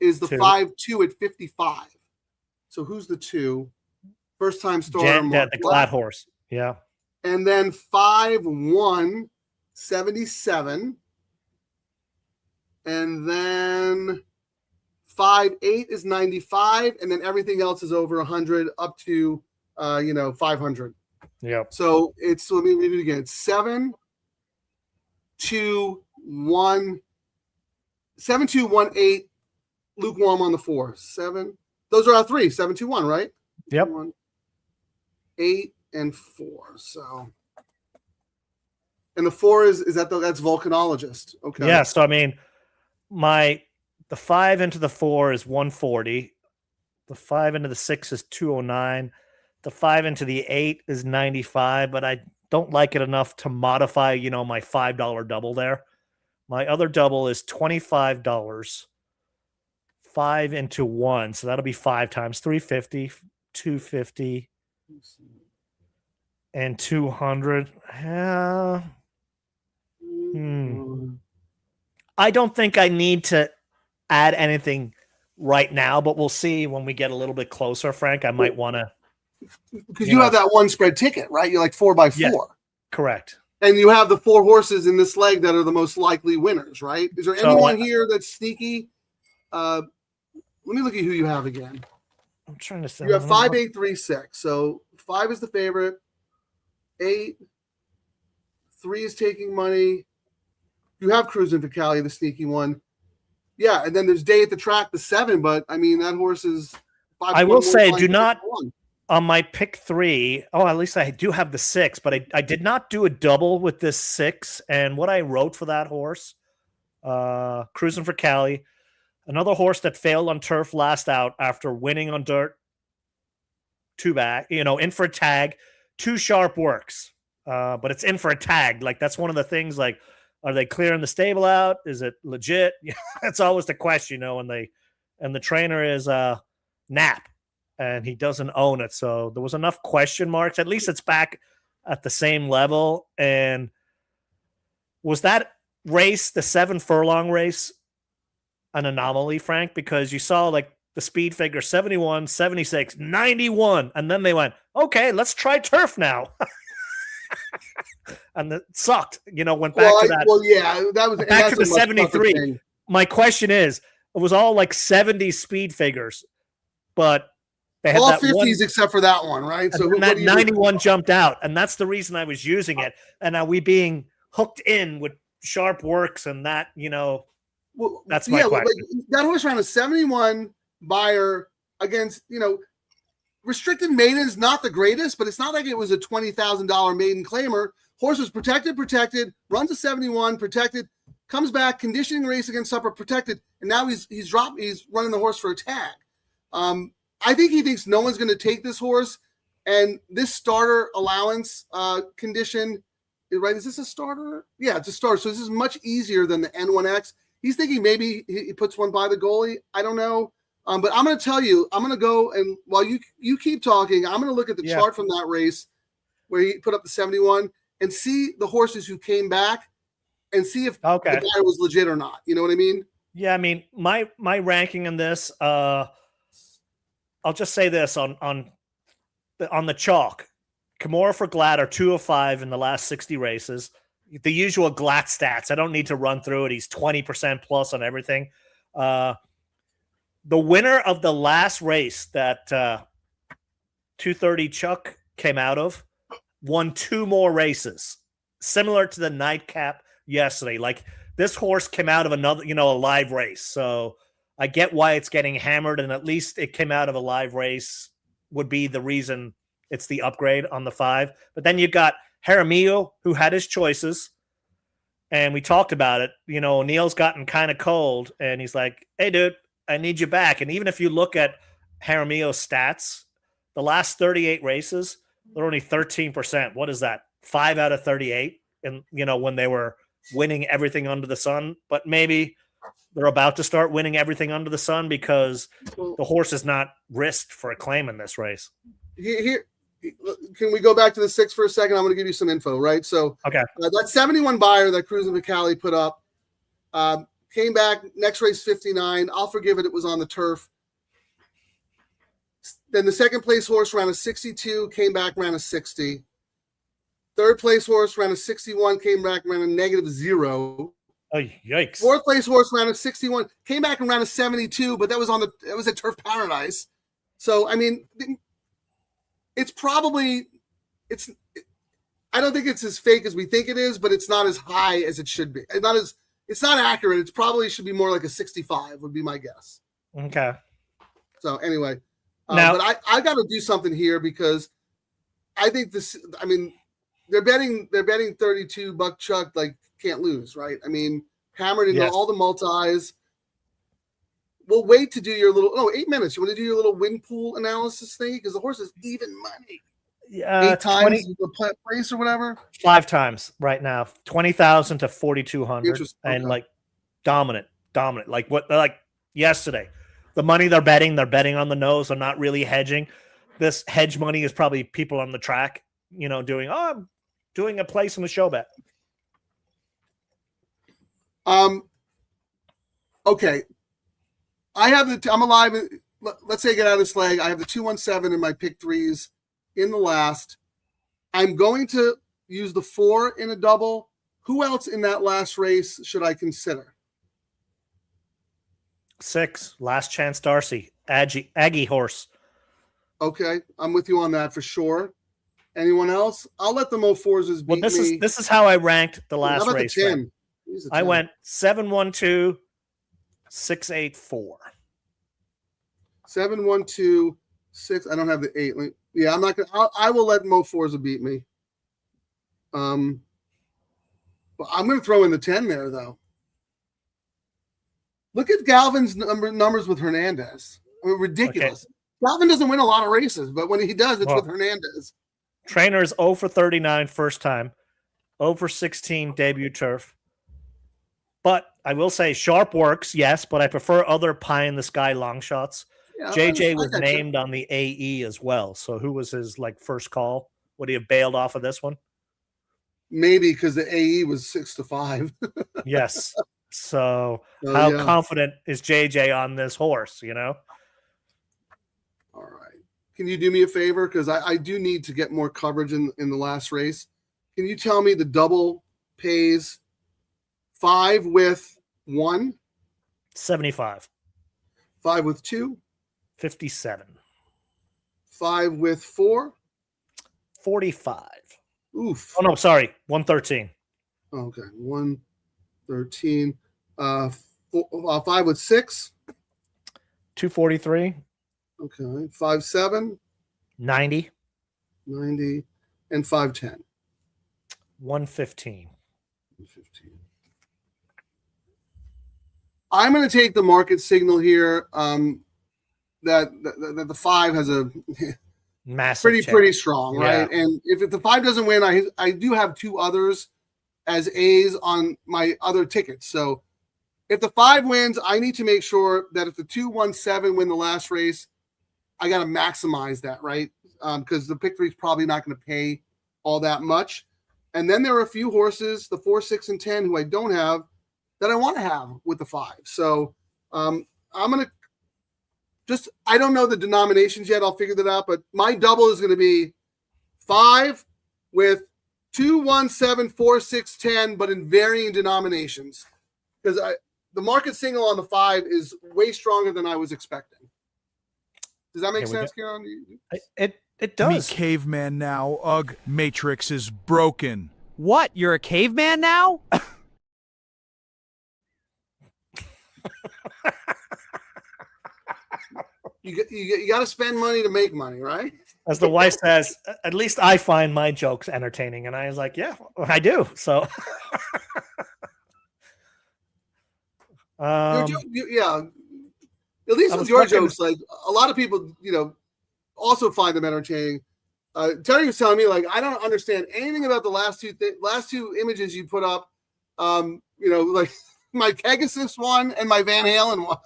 [SPEAKER 6] is the 5-2 at 55. So who's the 2? First time starter.
[SPEAKER 5] The Glad horse. Yeah.
[SPEAKER 6] And then 5-1, 77. And then 5-8 is 95. And then everything else is over 100 up to 500.
[SPEAKER 5] Yeah.
[SPEAKER 6] So let me read it again. It's 7, 2, 1, 7, 2, 1, 8. Lukewarm on the 4. 7. Those are our 3. 7, 2, 1, right?
[SPEAKER 5] Yep.
[SPEAKER 6] 1, 8, and 4. So, and the 4 is that's volcanologist. Okay.
[SPEAKER 5] Yeah. So I mean, the 5 into the 4 is 140. The 5 into the 6 is 209. The 5 into the 8 is 95, but I don't like it enough to modify, my $5 double there. My other double is $25, 5 into 1. So that'll be 5 times 350, 250, and 200. I don't think I need to add anything right now, but we'll see when we get a little bit closer, Frank. I might want to.
[SPEAKER 6] Because you have that one spread ticket, right? You're like 4x4.
[SPEAKER 5] Yes, correct.
[SPEAKER 6] And you have the 4 horses in this leg that are the most likely winners, right? Is there anyone here that's sneaky? Let me look at who you have again.
[SPEAKER 5] I'm trying to say.
[SPEAKER 6] You have 5, 8, 3, 6. So 5 is the favorite. 8, 3 is taking money. You have Cruising for Cali, the sneaky one. Yeah, and then there's Day at the Track, the 7. But I mean, that horse is 5.
[SPEAKER 5] I will say, do not. On my pick 3, at least I do have the 6, but I did not do a double with this 6. And what I wrote for that horse, Cruising for Cali, another horse that failed on turf last out after winning on dirt, 2 back, in for a tag, 2 sharp works. But it's in for a tag. Like, that's one of the things, like, are they clearing the stable out? Is it legit? That's always the question, and the trainer is Knapp. And he doesn't own it. So there was enough question marks. At least it's back at the same level. And was that race, the 7 furlong race, an anomaly, Frank? Because you saw like the speed figure 71, 76, 91. And then they went, okay, let's try turf now. And it sucked, went back to that.
[SPEAKER 6] Well, yeah, that was
[SPEAKER 5] back to the 73. My question is, it was all like 70 speed figures, but they had
[SPEAKER 6] all
[SPEAKER 5] that
[SPEAKER 6] 50s except for that one, right?
[SPEAKER 5] So that 91 jumped out, and that's the reason I was using it. And are we being hooked in with sharp works and that, that's my question.
[SPEAKER 6] That horse ran a 71 buyer against, restricted maiden is not the greatest, but it's not like it was a $20,000 maiden claimer. Horse was protected, runs a 71, protected, comes back, conditioning race against Supper, protected, and now he's running the horse for a tag. I think he thinks no one's going to take this horse, and this starter allowance condition, right? Is this a starter? Yeah, it's a starter. So this is much easier than the N1X. He's thinking maybe he puts one by the goalie. I don't know. But I'm going to tell you, I'm going to go, and while you keep talking, I'm going to look at the chart from that race where he put up the 71 and see the horses who came back and see if the guy was legit or not. You know what I mean?
[SPEAKER 5] Yeah, I mean, my ranking in this, I'll just say this on the chalk. Kimura for Glad are 2 of 5 in the last 60 races. The usual Glatt stats. I don't need to run through it. He's 20% plus on everything. The winner of the last race that 230 Chuck came out of won 2 more races, similar to the nightcap yesterday. Like, this horse came out of another, a live race. So I get why it's getting hammered, and at least it came out of a live race would be the reason it's the upgrade on the 5. But then you got Jaramillo, who had his choices, and we talked about it. Neil's gotten kind of cold, and he's like, hey, dude, I need you back. And even if you look at Jaramillo's stats, the last 38 races, they're only 13%. What is that? 5 out of 38. And, when they were winning everything under the sun, but maybe they're about to start winning everything under the sun because the horse is not risked for a claim in this race.
[SPEAKER 6] Here, can we go back to the 6 for a second? I'm going to give you some info, right? So that 71 buyer that Cruz and McCallie put up came back, next race 59. I'll forgive it. It was on the turf. Then the second place horse ran a 62, came back, ran a 60. Third place horse ran a 61, came back, ran a -0.
[SPEAKER 5] Oh, yikes.
[SPEAKER 6] Fourth place horse ran a 61, came back and ran a 72, but that was it was at Turf Paradise. So, I mean, I don't think it's as fake as we think it is, but it's not as high as it should be. It's not accurate. It probably should be more like a 65 would be my guess.
[SPEAKER 5] Okay.
[SPEAKER 6] So anyway,
[SPEAKER 5] now,
[SPEAKER 6] but I got to do something here because I think they're betting 32 buck Chuck, like, can't lose, right? I mean, hammered into all the multis. We'll wait to do your 8 minutes. You want to do your little win pool analysis thing? Because the horse is even money. 8 times the place or whatever. 5
[SPEAKER 5] times right now, 20,000 to 4,200, and like dominant. Like yesterday, the money they're betting on the nose. They're not really hedging. This hedge money is probably people on the track, I'm doing a place in the show bet.
[SPEAKER 6] Okay. I'm alive. Let's say I get out of this leg. I have the 217 in my pick 3s in the last. I'm going to use the 4 in a double. Who else in that last race should I consider?
[SPEAKER 5] 6, Last Chance Darcy, Aggie horse.
[SPEAKER 6] Okay, I'm with you on that for sure. Anyone else? I'll let the Mo Forzas beat me.
[SPEAKER 5] This is how I ranked the last race.
[SPEAKER 6] The 10?
[SPEAKER 5] I went 7-1-2, 6-8-4.
[SPEAKER 6] 7-1-2, 6. I don't have the 8. I'm not gonna. I will let Mo Forza beat me. But I'm gonna throw in the 10 there though. Look at Galvin's numbers with Hernandez. Ridiculous. Okay. Galvin doesn't win a lot of races, but when he does, it's with Hernandez.
[SPEAKER 5] Trainer's 0 for 39 first time, 0 for 16 debut turf. But I will say sharp works, yes, but I prefer other pie in the sky long shots. Yeah, JJ was named on the AE as well. So who was his first call? Would he have bailed off of this one?
[SPEAKER 6] Maybe because the AE was 6-5.
[SPEAKER 5] Yes. So how confident is JJ on this horse, All
[SPEAKER 6] right. Can you do me a favor? Because I do need to get more coverage in the last race. Can you tell me the double pays 5 with 1?
[SPEAKER 5] 75.
[SPEAKER 6] 5 with 2?
[SPEAKER 5] 57.
[SPEAKER 6] 5 with 4?
[SPEAKER 5] 45.
[SPEAKER 6] Oof.
[SPEAKER 5] Oh, no, sorry. 113.
[SPEAKER 6] Okay. 113. 5 with 6?
[SPEAKER 5] 243.
[SPEAKER 6] Okay. 5-7?
[SPEAKER 5] 90.
[SPEAKER 6] 90, and 510.
[SPEAKER 5] 115.
[SPEAKER 6] 115. I'm going to take the market signal here. That the 5 has a
[SPEAKER 5] Massive
[SPEAKER 6] pretty strong, right?
[SPEAKER 5] Yeah.
[SPEAKER 6] And if the 5 doesn't win, I do have 2 others as A's on my other tickets. So if the 5 wins, I need to make sure that if the 2-1-7 win the last race, I got to maximize that, right? Because the pick 3 is probably not going to pay all that much. And then there are a few horses, the 4, 6, and 10, who I don't have that I want to have with the 5. So I'm going to I don't know the denominations yet. I'll figure that out. But my double is going to be 5 with 2, 1, 7, 4, 6, 10, but in varying denominations. Because the market signal on the 5 is way stronger than I was expecting. Does that make sense, Kieran?
[SPEAKER 5] It does.
[SPEAKER 7] Me caveman now. Ugh, Matrix is broken.
[SPEAKER 3] What? You're a caveman now?
[SPEAKER 6] You got to spend money to make money, right?
[SPEAKER 5] As the wife says, at least I find my jokes entertaining. And I was like, yeah, I do. So,
[SPEAKER 6] yeah. At least with your jokes, like a lot of people, also find them entertaining. Terry was telling me, like, I don't understand anything about the last two images you put up. Like my Pegasus one and my Van Halen one.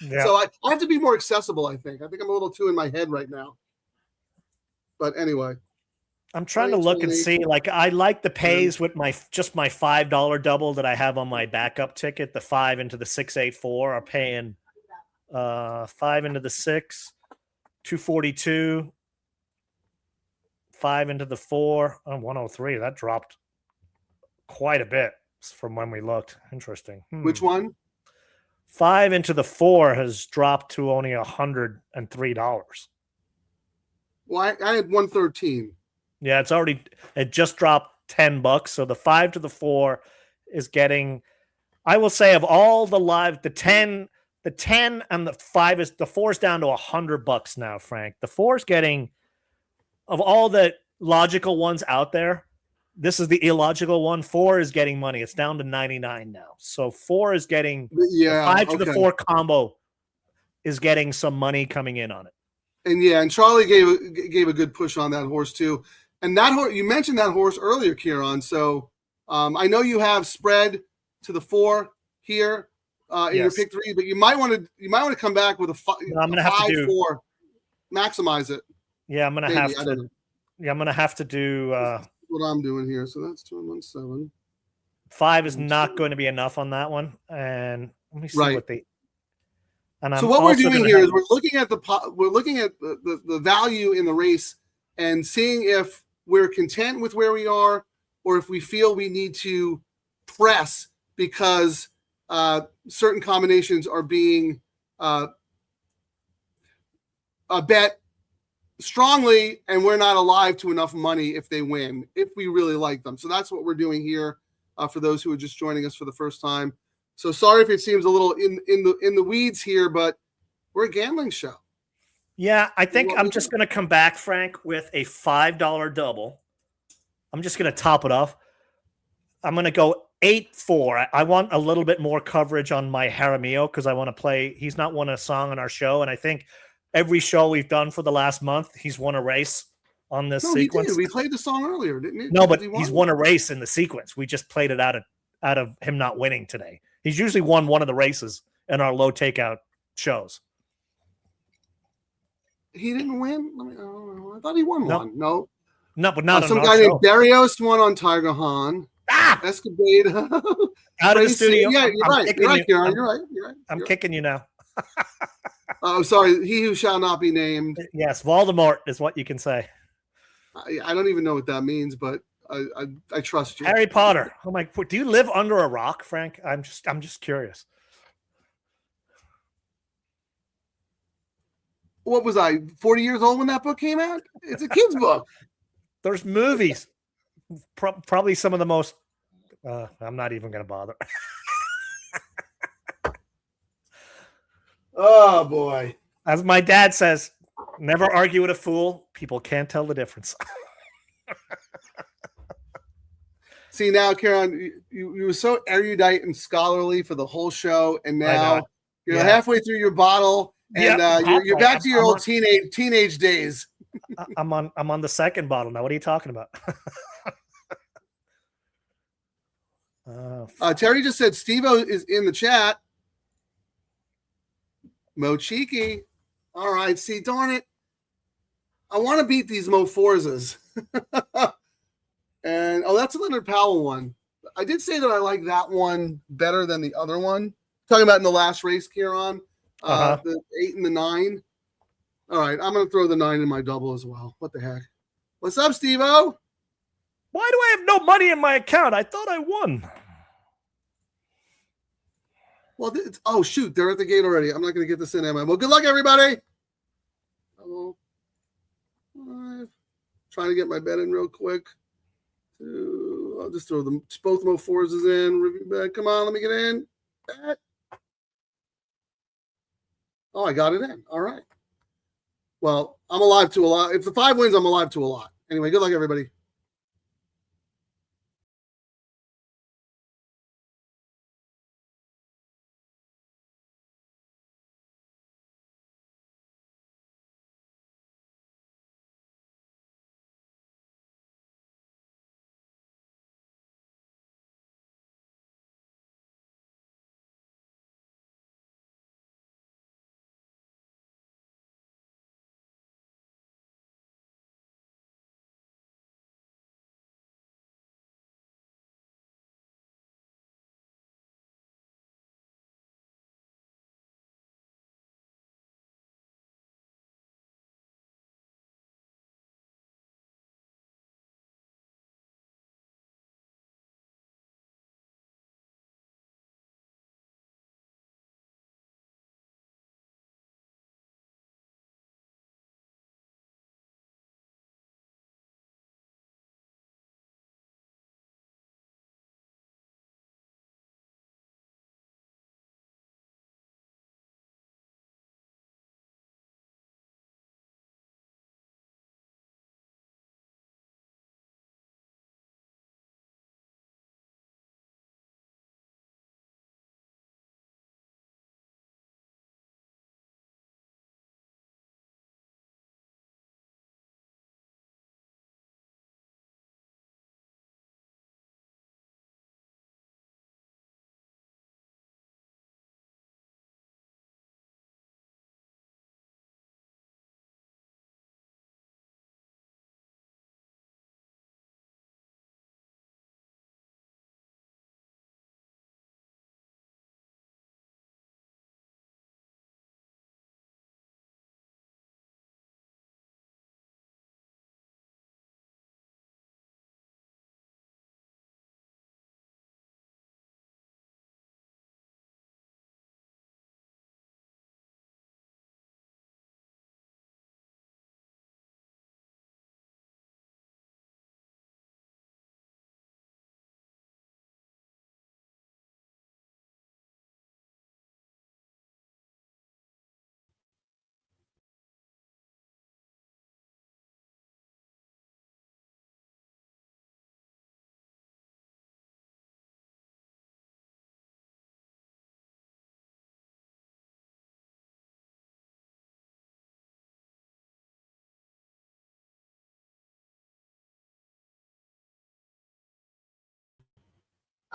[SPEAKER 6] Yeah. So I have to be more accessible, I think. I'm a little too in my head right now. But anyway.
[SPEAKER 5] I'm trying to look and see, like, I like the pays with my $5 double that I have on my backup ticket. The 5 into the 684 are paying 5 into the 6, 242, 5 into the 4, 103. That dropped quite a bit from when we looked. Interesting.
[SPEAKER 6] Which one?
[SPEAKER 5] 5 into the 4 has dropped to only $103.
[SPEAKER 6] Well, I had 113.
[SPEAKER 5] Yeah, it just dropped $10. So the 5 to the 4 is getting, I will say, of all the live, the 10 and the 5 is, the 4 is down to $100 now, Frank. The 4 is getting, of all the logical ones out there, this is the illogical one. 4 is getting money. It's down to 99 now. So 4 is getting, the 5 to the 4 combo is getting some money coming in on it.
[SPEAKER 6] And Charlie gave a good push on that horse too. And that horse, you mentioned that horse earlier, Kieran. So I know you have spread to the 4 here in your pick 3, but you might want to come back with a 5,
[SPEAKER 5] I'm gonna have to do
[SPEAKER 6] 4, maximize it.
[SPEAKER 5] Yeah, I'm gonna have to. Yeah, I'm gonna have to do
[SPEAKER 6] what I'm doing here. So that's 2-1-7.
[SPEAKER 5] 5 is not going to be enough on that one. And let me see what they. And
[SPEAKER 6] so what we're doing here is we're looking at the value in the race and seeing if we're content with where we are or if we feel we need to press because certain combinations are being bet strongly and we're not alive to enough money if they win, if we really like them. So that's what we're doing here for those who are just joining us for the first time. So sorry if it seems a little in the weeds here, but we're a gambling show.
[SPEAKER 5] Yeah, I think I'm just going to come back, Frank, with a $5 double. I'm just going to top it off. I'm going to go 8-4. I want a little bit more coverage on my Jaramillo because I want to play. He's not won a song on our show, and I think every show we've done for the last month, he's won a race on this sequence.
[SPEAKER 6] He did. We played the song earlier, didn't he?
[SPEAKER 5] No, but he's won a race in the sequence. We just played it out of him not winning today. He's usually won one of the races in our low takeout shows.
[SPEAKER 6] He didn't win? I thought he won one. No,
[SPEAKER 5] but not on
[SPEAKER 6] some
[SPEAKER 5] our
[SPEAKER 6] guy
[SPEAKER 5] show.
[SPEAKER 6] named Barrios won on Tiger Han. Escapade.
[SPEAKER 5] Out of the studio.
[SPEAKER 6] Yeah, you're right. You're right, Kieran. You're right.
[SPEAKER 5] I'm kicking you now.
[SPEAKER 6] I'm sorry. He who shall not be named.
[SPEAKER 5] Yes, Voldemort is what you can say.
[SPEAKER 6] I don't even know what that means, but I trust you.
[SPEAKER 5] Harry Potter. Oh my! Do you live under a rock, Frank? I'm just curious.
[SPEAKER 6] What was I, 40 years old when that book came out? It's a kid's book.
[SPEAKER 5] There's movies. Probably some of the most. I'm not even going to bother.
[SPEAKER 6] Oh boy!
[SPEAKER 5] As my dad says, Never argue with a fool. People can't tell the difference.
[SPEAKER 6] See, now, Karen, you were so erudite and scholarly for the whole show, and now you're halfway through your bottle, and you're back to your old teenage days.
[SPEAKER 5] I'm on the second bottle now. What are you talking about?
[SPEAKER 6] Terry just said Steve-O is in the chat. Mo Cheeky. All right. See, darn it. I want to beat these Mo Forzas. And that's a Leonard Powell one. I did say that I like that one better than the other one. Talking about in the last race, Kieran, the 8 and the 9. All right, I'm going to throw the 9 in my double as well. What the heck? What's up, Steve-O?
[SPEAKER 5] Why do I have no money in my account? I thought I won.
[SPEAKER 6] Well, oh, shoot. They're at the gate already. I'm not going to get this in, am I? Well, good luck, everybody. Hello. 5. Trying to get my bet in real quick. 2. I'll just throw them both Mo Forzas in. Review bet. Come on, let me get in. Bet. Oh, I got it in. All right. Well, I'm alive to a lot. If the 5 wins, I'm alive to a lot. Anyway, good luck, everybody.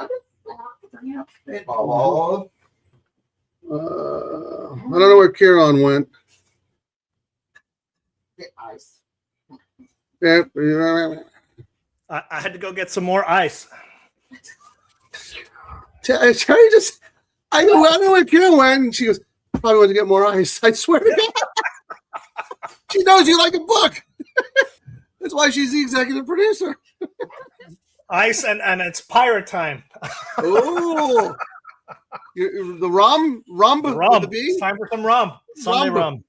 [SPEAKER 6] I don't know where Kieran went. Yeah.
[SPEAKER 5] I had to go get some more ice.
[SPEAKER 6] Terry just, I know where Kieran went. And she goes, probably went to get more ice. I swear to God. She knows you like a book. That's why she's the executive producer.
[SPEAKER 5] Ice and it's pirate time.
[SPEAKER 6] Oh, the rum with the B?
[SPEAKER 5] It's time for some rum. Sunday rum.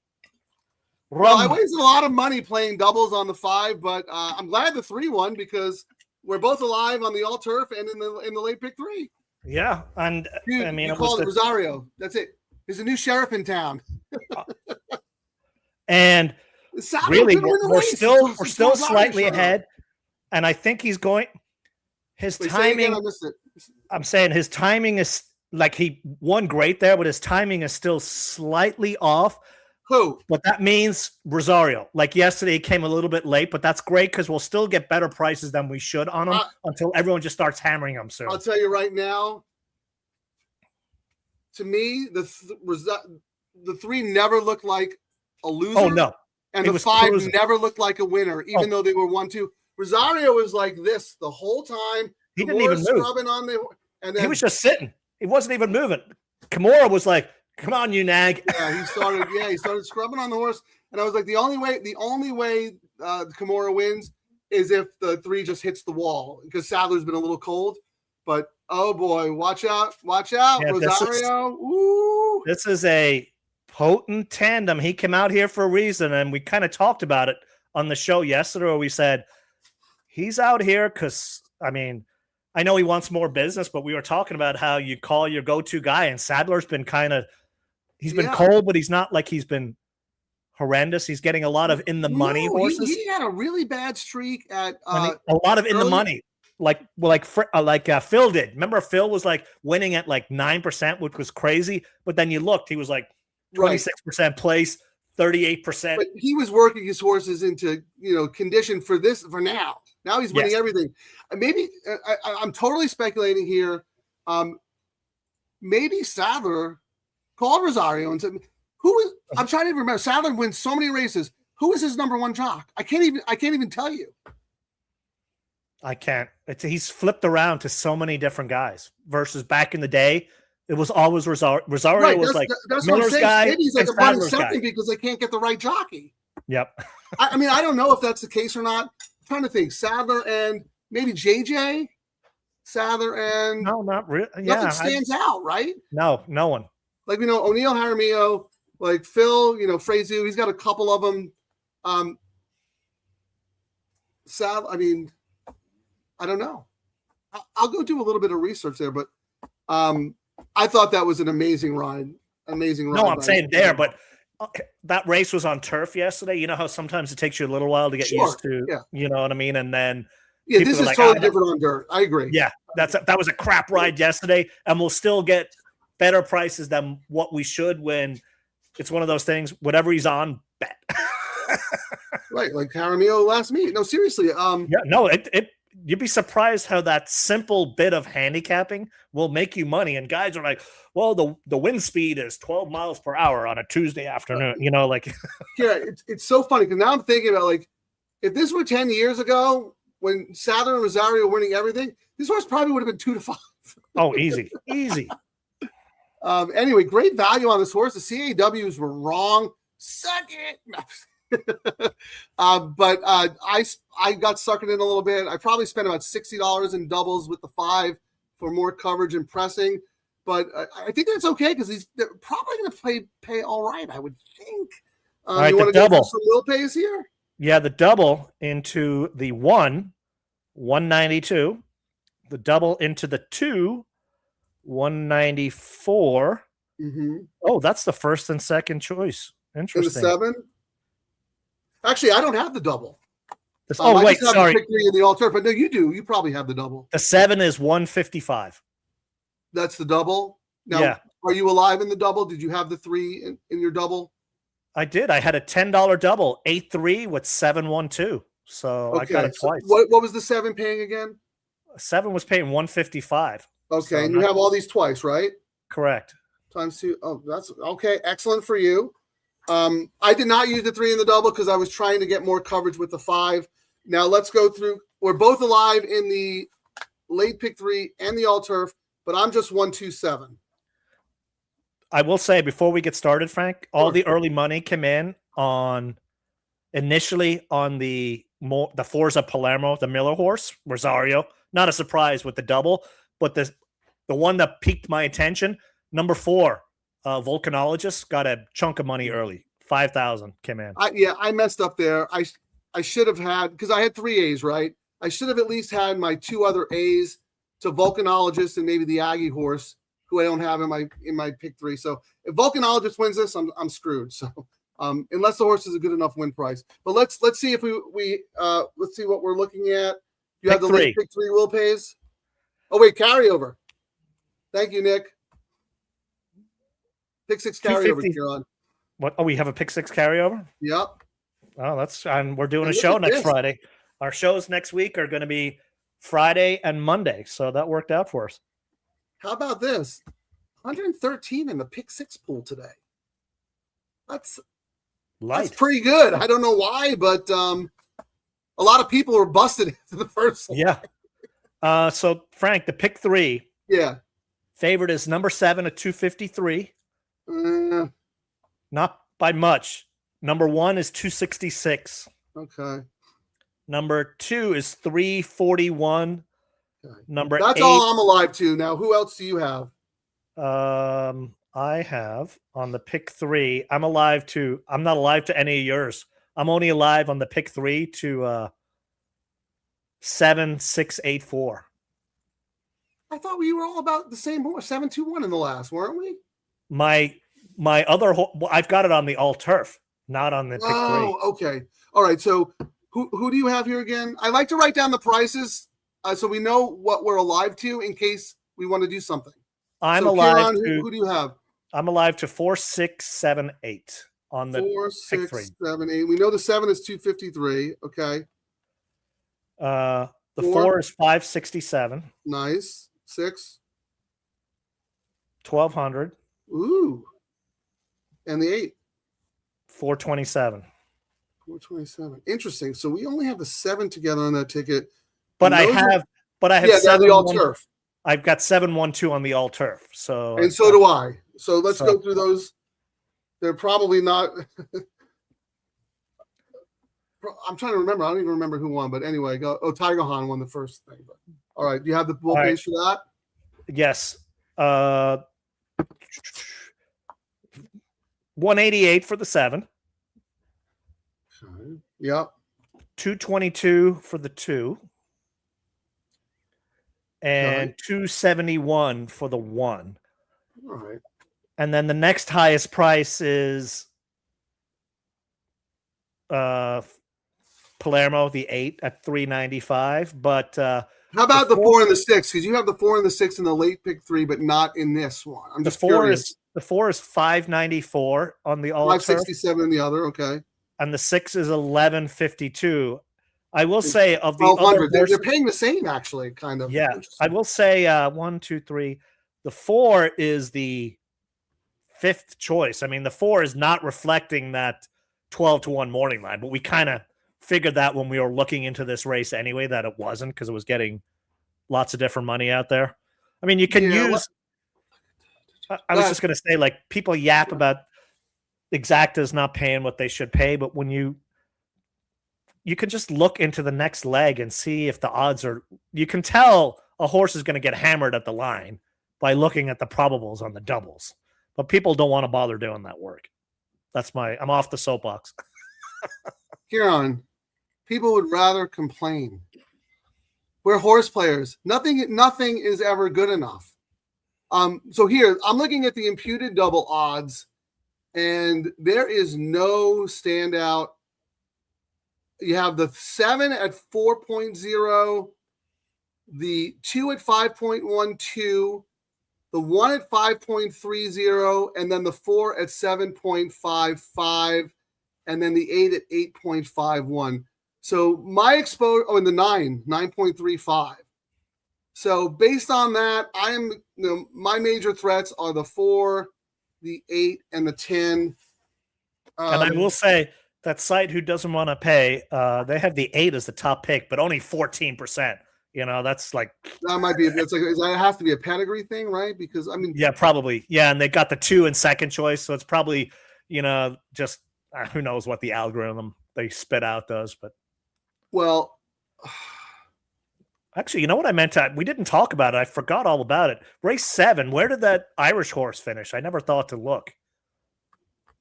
[SPEAKER 6] Well, I wasted a lot of money playing doubles on the 5, but I'm glad the 3 won because we're both alive on the all turf and in the late pick 3.
[SPEAKER 5] Yeah, and
[SPEAKER 6] Dude,
[SPEAKER 5] I mean,
[SPEAKER 6] you call it Rosario. That's it. There's a new sheriff in town.
[SPEAKER 5] And
[SPEAKER 6] Sadler
[SPEAKER 5] Really,
[SPEAKER 6] could win the
[SPEAKER 5] we're
[SPEAKER 6] race.
[SPEAKER 5] still
[SPEAKER 6] Rosario
[SPEAKER 5] slightly
[SPEAKER 6] showed up.
[SPEAKER 5] ahead, and I think he's going. His
[SPEAKER 6] Wait, say again,
[SPEAKER 5] timing.
[SPEAKER 6] I missed it.
[SPEAKER 5] I'm saying his timing is like he won great there, but his timing is still slightly off.
[SPEAKER 6] Who?
[SPEAKER 5] But that means Rosario. Like yesterday, he came a little bit late, but that's great because we'll still get better prices than we should on him until everyone just starts hammering him soon.
[SPEAKER 6] I'll tell you right now. To me, the three never looked like a loser.
[SPEAKER 5] Oh no,
[SPEAKER 6] and
[SPEAKER 5] He
[SPEAKER 6] the
[SPEAKER 5] was
[SPEAKER 6] five
[SPEAKER 5] cruising.
[SPEAKER 6] never looked like a winner, even though they were 1-2. Rosario was like this the whole time.
[SPEAKER 5] He didn't even move.
[SPEAKER 6] Scrubbing on the, and then
[SPEAKER 5] He was just sitting. He wasn't even moving. Kimura was like, "Come on, you nag."
[SPEAKER 6] yeah, he started scrubbing on the horse, and I was like, the only way Kimura wins is if the three just hits the wall because Sadler's been a little cold. But oh boy, watch out,
[SPEAKER 5] Yeah,
[SPEAKER 6] Rosario! Ooh,
[SPEAKER 5] This is a potent tandem. He came out here for a reason, and we kind of talked about it on the show yesterday. Where we said he's out here because I mean, I know he wants more business, but we were talking about how you call your go-to guy, and Sadler's been he's been cold, but he's not like he's been horrendous. He's getting a lot of in the money horses.
[SPEAKER 6] He had a really bad streak at
[SPEAKER 5] a lot of in the money. Like Phil did. Remember, Phil was like winning at like 9%, which was crazy. But then you looked, he was like 26% place, 38%.
[SPEAKER 6] But he was working his horses into condition for now. Now he's winning everything. Maybe I'm totally speculating here. Maybe Sadler called Rosario and said, "Who is?" I'm trying to remember. Sadler wins so many races. Who is his number one jock? I can't even tell you.
[SPEAKER 5] I can't. He's flipped around to so many different guys versus back in the day. It was always Rosario. Rosario was like Miller's guy.
[SPEAKER 6] Maybe he's like running something because they can't get the right jockey.
[SPEAKER 5] Yep.
[SPEAKER 6] I mean, I don't know if that's the case or not. I'm trying to think. Sadler and maybe JJ. Sadler and
[SPEAKER 5] no, not really. Yeah,
[SPEAKER 6] nothing stands out, right?
[SPEAKER 5] No one.
[SPEAKER 6] Like O'Neill, Jaramillo, like Phil, Frazu. He's got a couple of them. I mean. I don't know. I'll go do a little bit of research there, but I thought that was an amazing ride.
[SPEAKER 5] No, I'm saying there, but that race was on turf yesterday. You know how sometimes it takes you a little while to get used to, you know what I mean? And then
[SPEAKER 6] this is totally different on dirt. I agree.
[SPEAKER 5] Yeah, that was a crap ride yesterday, and we'll still get better prices than what we should when it's one of those things. Whatever he's on, bet.
[SPEAKER 6] Right, like Jaramillo last meet. No, seriously.
[SPEAKER 5] You'd be surprised how that simple bit of handicapping will make you money. And guys are like, well, the wind speed is 12 miles per hour on a Tuesday afternoon.
[SPEAKER 6] Yeah, it's so funny because now I'm thinking about like if this were 10 years ago when Sadler and Rosario were winning everything, this horse probably would have been 2-5.
[SPEAKER 5] Oh, easy.
[SPEAKER 6] Anyway, great value on this horse. The CAWs were wrong. Suck it. But I got suckered in a little bit. I probably spent about $60 in doubles with the 5 for more coverage and pressing. But I think that's okay because they're probably going to pay all right, I would think.
[SPEAKER 5] All right,
[SPEAKER 6] you want to
[SPEAKER 5] double.
[SPEAKER 6] get some Will pays here?
[SPEAKER 5] Yeah, the double into the 192. The double into the 2, 194.
[SPEAKER 6] Mm-hmm.
[SPEAKER 5] Oh, that's the first and second choice. Interesting.
[SPEAKER 6] And the 7? Actually, I don't have the double.
[SPEAKER 5] Wait, sorry.
[SPEAKER 6] Pick 3 in the altar, but no, you do. You probably have the double.
[SPEAKER 5] The 7 is 155.
[SPEAKER 6] That's the double? Now,
[SPEAKER 5] yeah.
[SPEAKER 6] Are you alive in the double? Did you have the 3 in your double?
[SPEAKER 5] I did. I had a $10 double, 8-3 with 7-1-2. So I got it twice.
[SPEAKER 6] So what was the 7 paying again?
[SPEAKER 5] 7 was paying 155.
[SPEAKER 6] Okay,
[SPEAKER 5] so
[SPEAKER 6] and you have all these twice, right?
[SPEAKER 5] Correct.
[SPEAKER 6] Times 2. Oh, that's okay. Excellent for you. I did not use the 3 in the double because I was trying to get more coverage with the 5. Now let's go through. We're both alive in the late pick 3 and the all turf, but I'm just 127.
[SPEAKER 5] I will say before we get started, Frank, all the early money came in initially on the Forza Palermo, the Miller horse, Rosario. Not a surprise with the double, but the one that piqued my attention, number 4. Volcanologist got a chunk of money early. 5,000 came in.
[SPEAKER 6] I messed up there. I should have had, because I had 3 A's, right? I should have at least had my 2 other A's to Volcanologist and maybe the Aggie horse, who I don't have in my pick 3. So if Volcanologist wins this, I'm screwed. So unless the horse is a good enough win price. But let's see if let's see what we're looking at. You have the late pick 3 will pays. Oh wait, carryover. Thank you, Nick. Pick 6 carryover here on.
[SPEAKER 5] What? Oh, we have a pick 6 carryover?
[SPEAKER 6] Yep.
[SPEAKER 5] Oh, that's and we're doing a show next Friday. Our shows next week are going to be Friday and Monday, so that worked out for us.
[SPEAKER 6] How about this? 113 in the pick 6 pool today. That's pretty good. I don't know why, but a lot of people were busted into the first line.
[SPEAKER 5] Yeah. So Frank, the pick 3.
[SPEAKER 6] Yeah.
[SPEAKER 5] Favorite is number 7 at 253. Not by much. Number 1 is 266.
[SPEAKER 6] Okay.
[SPEAKER 5] Number 2 is 341. Okay. Number
[SPEAKER 6] That's
[SPEAKER 5] 8,
[SPEAKER 6] all I'm alive to. Now, who else do you have?
[SPEAKER 5] I have on the pick 3. I'm not alive to any of yours. I'm only alive on the pick 3 to 7684.
[SPEAKER 6] I thought we were all about the same horse, 721 in the last, weren't we?
[SPEAKER 5] My other I've got it on the all turf, not on the pick 3.
[SPEAKER 6] Oh, okay. All right. So who do you have here again? I like to write down the prices so we know what we're alive to in case we want to do something.
[SPEAKER 5] I'm alive
[SPEAKER 6] Kieran,
[SPEAKER 5] to.
[SPEAKER 6] Who do you have?
[SPEAKER 5] I'm alive to 4, 6, 7, 8 on the
[SPEAKER 6] 4,
[SPEAKER 5] pick
[SPEAKER 6] 6,
[SPEAKER 5] 3.
[SPEAKER 6] 7, 8. We know the 7 is 253. Okay.
[SPEAKER 5] The 4 is 567.
[SPEAKER 6] Nice. 6.
[SPEAKER 5] 1200.
[SPEAKER 6] Ooh. And the 8.
[SPEAKER 5] 427.
[SPEAKER 6] 427. Interesting. So we only have the 7 together on that ticket.
[SPEAKER 5] But I have
[SPEAKER 6] yeah,
[SPEAKER 5] 7
[SPEAKER 6] the all turf.
[SPEAKER 5] I've got 712 on the all turf. So
[SPEAKER 6] and so do I. So let's go through those. They're probably not. I'm trying to remember. I don't even remember who won. But anyway, go. Oh, Tiger Han won the first thing. But all right. Do you have the bull base for that?
[SPEAKER 5] Yes. 188 for the 7.
[SPEAKER 6] Okay. Yep.
[SPEAKER 5] 222 for the 2. And 271 for the 1.
[SPEAKER 6] All right.
[SPEAKER 5] And then the next highest price is Palermo, the 8 at 395. But
[SPEAKER 6] how about the 4 and the 6? Because you have the 4 and the 6 in the late pick 3, but not in this one. I'm just curious.
[SPEAKER 5] The 4 is 594 on the all
[SPEAKER 6] 567 in the other. Okay.
[SPEAKER 5] And the 6 is 1152. I will say of the
[SPEAKER 6] other horses, they're paying the same, actually, kind of.
[SPEAKER 5] Yeah, I will say 1, 2, 3. The 4 is the 5th choice. I mean, the 4 is not reflecting that 12-1 morning line, but we kind of figured that when we were looking into this race anyway, that it wasn't because it was getting lots of different money out there. I mean, you can use. I was just going to say, like, people yap about Exacta's not paying what they should pay, but when you can just look into the next leg and see if the odds are. You can tell a horse is going to get hammered at the line by looking at the probables on the doubles, but people don't want to bother doing that work. I'm off the soapbox.
[SPEAKER 6] Kieran, people would rather complain. We're horse players. Nothing is ever good enough. So here I'm looking at the imputed double odds, and there is no standout. You have the 7 at 4.0, the 2 at 5.12, the 1 at 5.30, and then the 4 at 7.55, and then the 8 at 8.51. So my exposure, and the 9.35. So based on that, my major threats are the 4, the 8, and the 10.
[SPEAKER 5] And I will say, that site who doesn't want to pay, they have the 8 as the top pick, but only 14%. You know, that's like
[SPEAKER 6] that might be. It's like it has to be a pedigree thing, right? Because I mean,
[SPEAKER 5] yeah, probably, yeah. And they got the 2 in second choice, so it's probably just who knows what the algorithm they spit out does. But
[SPEAKER 6] well,
[SPEAKER 5] actually, you know what I meant to? We didn't talk about it. I forgot all about it. Race 7. Where did that Irish horse finish? I never thought to look.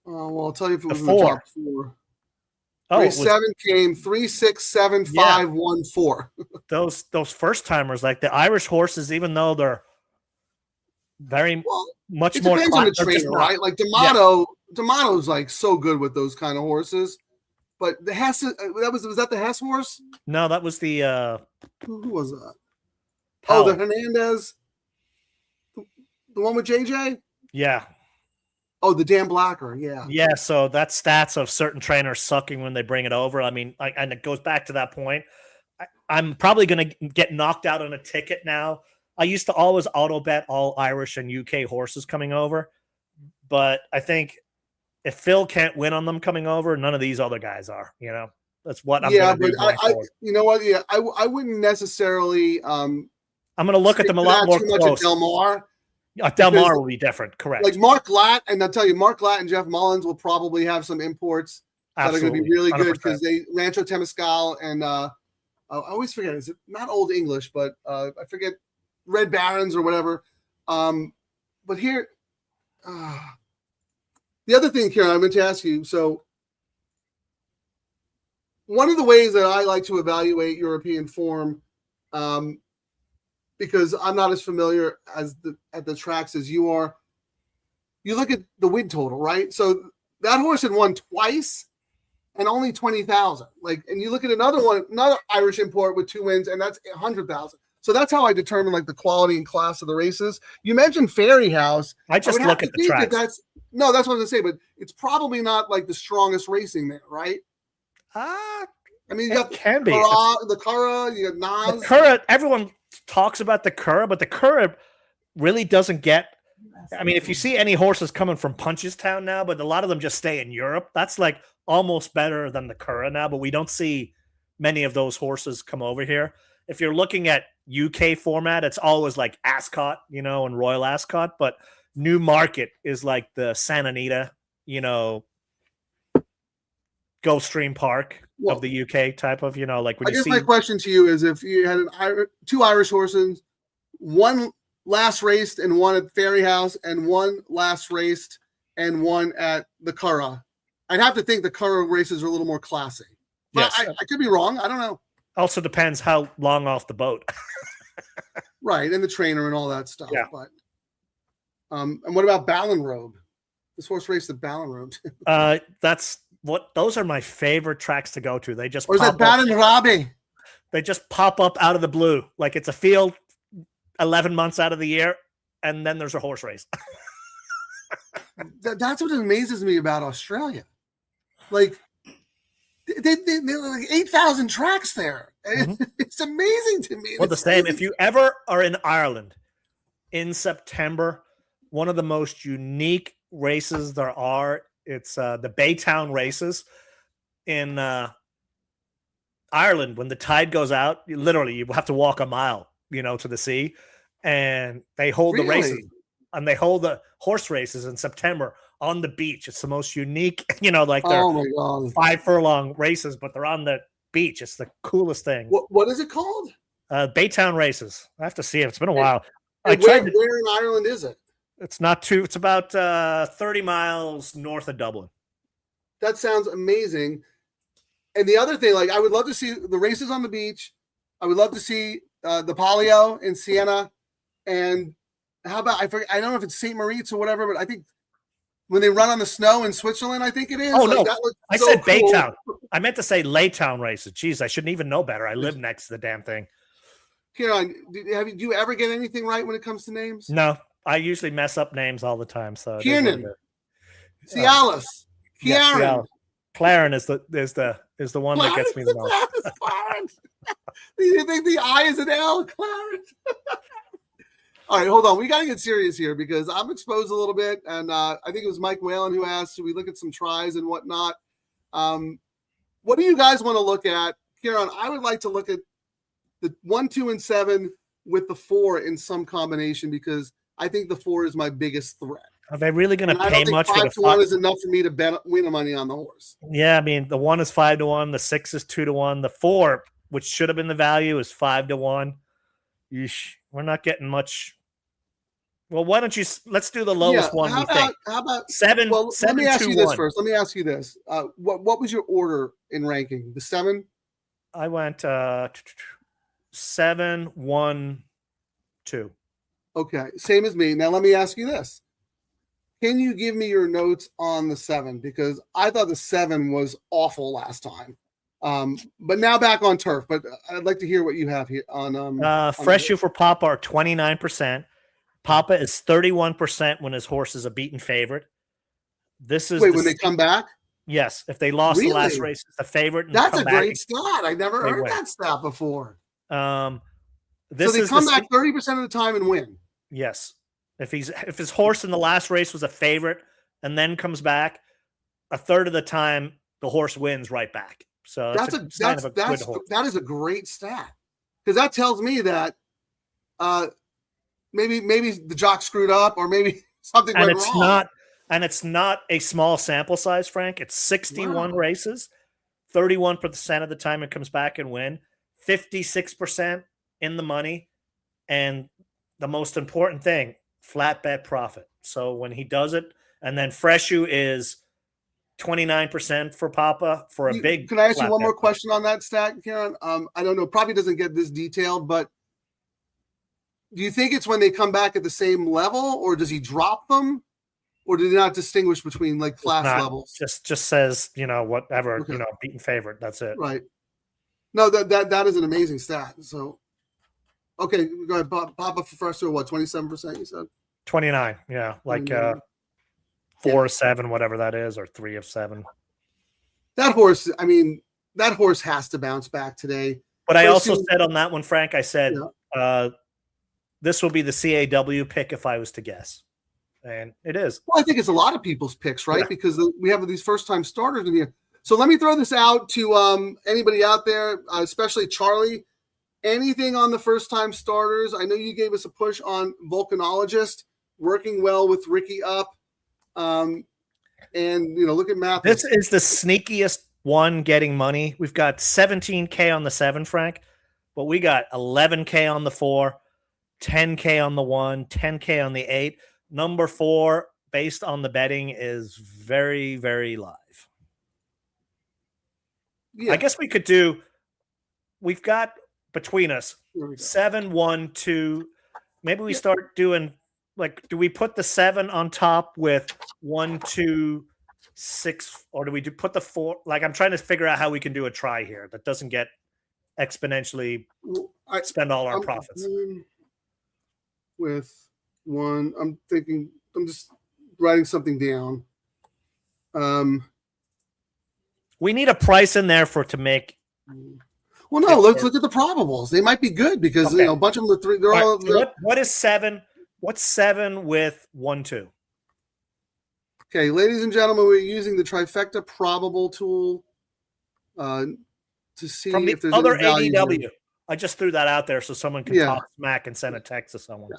[SPEAKER 6] Well, I'll tell you if it was
[SPEAKER 5] 4.
[SPEAKER 6] in the top 4. Race 7 came 3, 6, 7, 5, 1, 4.
[SPEAKER 5] Those first timers, like the Irish horses, even though they're very much
[SPEAKER 6] it
[SPEAKER 5] more.
[SPEAKER 6] Depends on the trainer, right? Like D'Amato, D'Amato's like so good with those kind of horses. But the Hess, was that the Hess horse?
[SPEAKER 5] No, that was the
[SPEAKER 6] Who was that?
[SPEAKER 5] Powell.
[SPEAKER 6] Oh, the Hernandez, the one with JJ.
[SPEAKER 5] Yeah.
[SPEAKER 6] Oh, the Dan Blacker. Yeah.
[SPEAKER 5] Yeah. So that's stats of certain trainers sucking when they bring it over. I mean, and it goes back to that point. I'm probably going to get knocked out on a ticket now. I used to always auto bet all Irish and UK horses coming over, but I think if Phil can't win on them coming over, none of these other guys are. You know, that's what I'm going to do.
[SPEAKER 6] You know what? Yeah, I wouldn't necessarily.
[SPEAKER 5] I'm going to look at them a lot more close.
[SPEAKER 6] Del Mar.
[SPEAKER 5] Del Mar will be different, correct?
[SPEAKER 6] Like Mark Glatt, and I'll tell you, Mark Glatt and Jeff Mullins will probably have some imports that are going to be really good because they Rancho Temescal and I always forget, is it not Old English, but I forget Red Barons or whatever. But here, the other thing, Karen, I meant to ask you. So, one of the ways that I like to evaluate European form, because I'm not as familiar at the tracks as you are, you look at the win total, right? So that horse had won twice and only 20,000. Like, and you look at another Irish import with 2 wins, and that's 100,000. So that's how I determine like the quality and class of the races. You mentioned Fairy House.
[SPEAKER 5] I just look at the tracks.
[SPEAKER 6] That's what I was gonna say, but it's probably not like the strongest racing there, right?
[SPEAKER 5] I
[SPEAKER 6] mean, you got the Curragh, you got Nas.
[SPEAKER 5] The Curragh, everyone talks about the Curragh, but the Curragh really doesn't get. I mean, if you see any horses coming from Punchestown now, but a lot of them just stay in Europe, that's like almost better than the Curragh now, but we don't see many of those horses come over here. If you're looking at UK format, it's always like Ascot, you know, and Royal Ascot, but Newmarket is like the Santa Anita, you know, Gulfstream Park of the UK type of, you know, like when
[SPEAKER 6] I guess my question to you is if you had two Irish horses, one last raced and one at Fairy House and one last raced and one at the Curragh, I'd have to think the Curragh races are a little more classy. But yes. I could be wrong. I don't know.
[SPEAKER 5] Also depends how long off the boat.
[SPEAKER 6] Right, and the trainer and all that stuff.
[SPEAKER 5] Yeah.
[SPEAKER 6] But and what about Ballinrobe? This horse raced at Ballinrobe.
[SPEAKER 5] Those are my favorite tracks to go to. They just
[SPEAKER 6] or is that Ballinrobe?
[SPEAKER 5] They just pop up out of the blue. Like it's a field 11 months out of the year, and then there's a horse race.
[SPEAKER 6] That's what amazes me about Australia. Like they like 8,000 tracks there. Mm-hmm. It's amazing to me.
[SPEAKER 5] Well, the same. If you ever are in Ireland in September, one of the most unique races there are, it's the Baytown races in Ireland. When the tide goes out, you have to walk a mile, you know, to the sea, and they hold the races, and they hold the horse races in September on the beach. It's the most unique, you know, like they're 5 furlong races, but they're on the beach. It's the coolest thing.
[SPEAKER 6] What is it called?
[SPEAKER 5] Baytown races. I have to see it. It's been a while.
[SPEAKER 6] Where in Ireland is it?
[SPEAKER 5] It's not too. It's about 30 miles north of Dublin.
[SPEAKER 6] That sounds amazing. And the other thing, like, I would love to see the races on the beach. I would love to see the Palio in Siena. And how about I don't know if it's St. Moritz or whatever, but I think when they run on the snow in Switzerland, I think it is.
[SPEAKER 5] Oh, like, no. I said cool. Baytown. I meant to say Laytown races. Jeez, I shouldn't even know better. I live next to the damn thing.
[SPEAKER 6] Kieran, do you ever get anything right when it comes to names?
[SPEAKER 5] No, I usually mess up names all the time. So
[SPEAKER 6] Kiernan, Cialis, Kieran,
[SPEAKER 5] Claren is the one that gets me the most.
[SPEAKER 6] Clarence. You think the I is an L, Clarence? All right, hold on. We got to get serious here because I'm exposed a little bit, and I think it was Mike Whalen who asked, should we look at some tries and whatnot? What do you guys want to look at? Kieran, I would like to look at the 1, 2, and 7 with the 4 in some combination because I think the 4 is my biggest threat.
[SPEAKER 5] Are they really going to pay much?
[SPEAKER 6] 5 to 1 is enough for me to win the money on the horse.
[SPEAKER 5] Yeah, I mean, the 1 is 5 to 1, the 6 is 2 to 1, the 4, which should have been the value, is 5 to 1. We're not getting much. Well, why don't you? Let's do the lowest one. How
[SPEAKER 6] about
[SPEAKER 5] 7?
[SPEAKER 6] Well,
[SPEAKER 5] 7,
[SPEAKER 6] let me ask
[SPEAKER 5] 2,
[SPEAKER 6] you this
[SPEAKER 5] 1.
[SPEAKER 6] first. Let me ask you this. What was your order in ranking? The 7?
[SPEAKER 5] I went 7, 1, 2.
[SPEAKER 6] Okay, same as me. Now let me ask you this, can you give me your notes on the 7? Because I thought the 7 was awful last time. But now back on turf. But I'd like to hear what you have here on
[SPEAKER 5] Fresh Shoe for Papa are 29%. Papa is 31% when his horse is a beaten favorite. This is
[SPEAKER 6] when they come back?
[SPEAKER 5] Yes, if they lost the last race, it's the favorite. And
[SPEAKER 6] That's
[SPEAKER 5] come
[SPEAKER 6] a
[SPEAKER 5] back
[SPEAKER 6] great stat. I never heard that stat before.
[SPEAKER 5] So
[SPEAKER 6] they come back 30% of the time and win.
[SPEAKER 5] Yes. If his horse in the last race was a favorite and then comes back, a third of the time the horse wins right back. So that
[SPEAKER 6] is a great stat, because that tells me that maybe the jock screwed up, or maybe something went wrong.
[SPEAKER 5] It's not a small sample size, Frank. It's 61 races, 31% of the time it comes back and win, 56% in the money, and the most important thing, flat bet profit. So when he does it, and then Fresh Shoe is 29% for Papa for a big.
[SPEAKER 6] Can I ask you one more question on that stat, Karen? I don't know, probably doesn't get this detailed, but do you think it's when they come back at the same level, or does he drop them, or do they not distinguish between like class levels?
[SPEAKER 5] Just says, whatever, beaten favorite. That's it.
[SPEAKER 6] Right. No, that is an amazing stat. So, okay, go ahead. Papa for Fresh Shoe, what, 27%? You said
[SPEAKER 5] 29. Yeah, like 4 of 7, whatever that is, or 3 of 7.
[SPEAKER 6] That horse, that horse has to bounce back today.
[SPEAKER 5] But I also said on that one, Frank, I said this will be the CAW pick if I was to guess. And it is.
[SPEAKER 6] Well, I think it's a lot of people's picks, right? Yeah. Because we have these first-time starters in here. So let me throw this out to anybody out there, especially Charlie. Anything on the first-time starters? I know you gave us a push on Volcanologist, working well with Ricky Up. And look at Mathis.
[SPEAKER 5] This is the sneakiest one getting money. We've got 17K on the 7, Frank, but we got 11K on the 4, 10K on the 1, 10K on the 8. Number 4, based on the betting, is very, very live. Yeah. I guess we could do. We've got between us 7, 1, 2. Maybe we start doing. Like, do we put the 7 on top with 1, 2, 6, or do we put the 4? Like, I'm trying to figure out how we can do a try here that doesn't get exponentially spend all our profits.
[SPEAKER 6] With 1, I'm just writing something down.
[SPEAKER 5] We need a price in there to make.
[SPEAKER 6] Well, no, let's look at the probables. They might be good because a bunch of them are 3. They're all.
[SPEAKER 5] What is 7? What's 7 with 1, 2?
[SPEAKER 6] Okay, ladies and gentlemen, we're using the trifecta probable tool to see
[SPEAKER 5] from the
[SPEAKER 6] if there's
[SPEAKER 5] other
[SPEAKER 6] any
[SPEAKER 5] ADW. I just threw that out there so someone can talk smack and send a text to someone,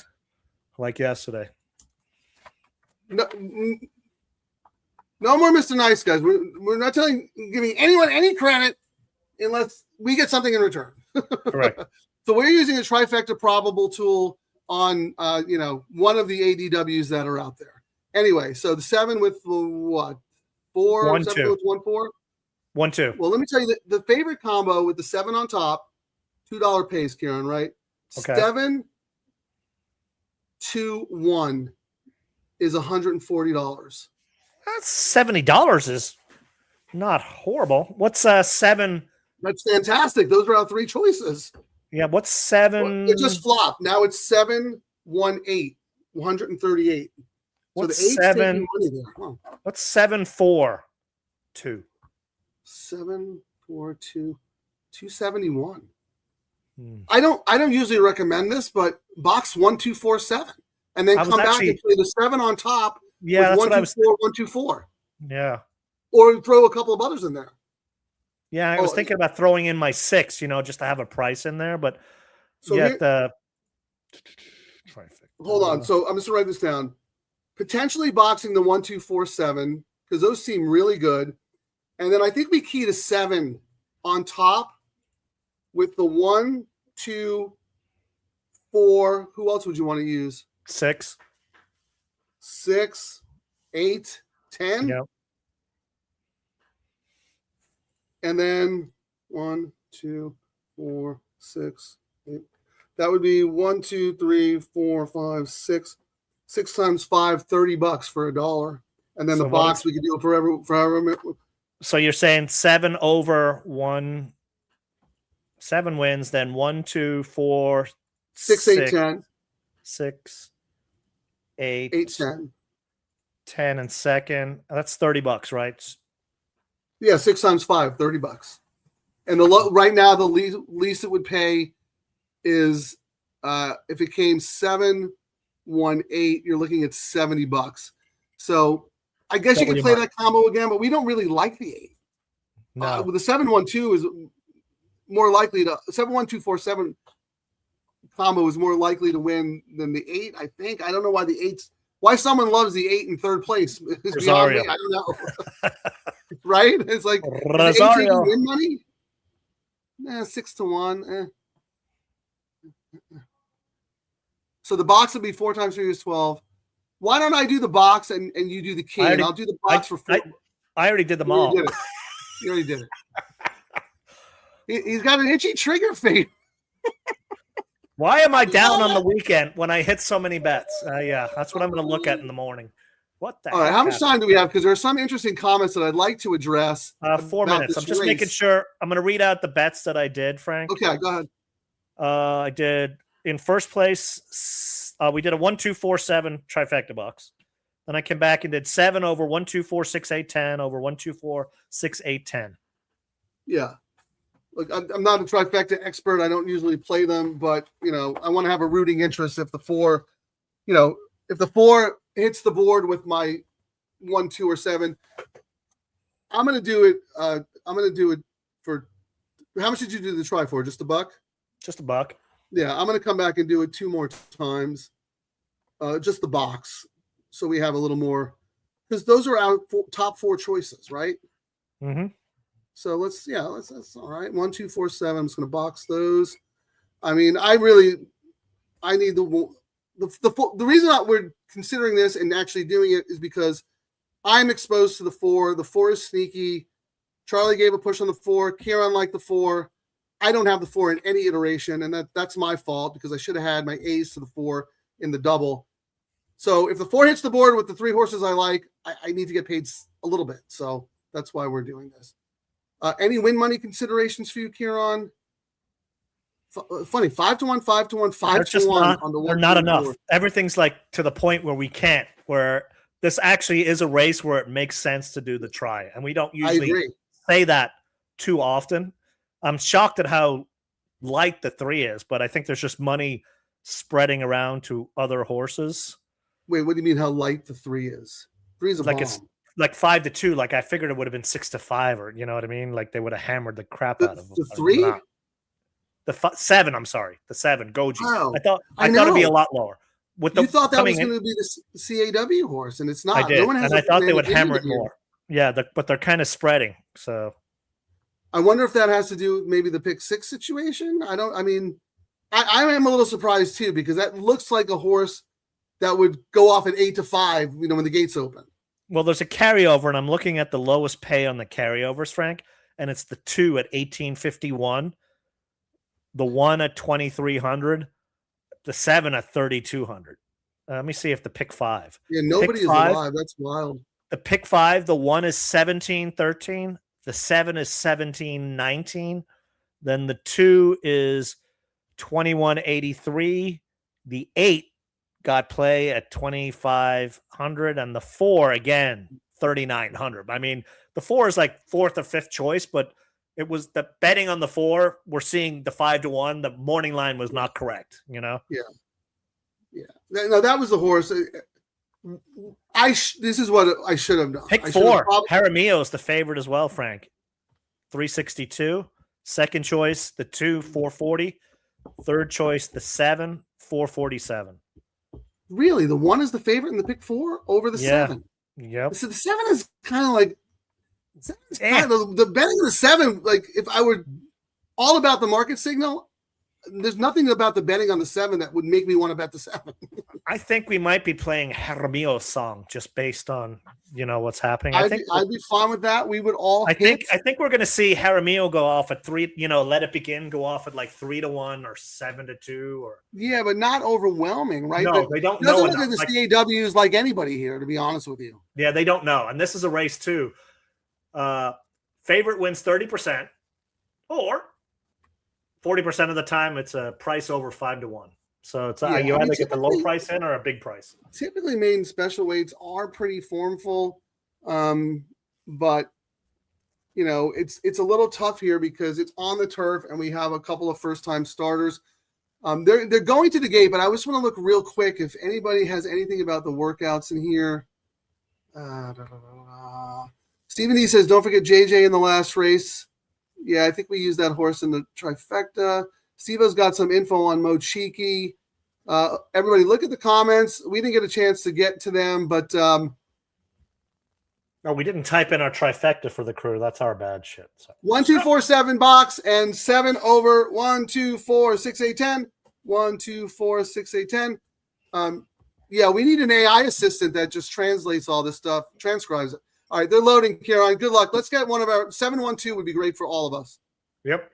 [SPEAKER 5] like yesterday.
[SPEAKER 6] No more Mr. Nice Guys. We're not giving anyone any credit unless we get something in return.
[SPEAKER 5] Correct.
[SPEAKER 6] So we're using a trifecta probable tool on one of the ADWs that are out there. Anyway, so the 7 with what? 4?
[SPEAKER 5] 1,
[SPEAKER 6] 7
[SPEAKER 5] 2.
[SPEAKER 6] with 1, 4?
[SPEAKER 5] 1, 2.
[SPEAKER 6] Well, let me tell you the favorite combo with the 7 on top, $2 pays, Kieran, right?
[SPEAKER 5] Okay.
[SPEAKER 6] 7, 2, 1 is $140.
[SPEAKER 5] That's $70 is not horrible. What's 7?
[SPEAKER 6] That's fantastic. Those are our 3 choices.
[SPEAKER 5] Yeah, what's 7?
[SPEAKER 6] It just flopped. Now it's 7, 1, 8, 138.
[SPEAKER 5] What's
[SPEAKER 6] so the
[SPEAKER 5] 7?
[SPEAKER 6] Money there. Huh.
[SPEAKER 5] What's 7, 4, 2?
[SPEAKER 6] 7, 4, 2, 271. I don't usually recommend this, but box 1, 2, 4, 7, and then come back and play the 7 on top.
[SPEAKER 5] Yeah,
[SPEAKER 6] with 1, 2, 4, 1, 2, 4.
[SPEAKER 5] Yeah,
[SPEAKER 6] or throw a couple of others in there.
[SPEAKER 5] Yeah, I was thinking about throwing in my 6, just to have a price in there, but
[SPEAKER 6] so hold on. So I'm just gonna write this down. Potentially boxing the 1, 2, 4, 7 because those seem really good, and then I think we key to 7 on top with the 1, 2, 4. Who else would you want to use?
[SPEAKER 5] 6,
[SPEAKER 6] 8, 10.
[SPEAKER 5] Yeah.
[SPEAKER 6] And then 1, 2, 4, 6, 8. That would be 1, 2, 3, 4, 5, 6, 6 times 5, $30 for $1. And then
[SPEAKER 5] So
[SPEAKER 6] the
[SPEAKER 5] what
[SPEAKER 6] box, we can do it forever.
[SPEAKER 5] So you're saying 7 over 1, 7 wins, then 1, 2, 4,
[SPEAKER 6] 6, 8, 10.
[SPEAKER 5] 6, 8,
[SPEAKER 6] 8, 10.
[SPEAKER 5] 10 and second. That's $30, right?
[SPEAKER 6] Yeah, 6 times 5, $30. And right now, the least it would pay is if it came 7, 1, 8, you're looking at $70. So I guess you could play that combo again, but we don't really like the 8.
[SPEAKER 5] No.
[SPEAKER 6] With the 7, 1, 2 is more likely to 7, 1, 2, 4, 7 combo is more likely to win than the 8. I think. I don't know why the 8's. Why someone loves the 8 in third place? It's beyond me. I don't know. Right? It's like
[SPEAKER 5] Rosario.
[SPEAKER 6] Win money. 6 to 1. So the box would be 4 times 3 is 12. Why don't I do the box and you do the key? I'll do the box for 4.
[SPEAKER 5] I already did them all.
[SPEAKER 6] You already did it. He's got an itchy trigger finger.
[SPEAKER 5] Why am I down on the weekend when I hit so many bets? Yeah, that's what I'm going to look at in the morning. What the
[SPEAKER 6] All right, how much time do we have? Because there are some interesting comments that I'd like to address.
[SPEAKER 5] 4 minutes. I'm just making sure. I'm going to read out the bets that I did, Frank.
[SPEAKER 6] Okay, go ahead.
[SPEAKER 5] I did in first place. We did a 1, 2, 4, 7 trifecta box. Then I came back and did 7 over 1, 2, 4, 6, 8, 10 over 1, 2, 4, 6, 8, 10.
[SPEAKER 6] Yeah. Look, I'm not a trifecta expert. I don't usually play them, but I want to have a rooting interest if the 4, if the 4 hits the board with my 1, 2, or 7. I'm gonna do it. I'm gonna do it for how much did you do the try for? Just $1?
[SPEAKER 5] Just $1.
[SPEAKER 6] Yeah, I'm gonna come back and do it 2 more times. Just the box, so we have a little more, because those are our top 4 choices, right?
[SPEAKER 5] Mm-hmm.
[SPEAKER 6] So that's all right. 1, 2, 4, 7. I'm just going to box those. I mean, I need the reason that we're considering this and actually doing it is because I'm exposed to the 4. The 4 is sneaky. Charlie gave a push on the 4. Kieran liked the 4. I don't have the 4 in any iteration, and that's my fault because I should have had my ace to the 4 in the double. So if the 4 hits the board with the 3 horses I like, I need to get paid a little bit. So that's why we're doing this. Any win money considerations for you, Kieran? Funny, 5 to 1, 5 to 1, 5 to 1 on the one.
[SPEAKER 5] They're not enough. Everything's like to the point where we can't. Where this actually is a race where it makes sense to do the try, and we don't usually say that too often. I'm shocked at how light the 3 is, but I think there's just money spreading around to other horses.
[SPEAKER 6] Wait, what do you mean? How light the 3 is? 3 is a
[SPEAKER 5] like
[SPEAKER 6] bomb.
[SPEAKER 5] It's like 5 to 2. Like I figured it would have been 6 to 5, or you know what I mean. Like they would have hammered the crap out of them.
[SPEAKER 6] The 3,
[SPEAKER 5] the 7. I'm sorry, the 7. Goji.
[SPEAKER 6] Wow.
[SPEAKER 5] I thought it'd be a lot lower.
[SPEAKER 6] You thought that was going to be the CAW horse, and it's not.
[SPEAKER 5] I did,
[SPEAKER 6] no one has
[SPEAKER 5] and I thought they would hammer it
[SPEAKER 6] here.
[SPEAKER 5] more. Yeah, but they're kind of spreading. So
[SPEAKER 6] I wonder if that has to do with maybe the pick 6 situation. I am a little surprised too, because that looks like a horse that would go off at 8 to 5, when the gates open.
[SPEAKER 5] Well, there's a carryover, and I'm looking at the lowest pay on the carryovers, Frank, and it's the 2 at 1851, the 1 at 2300, the 7 at 3200. Let me see if the pick 5.
[SPEAKER 6] Yeah, nobody is alive. That's wild.
[SPEAKER 5] The pick 5, the 1 is 1713, the 7 is 1719, then the 2 is 2183, the 8 got play at 2,500, and the 4 again 3,900. I mean, the 4 is like 4th or 5th choice, but it was the betting on the 4. We're seeing the 5 to 1. The morning line was not correct.
[SPEAKER 6] Yeah. No, that was the horse. This is what I should have done.
[SPEAKER 5] Pick 4. Jaramillo is the favorite as well, Frank. 362. Second choice, the 2, 440. Third choice, the 7, 447.
[SPEAKER 6] Really, the 1 is the favorite in the pick 4 over the 7.
[SPEAKER 5] Yep.
[SPEAKER 6] So the 7 is kind of like the betting of the 7. Like if I were all about the market signal, there's nothing about the betting on the 7 that would make me want to bet the 7.
[SPEAKER 5] I think we might be playing Jaramillo's song just based on what's happening.
[SPEAKER 6] I'd be fine with that. We would all.
[SPEAKER 5] I think we're going to see Jaramillo go off at 3. Let it begin. Go off at like 3-1 or 7-2 or.
[SPEAKER 6] Yeah, but not overwhelming, right?
[SPEAKER 5] No, they don't know.
[SPEAKER 6] Doesn't look like the CAWs like anybody here, to be honest with you.
[SPEAKER 5] Yeah, they don't know, and this is a race too. Favorite wins 30%, or 40% of the time it's a price over 5-1. So it's you either get the low price in or a big price.
[SPEAKER 6] Typically, main special weights are pretty formful, but it's a little tough here because it's on the turf and we have a couple of first-time starters. They're going to the gate, but I just want to look real quick if anybody has anything about the workouts in here. Stephen E says, don't forget JJ in the last race. Yeah, I think we used that horse in the trifecta. Steve-O's got some info on Mochiki. Everybody, look at the comments. We didn't get a chance to get to them, but
[SPEAKER 5] no, we didn't type in our trifecta for the crew. That's our bad shit. So.
[SPEAKER 6] 1, 2, 4, 7 box and 7 over 1, 2, 4, 6, 8, 10. 1, 2, 4, 6, 8, 10. Yeah, we need an AI assistant that just translates all this stuff, transcribes it. All right, they're loading, Caroline. Good luck. Let's get one of our 712 would be great for all of us.
[SPEAKER 5] Yep.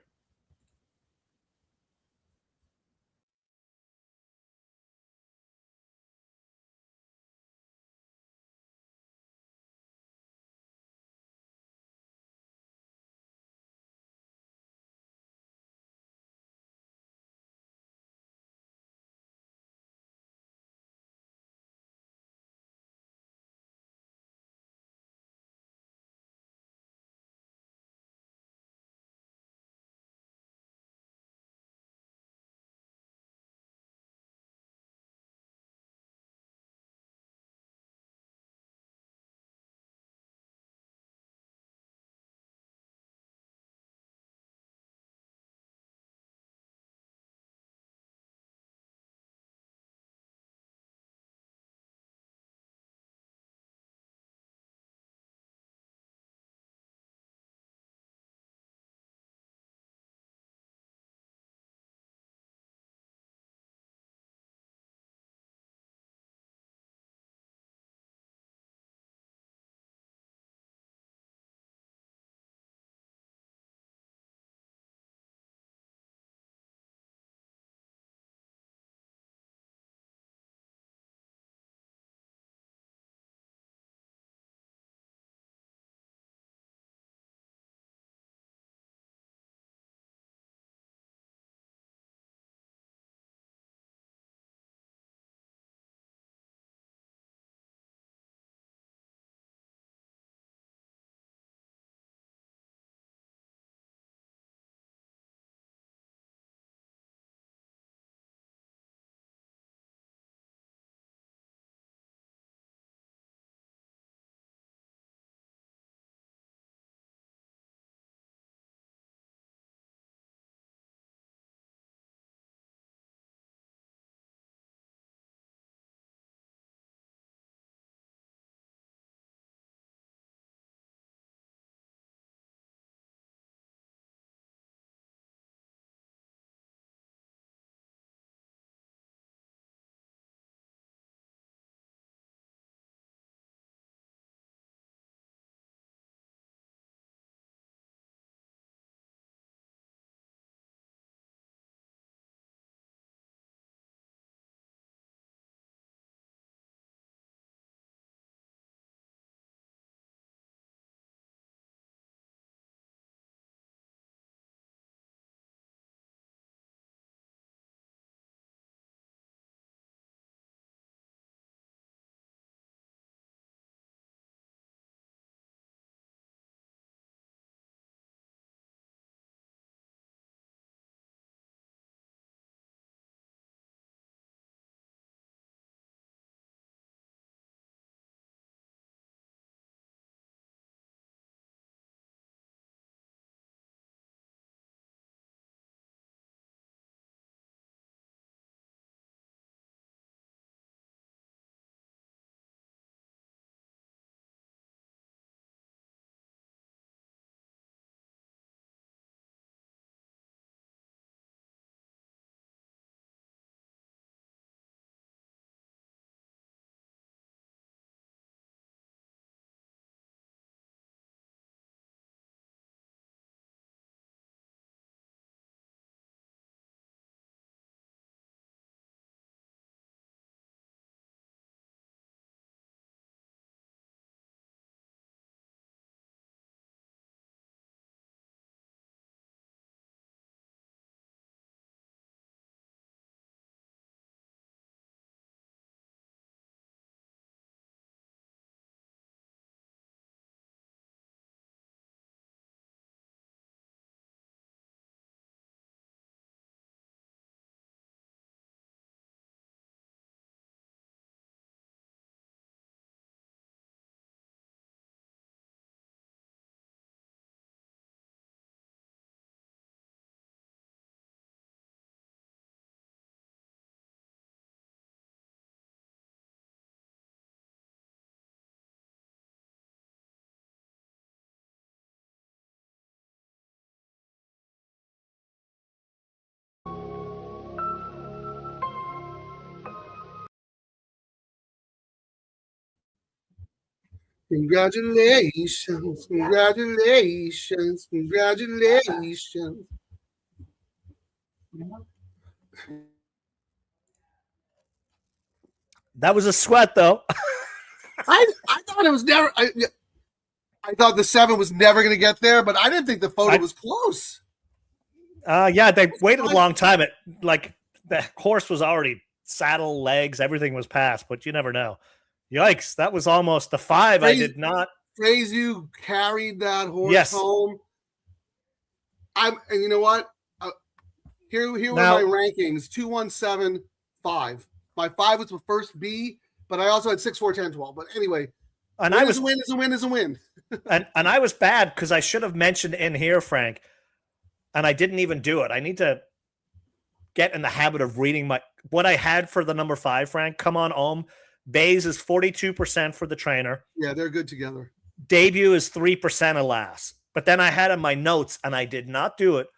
[SPEAKER 6] Congratulations, congratulations, congratulations.
[SPEAKER 5] That was a sweat, though.
[SPEAKER 6] I thought it was never. I thought the 7 was never going to get there, but I didn't think the photo was close.
[SPEAKER 5] Yeah, they waited a long time. The horse was already saddle, legs, everything was past, but you never know. Yikes! That was almost the 5. I did not.
[SPEAKER 6] Praise you carried that horse home. And you know what? Here were my rankings: 2, 1, 7, 5. My 5 was the first B, but I also had 6, 4, 10, 12. But anyway,
[SPEAKER 5] and
[SPEAKER 6] a win is a win is a win.
[SPEAKER 5] and I was bad because I should have mentioned in here, Frank, and I didn't even do it. I need to get in the habit of reading what I had for the number 5, Frank. Come on, Ohm. Bays is 42% for the trainer.
[SPEAKER 6] Yeah, they're good together.
[SPEAKER 5] Debut is 3%, alas. But then I had in my notes, and I did not do it,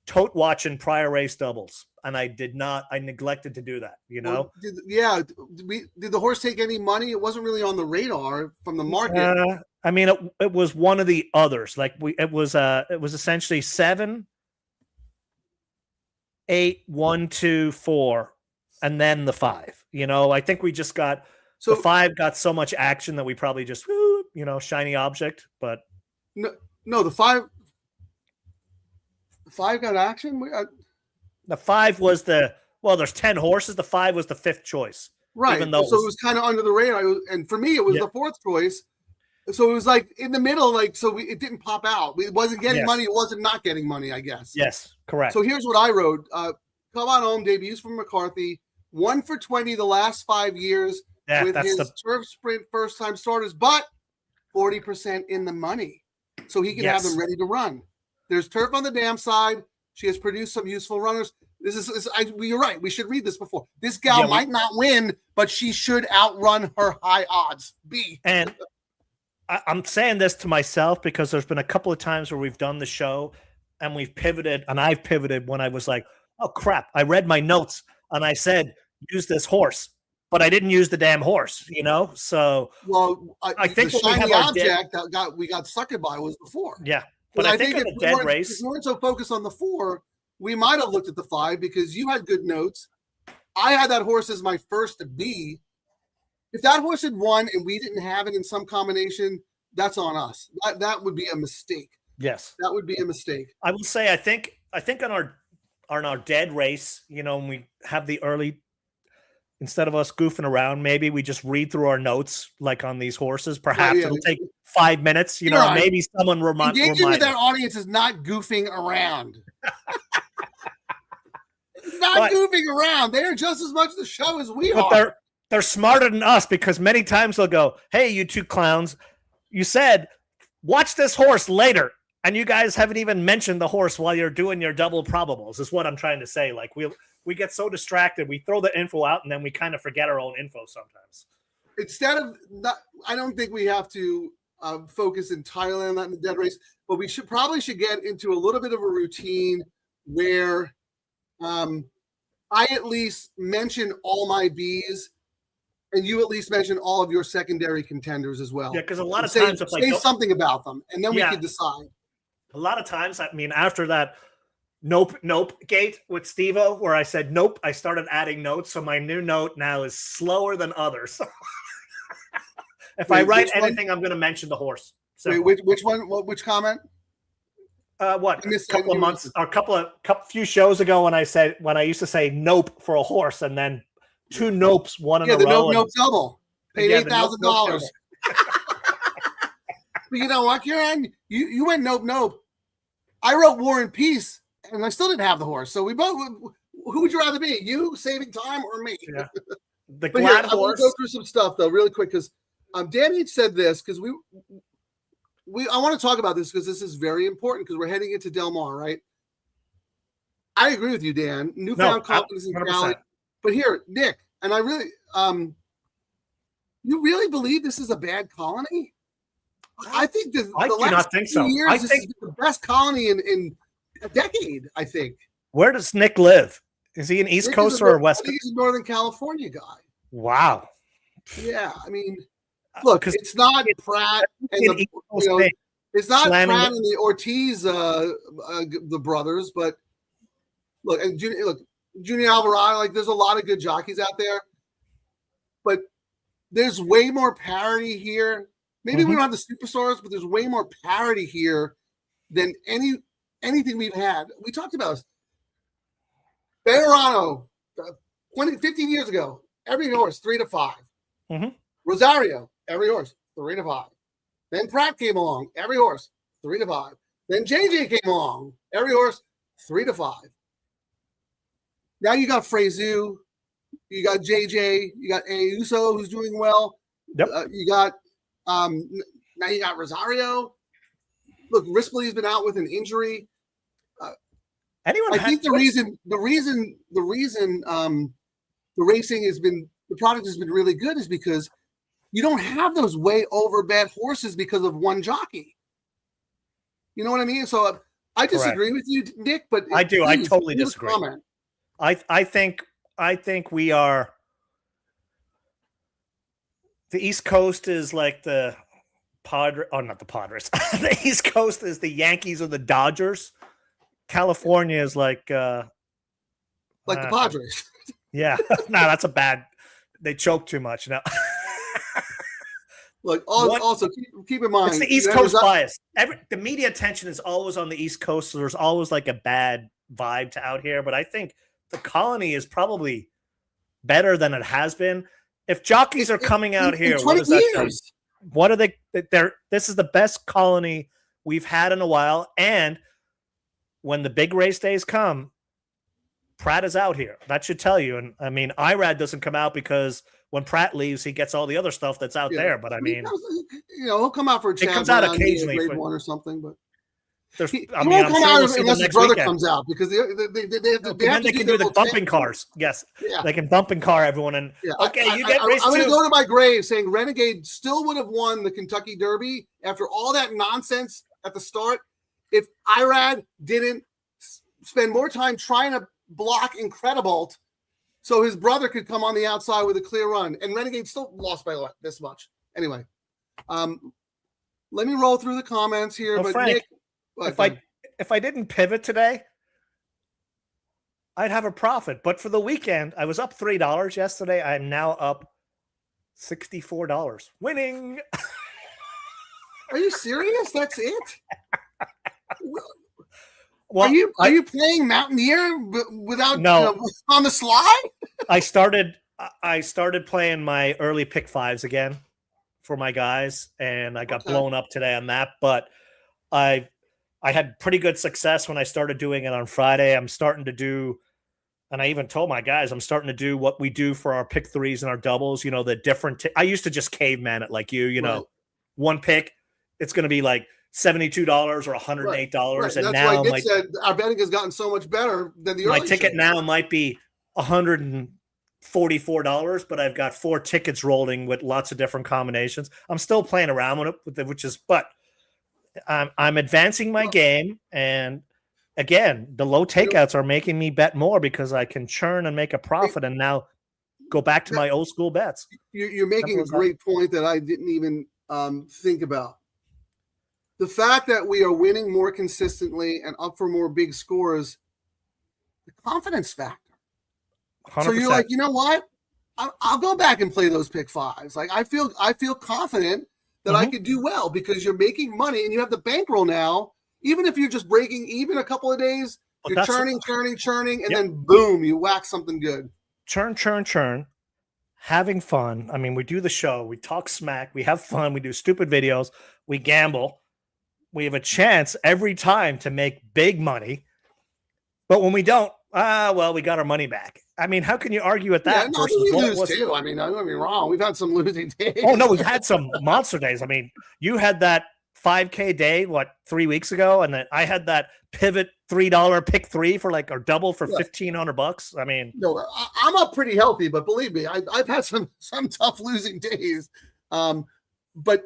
[SPEAKER 5] tote watching prior race doubles. And I neglected to do that, you know?
[SPEAKER 6] Well, did the horse take any money? It wasn't really on the radar from the market.
[SPEAKER 5] I mean, it was one of the others. It was essentially 7, 8, 1, 2, 4, and then the 5. You know, I think we just got the 5 got so much action that we probably just shiny object. But
[SPEAKER 6] no, the 5 got action.
[SPEAKER 5] The 5 was there's 10 horses. The 5 was the 5th choice.
[SPEAKER 6] Right. So it was kind of under the radar. And for me, it was the 4th choice. So it was like in the middle, it didn't pop out. It wasn't getting money. It wasn't not getting money, I guess.
[SPEAKER 5] Yes, correct.
[SPEAKER 6] So here's what I wrote. Come on home, debuts from McCarthy. 1 for 20 the last 5 years with his turf sprint first-time starters, but 40% in the money. So he can have them ready to run. There's turf on the dam side. She has produced some useful runners. You're right. We should read this before. This gal might not win, but she should outrun her high odds. B.
[SPEAKER 5] And I'm saying this to myself because there's been a couple of times where we've done the show and we've pivoted, and I've pivoted when I was like, oh, crap. I read my notes and I said, use this horse, but I didn't use the damn horse, you know? So, I think
[SPEAKER 6] the shiny object that we got suckered by was the 4.
[SPEAKER 5] Yeah. But I think in the dead race,
[SPEAKER 6] if we weren't so focused on the 4, we might have looked at the 5 because you had good notes. I had that horse as my first B. If that horse had won and we didn't have it in some combination, that's on us. That would be a mistake.
[SPEAKER 5] Yes,
[SPEAKER 6] that would be a mistake.
[SPEAKER 5] I will say, I think on our dead race, when we have the early, instead of us goofing around, maybe we just read through our notes like on these horses. Perhaps it'll take 5 minutes, maybe someone remind
[SPEAKER 6] engaging with our audience is not goofing around. Not goofing around. They're just as much the show as we are.
[SPEAKER 5] They're smarter than us because many times they'll go, hey, you two clowns, you said, watch this horse later. And you guys haven't even mentioned the horse while you're doing your double probables, is what I'm trying to say. Like we get so distracted. We throw the info out and then we kind of forget our own info sometimes.
[SPEAKER 6] Instead of that, I don't think we have to focus entirely on that in the dead race, but we should get into a little bit of a routine where I at least mention all my Bs and you at least mention all of your secondary contenders as well.
[SPEAKER 5] Yeah, because a lot of times
[SPEAKER 6] say something about them and then we can decide.
[SPEAKER 5] A lot of times, I mean, after that nope gate with Steve-O, where I said nope, I started adding notes. So my new note now is slower than others. If I write anything, I'm going to mention the horse. So
[SPEAKER 6] which one? Which comment?
[SPEAKER 5] What? A couple of months, or few shows ago, when I used to say nope for a horse, and then 2 nopes, one in a row.
[SPEAKER 6] Yeah, the nope double. Paid $8,000. But you know what, Kieran? You went nope. I wrote War and Peace, and I still didn't have the horse. So we both. Who would you rather be? You saving time or me?
[SPEAKER 5] Yeah. The
[SPEAKER 6] but
[SPEAKER 5] glad
[SPEAKER 6] here,
[SPEAKER 5] horse.
[SPEAKER 6] I want to go through some stuff though, really quick, because Danny said this because I want to talk about this because this is very important because we're heading into Del Mar, right? I agree with you, Dan. Newfound confidence in Cali. But here, Nick, and I really, you really believe this is a bad colony? I think the last few years, this is the best colony in a decade, I think.
[SPEAKER 5] Where does Nick live? Is he an East Coast or a West Coast?
[SPEAKER 6] He's a Northern California guy.
[SPEAKER 5] Wow.
[SPEAKER 6] Yeah, I mean, Look, it's not Pratt and
[SPEAKER 5] an
[SPEAKER 6] the
[SPEAKER 5] East Coast thing.
[SPEAKER 6] it's not
[SPEAKER 5] Slamming
[SPEAKER 6] Pratt and the Ortiz the brothers, but look, and Junior Alvarado, like there's a lot of good jockeys out there, but there's way more parity here. Maybe we don't have the superstars, but there's way more parity here than anything we've had. We talked about this. Bejarano, 15 years ago, every horse 3 to 5. Rosario, every horse 3 to 5. Then Pratt came along, every horse 3 to 5. Then JJ came along, every horse 3 to 5. Now you got Frezu, you got JJ, you got Ayuso who's doing well.
[SPEAKER 5] Yep.
[SPEAKER 6] You got now you got Rosario. Look, Rispoley's been out with an injury. I think the reason the racing has been, the product has been really good is because you don't have those way over bad horses because of one jockey. You know what I mean? So I disagree with you, Nick, but
[SPEAKER 5] I do. I totally
[SPEAKER 6] leave a
[SPEAKER 5] disagree.
[SPEAKER 6] comment.
[SPEAKER 5] I think we are. The East Coast is like the Padres. Oh, not the Padres. The East Coast is the Yankees or the Dodgers. California is like the
[SPEAKER 6] Padres.
[SPEAKER 5] Yeah, no, that's a bad. They choke too much now.
[SPEAKER 6] Look, also keep in mind
[SPEAKER 5] it's the East Coast bias. The media attention is always on the East Coast, so there's always like a bad vibe to out here. But I think the Colony is probably better than it has been. If jockeys are coming out here, what does that tell you? What are they? This is the best Colony we've had in a while, and when the big race days come, Pratt is out here. That should tell you. And I mean, Irad doesn't come out because when Pratt leaves, he gets all the other stuff that's out there. But I mean,
[SPEAKER 6] he'll come out for a chat.
[SPEAKER 5] It comes out occasionally,
[SPEAKER 6] grade 1 or something. But
[SPEAKER 5] he
[SPEAKER 6] won't come out unless his brother comes out because they have to.
[SPEAKER 5] They can do the bumping cars. Yes, they can bump and car everyone. And okay, you get race 2.
[SPEAKER 6] I'm going to go to my grave saying Renegade still would have won the Kentucky Derby after all that nonsense at the start if Irad didn't spend more time trying to block Incredibolt so his brother could come on the outside with a clear run. And Renegade still lost by this much. Anyway, let me roll through the comments here.
[SPEAKER 5] Well,
[SPEAKER 6] but
[SPEAKER 5] Frank,
[SPEAKER 6] Nick,
[SPEAKER 5] if I didn't pivot today, I'd have a profit. But for the weekend, I was up $3 yesterday. I'm now up $64. Winning.
[SPEAKER 6] Are you serious? That's it?
[SPEAKER 5] Well,
[SPEAKER 6] are you playing Mountaineer without on the slide?
[SPEAKER 5] I started playing my early pick 5s again for my guys, and I got blown up today on that. But I had pretty good success when I started doing it on Friday. I'm starting to do, and I even told my guys, I'm starting to do what we do for our pick 3s and our doubles. You know, the different. I used to just caveman it like you know, one pick, it's going to be like $72 or $108,
[SPEAKER 6] right.
[SPEAKER 5] and
[SPEAKER 6] that's
[SPEAKER 5] now
[SPEAKER 6] why Nick said our betting has gotten so much better than the early
[SPEAKER 5] my ticket now might be $144, but I've got 4 tickets rolling with lots of different combinations. I'm still playing around with it, but I'm advancing my game, and again, the low takeouts are making me bet more because I can churn and make a profit, and now go back to my old school bets.
[SPEAKER 6] You're making a great point that I didn't even think about. The fact that we are winning more consistently and up for more big scores, the confidence factor. 100%. So you're like, you know what? I'll go back and play those pick 5s. Like I feel confident that I could do well because you're making money and you have the bankroll now. Even if you're just breaking even a couple of days, you're churning, and then boom, you whack something good.
[SPEAKER 5] Churn. Having fun. I mean, we do the show, we talk smack, we have fun, we do stupid videos, we gamble. We have a chance every time to make big money. But when we don't, we got our money back. I mean, how can you argue with that?
[SPEAKER 6] Yeah, we lose too. I mean, don't get me wrong. We've had some losing days.
[SPEAKER 5] Oh, no, we've had some monster days. I mean, you had that 5K day, 3 weeks ago? And then I had that pivot $3 pick 3 for or double for $1,500. I mean,
[SPEAKER 6] no, I'm up pretty healthy, but believe me, I've had some tough losing days. But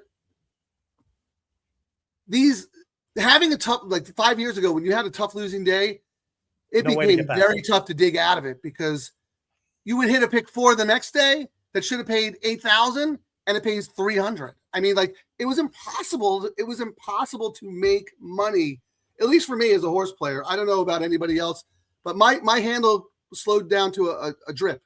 [SPEAKER 6] having a tough, 5 years ago when you had a tough losing day, it became very tough to dig out of it because you would hit a pick 4 the next day that should have paid $8,000 and it pays 300. I mean, like it was impossible. It was impossible to make money, at least for me as a horse player. I don't know about anybody else, but my handle slowed down to a drip.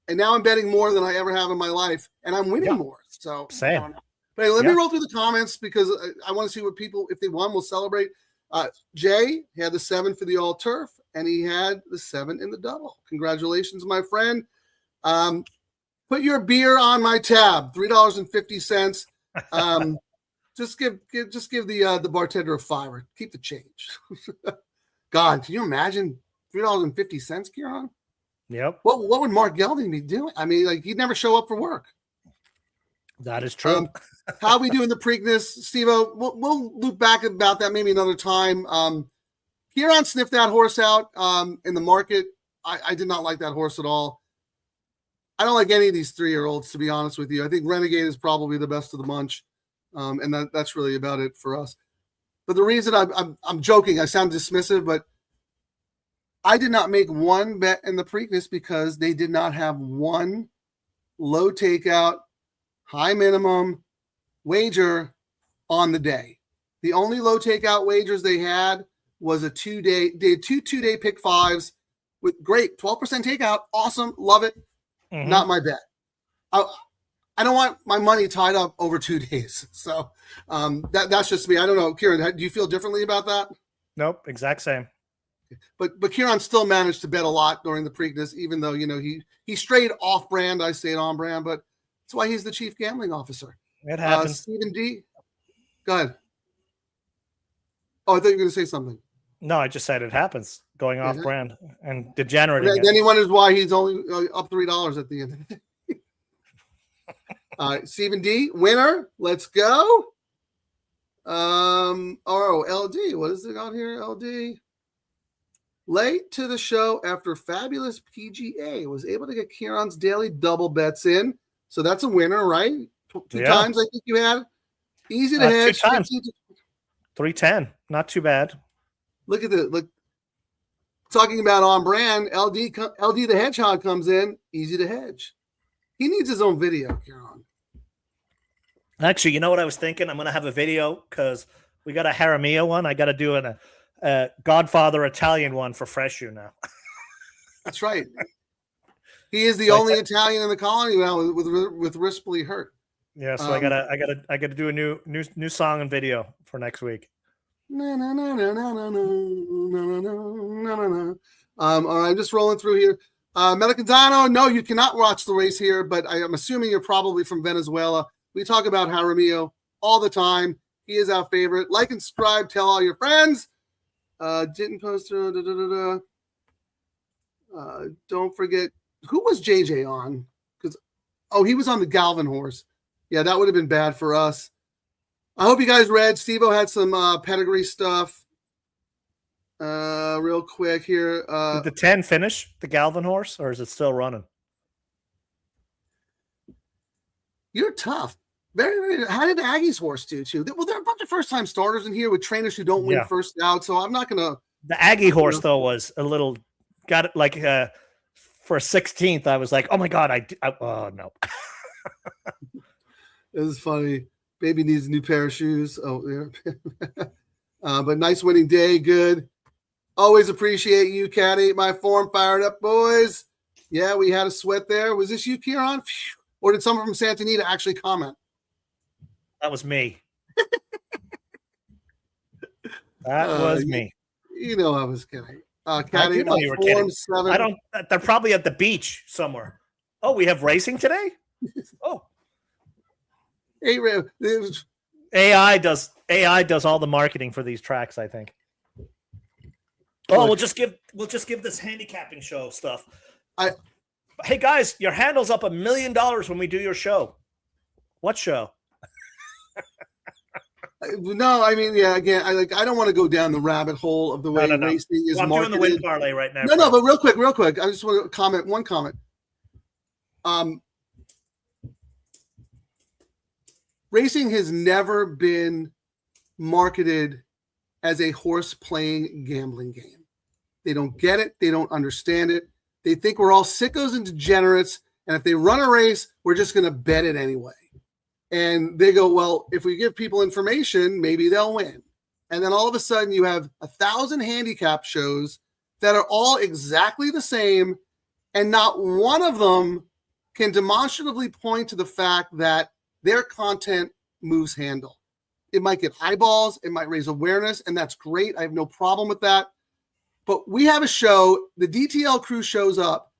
[SPEAKER 6] And now I'm betting more than I ever have in my life, and I'm winning more. So
[SPEAKER 5] same.
[SPEAKER 6] But hey, let me roll through the comments because I want to see what people, if they won, will celebrate. Jay had the 7 for the all turf, and he had the 7 in the double. Congratulations, my friend. Put your beer on my tab, $3.50. Just give the bartender a $5. Keep the change. God, can you imagine $3.50, Kieran?
[SPEAKER 5] Yep.
[SPEAKER 6] What would Mark Gelding be doing? I mean, like he'd never show up for work.
[SPEAKER 5] That is true.
[SPEAKER 6] How we do in the Preakness, Steve-O? We'll loop back about that maybe another time. Kieran sniffed that horse out in the market. I did not like that horse at all. I don't like any of these 3-year-olds, to be honest with you. I think Renegade is probably the best of the bunch, and that's really about it for us. But the reason I'm joking, I sound dismissive, but I did not make one bet in the Preakness because they did not have one low takeout, high minimum wager on the day. The only low takeout wagers they had was a 2-day. They had two 2-day pick 5s with great 12% takeout. Awesome. Love it. Mm-hmm. Not my bet. I don't want my money tied up over 2 days. So that's just me. I don't know. Kieran, do you feel differently about that?
[SPEAKER 5] Nope. Exact same.
[SPEAKER 6] But Kieran still managed to bet a lot during the Preakness, even though, he strayed off brand. I stayed on brand, but that's why he's the chief gambling officer.
[SPEAKER 5] It happens.
[SPEAKER 6] Stephen D. Go ahead. Oh, I thought you were going to say something.
[SPEAKER 5] No, I just said it happens. Going off brand and degenerating.
[SPEAKER 6] Then he wonders why he's only up $3 at the end. All right, Stephen D. Winner. Let's go. LD. What is it on here? LD. Late to the show after fabulous PGA. Was able to get Kieran's daily double bets in. So that's a winner, right? Two times I think you had. Easy to hedge.
[SPEAKER 5] 2 times. 310. Not too bad.
[SPEAKER 6] Look at look. Talking about on brand, LD the Hedgehog comes in. Easy to hedge. He needs his own video, Kieran.
[SPEAKER 5] Actually, you know what I was thinking? I'm going to have a video because we got a Jaramillo one. I got to do a Godfather Italian one for Fresh You now.
[SPEAKER 6] That's right. He is the only Italian in the colony now with Rispoli hurt.
[SPEAKER 5] Yeah, so I gotta do a new song and video for next week.
[SPEAKER 6] No. All right, I'm just rolling through here. Melicanzano, no, you cannot watch the race here, but I'm assuming you're probably from Venezuela. We talk about Jaramillo all the time. He is our favorite. Like and subscribe. Tell all your friends. Didn't post. Don't forget. Who was JJ on? He was on the Galvin horse. Yeah, that would have been bad for us. I hope you guys read. Steve-O had some pedigree stuff. Real quick here.
[SPEAKER 5] Did the 10 finish the Galvin horse, or is it still running?
[SPEAKER 6] You're tough. Very, very. How did Aggie's horse do too? Well, there are a bunch of first-time starters in here with trainers who don't win first out. So I'm not gonna.
[SPEAKER 5] The Aggie horse though was a little got it like for 16th. I was like, oh my god, oh no.
[SPEAKER 6] It was funny. Baby needs a new pair of shoes. Oh yeah. But nice winning day. Good. Always appreciate you, Caddy. My form fired up, boys. Yeah, we had a sweat there. Was this you, Kieran? Or did someone from Santa Anita actually comment?
[SPEAKER 5] That was me. That was me.
[SPEAKER 6] You know I was kidding. Caddy,
[SPEAKER 5] I you were kidding. 7. They're probably at the beach somewhere. Oh, we have racing today? Oh.
[SPEAKER 6] Hey,
[SPEAKER 5] AI does all the marketing for these tracks, I think. Oh, we'll just give this handicapping show stuff. Hey guys, your handle's up $1 million when we do your show. What show?
[SPEAKER 6] No, I mean, yeah. Again, I don't want to go down the rabbit hole of the way racing is marketed.
[SPEAKER 5] I'm doing the win parlay right now.
[SPEAKER 6] No, but real quick. I just want to comment. One comment. Racing has never been marketed as a horse playing gambling game. They don't get it. They don't understand it. They think we're all sickos and degenerates. And if they run a race, we're just going to bet it anyway. And they go, well, if we give people information, maybe they'll win. And then all of a sudden you have 1,000 handicap shows that are all exactly the same. And not one of them can demonstratively point to the fact that their content moves handle. It might get eyeballs, it might raise awareness, and that's great. I have no problem with that. But we have a show, the DTL crew shows up,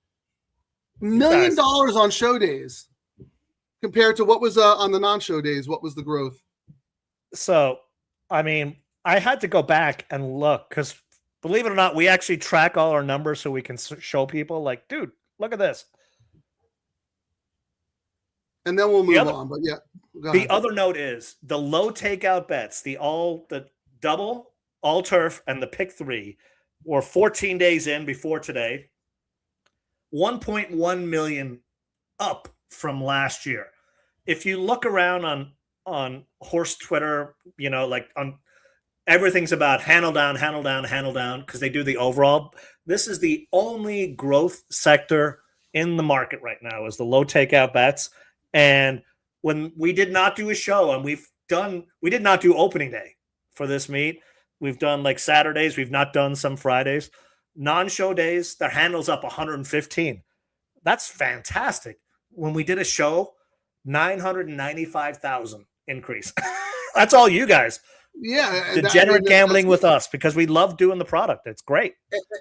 [SPEAKER 6] $1 million on show days compared to what was on the non-show days. What was the growth?
[SPEAKER 5] So, I mean, I had to go back and look because, believe it or not, we actually track all our numbers so we can show people like, dude, look at this.
[SPEAKER 6] And then we'll move on. But yeah,
[SPEAKER 5] the other note is the low takeout bets, the double, all turf, and the pick 3 were 14 days in before today. 1.1 million up from last year. If you look around on horse Twitter, like on everything's about handle down, because they do the overall. This is the only growth sector in the market right now is the low takeout bets. And when we did not do a show, and we did not do opening day for this meet. We've done like Saturdays. We've not done some Fridays. Non-show days, their handle's up 115. That's fantastic. When we did a show, 995,000 increase. That's all you guys.
[SPEAKER 6] Yeah.
[SPEAKER 5] Degenerate gambling with us because we love doing the product. It's great.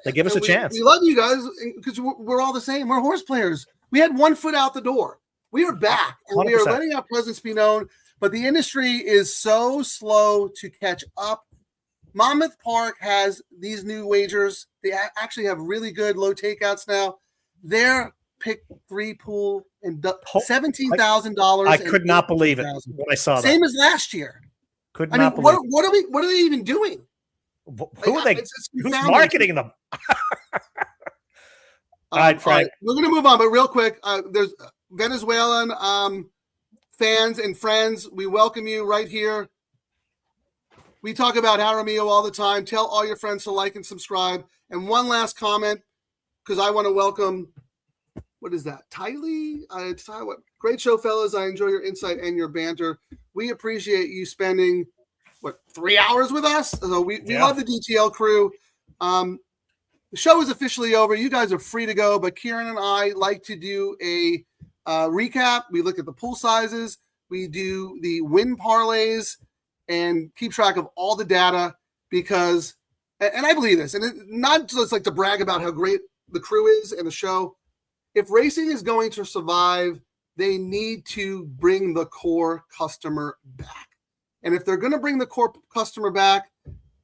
[SPEAKER 5] They give us a chance.
[SPEAKER 6] We love you guys because we're all the same. We're horse players. We had one foot out the door. We are back and
[SPEAKER 5] 100%.
[SPEAKER 6] we are letting our presence be known, but the industry is so slow to catch up. Monmouth Park has these new wagers. They actually have really good low takeouts now. Their pick 3 pool and $17,000.
[SPEAKER 5] I could not believe it when I saw that.
[SPEAKER 6] Same as last year.
[SPEAKER 5] Could not believe it.
[SPEAKER 6] What are they even doing?
[SPEAKER 5] Who are they? Who's marketing them? All right, Frank.
[SPEAKER 6] Right. We're going to move on, but real quick, there's Venezuelan fans and friends. We welcome you right here. We talk about Jaramillo all the time. Tell all your friends to like and subscribe. And one last comment, because I want to welcome, what is that? Tylee? Great show, fellas. I enjoy your insight and your banter. We appreciate you spending, 3 hours with us? So we love the DTL crew. The show is officially over. You guys are free to go, but Kieran and I like to do a recap. We look at the pool sizes. We do the win parlays and keep track of all the data because, and I believe this, and not just like to brag about how great the crew is and the show. If racing is going to survive, they need to bring the core customer back. And if they're going to bring the core customer back,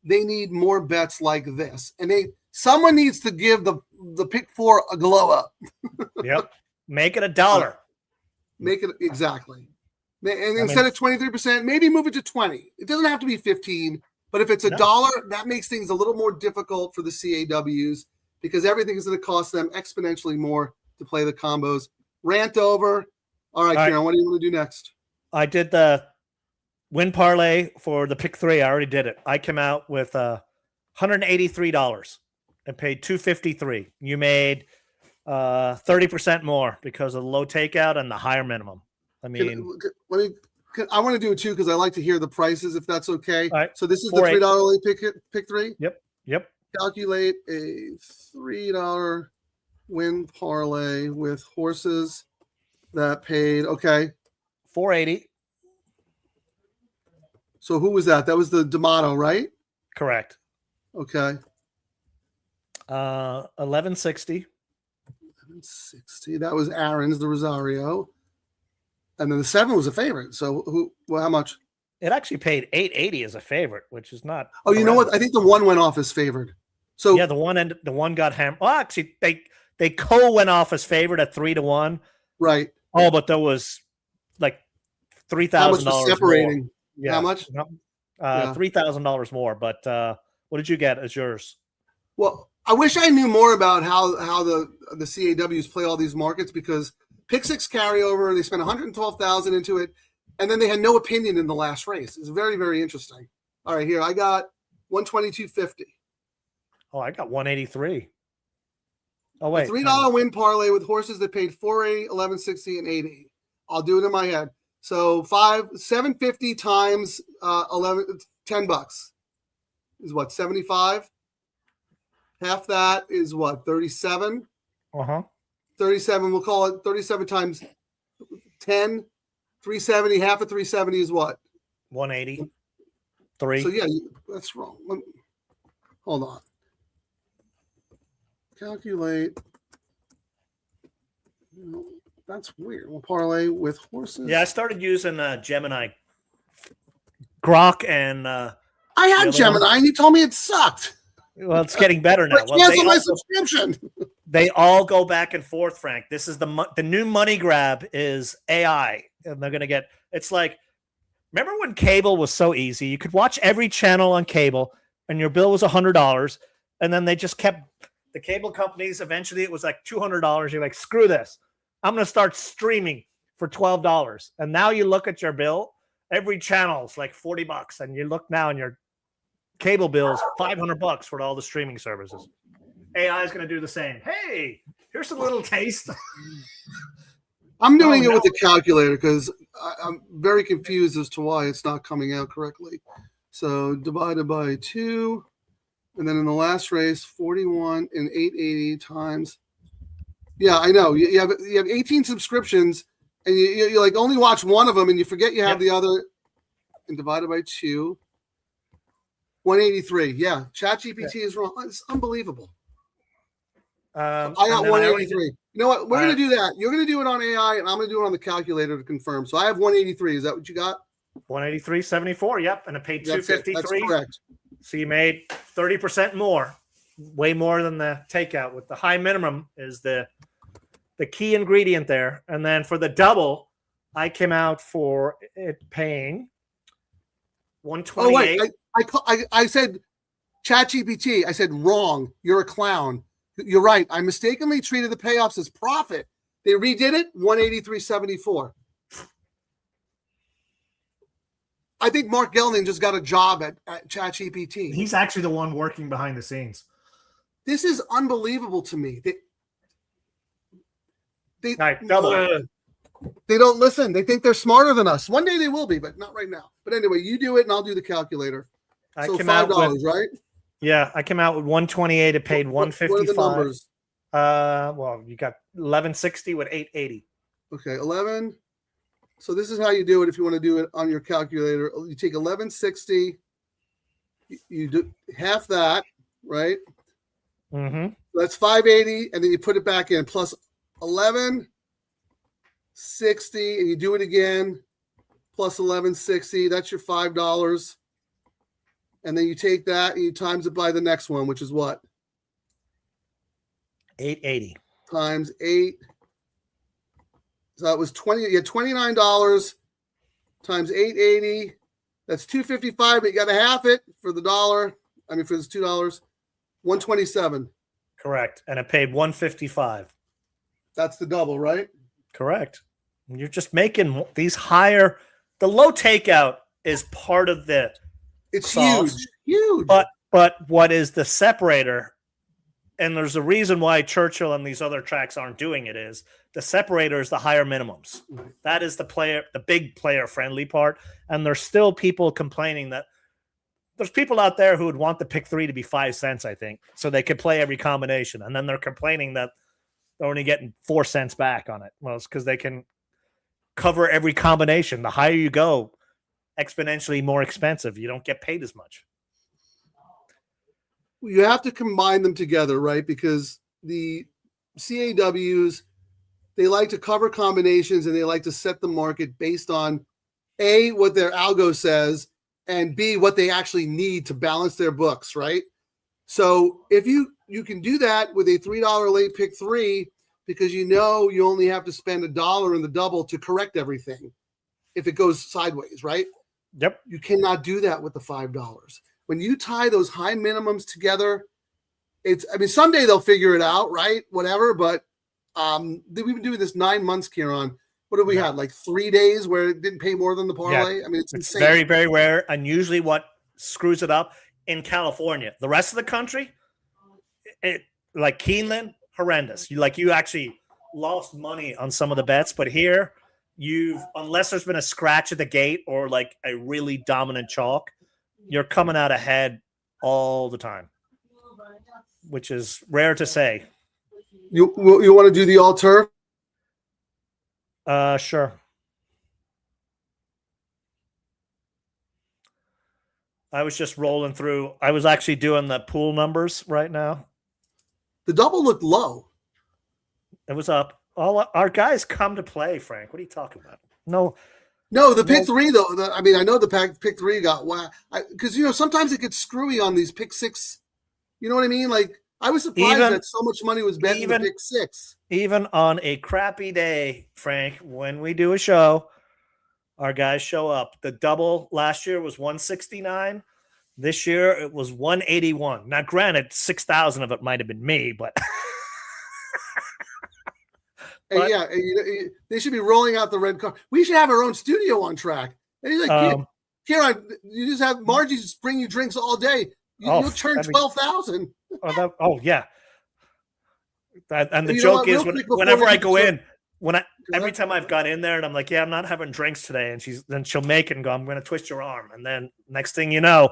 [SPEAKER 6] they need more bets like this. And someone needs to give the pick 4 a glow up.
[SPEAKER 5] Yep. Make it $1.
[SPEAKER 6] Make it exactly. And instead of 23%, maybe move it to 20. It doesn't have to be 15, but if it's $1, that makes things a little more difficult for the CAWs because everything is going to cost them exponentially more to play the combos. Rant over. All right, Kieran, what do you want to do next?
[SPEAKER 5] I did the win parlay for the pick 3. I already did it. I came out with $183 and paid $253. You made 30% more because of the low takeout and the higher minimum. I mean,
[SPEAKER 6] I want to do it too because I like to hear the prices if that's okay.
[SPEAKER 5] All right.
[SPEAKER 6] So this is the $3 late pick 3.
[SPEAKER 5] Yep.
[SPEAKER 6] Calculate a $3 win parlay with horses that paid
[SPEAKER 5] $480.
[SPEAKER 6] So who was that? That was the D'Amato, right?
[SPEAKER 5] Correct.
[SPEAKER 6] Okay.
[SPEAKER 5] $1160.
[SPEAKER 6] $1160. That was Aaron's, the Rosario. And then the 7 was a favorite. So how much?
[SPEAKER 5] It actually paid $880 as a favorite, which is not.
[SPEAKER 6] Oh, you know what? I think the 1 went off as favored. So
[SPEAKER 5] yeah, the one got hammered. Well, actually, they went off as favored at 3-1.
[SPEAKER 6] Right.
[SPEAKER 5] Oh, but there was like $3,000
[SPEAKER 6] separating.
[SPEAKER 5] More. Yeah.
[SPEAKER 6] How much?
[SPEAKER 5] $3,000 more. But what did you get as yours?
[SPEAKER 6] Well, I wish I knew more about how the CAWs play all these markets because pick 6 carryover, they spent $112,000 into it, and then they had no opinion in the last race. It's very, very interesting. All right, here I got 122.50.
[SPEAKER 5] Oh, I got 183. Oh wait,
[SPEAKER 6] $3 win parlay with horses that paid $480, $1160, and $880. I'll do it in my head. So 750 times 10 bucks is what, 75? Half that is what, 37? 37, we'll call it 37 times 10, 370. Half of 370 is what?
[SPEAKER 5] 180. 3.
[SPEAKER 6] So yeah, that's wrong. Hold on. Calculate. That's weird. We'll parlay with horses.
[SPEAKER 5] Yeah, I started using Gemini, Grok, and
[SPEAKER 6] I had Gemini, and you told me it sucked.
[SPEAKER 5] well, it's getting better now.
[SPEAKER 6] But cancel my subscription.
[SPEAKER 5] They all go back and forth, Frank. This is the new money grab is AI, and they're going to get. It's like, remember when cable was so easy? You could watch every channel on cable, and your bill was $100, and then they just kept the cable companies. Eventually, it was like $200. You're like, screw this. I'm going to start streaming for $12. And now you look at your bill, every channel's like $40, and you look now and your cable bill's $500 for all the streaming services. AI is going to do the same. Hey, here's a little taste.
[SPEAKER 6] I'm doing it with the calculator because I'm very confused as to why it's not coming out correctly. So divided by 2, and then in the last race, 41 and 880 times. Yeah, I know. You have 18 subscriptions, and you like only watch one of them, and you forget you have the other. And divided by 2, 183. Yeah, ChatGPT is wrong. It's unbelievable. I got 183. You know what? We're going to do that. You're going to do it on AI, and I'm going to do it on the calculator to confirm. So I have 183. Is that what you got?
[SPEAKER 5] 183.74. Yep, and it paid $253.
[SPEAKER 6] That's correct.
[SPEAKER 5] So you made 30% more, way more than the takeout. With the high minimum is the key ingredient there. And then for the double, I came out for it paying 128.
[SPEAKER 6] Oh wait, I said ChatGPT. I said wrong. You're a clown. You're right. I mistakenly treated the payoffs as profit. They redid it, 183.74. I think Mark Gelding just got a job at ChatGPT.
[SPEAKER 5] He's actually the one working behind the scenes.
[SPEAKER 6] This is unbelievable to me. They don't listen. They think they're smarter than us. One day they will be, but not right now. But anyway, you do it, and I'll do the calculator. So $5, right?
[SPEAKER 5] Yeah, I came out with 128. It paid 155.
[SPEAKER 6] What are the numbers?
[SPEAKER 5] Well, you got 1160 with 880.
[SPEAKER 6] Okay, 11. So this is how you do it if you want to do it on your calculator. You take 1160. You do half that, right?
[SPEAKER 5] Mm-hmm.
[SPEAKER 6] So that's 580, and then you put it back in plus 1160, and you do it again plus 1160. That's your $5. And then you take that and you times it by the next one, which is what?
[SPEAKER 5] 880
[SPEAKER 6] times 8. So that was 20. You had $29 times 880. That's $255, but you got to half it for the dollar. I mean, for this $2, 127.
[SPEAKER 5] Correct, and it paid 155.
[SPEAKER 6] That's the double, right?
[SPEAKER 5] Correct. And you're just making these higher. The low takeout is part of the.
[SPEAKER 6] It's
[SPEAKER 5] sauce.
[SPEAKER 6] huge.
[SPEAKER 5] But what is the separator? And there's a reason why Churchill and these other tracks aren't doing it is the separator is the higher minimums. That is the big player friendly part. And there's still people complaining that there's people out there who would want the pick 3 to be 5 cents, I think, so they could play every combination. And then they're complaining that they're only getting 4 cents back on it. Well, it's because they can cover every combination. The higher you go, exponentially more expensive. You don't get paid as much.
[SPEAKER 6] You have to combine them together, right? Because the CAWs, they like to cover combinations and they like to set the market based on A, what their algo says, and B, what they actually need to balance their books, right? So if you can do that with a $3 late pick 3, because you know you only have to spend $1 in the double to correct everything if it goes sideways, right?
[SPEAKER 5] Yep.
[SPEAKER 6] You cannot do that with the $5. When you tie those high minimums together, someday they'll figure it out, right? Whatever. But we've been doing this 9 months, Kieran. What have we had? Like 3 days where it didn't pay more than the parlay?
[SPEAKER 5] Yeah.
[SPEAKER 6] I mean, it's insane.
[SPEAKER 5] Very, very rare. And usually what screws it up in California, the rest of the country, like Keeneland, horrendous. You actually lost money on some of the bets, but here unless there's been a scratch at the gate or like a really dominant chalk, you're coming out ahead all the time, which is rare to say.
[SPEAKER 6] You want to do the all turf?
[SPEAKER 5] Sure. I was just rolling through. I was actually doing the pool numbers right now.
[SPEAKER 6] The double looked low.
[SPEAKER 5] It was up. All our guys come to play, Frank. What are you talking about? No,
[SPEAKER 6] the pick three though. I know the pick three got because sometimes it gets screwy on these pick six. You know what I mean? Like I was surprised that so much money was bet in the pick six.
[SPEAKER 5] Even on a crappy day, Frank, when we do a show, our guys show up. The double last year was 169. This year it was 181. Now, granted, 6,000 of it might have been me, but.
[SPEAKER 6] And they should be rolling out the red car. We should have our own studio on track. And he's like, Kieran, you just have Margie just bring you drinks all day. You'll turn 12,000.
[SPEAKER 5] Yeah. And the joke is whenever I go in, every time I've gone in there and I'm like, I'm not having drinks today, and she'll make it and go, I'm going to twist your arm, and then next thing you know,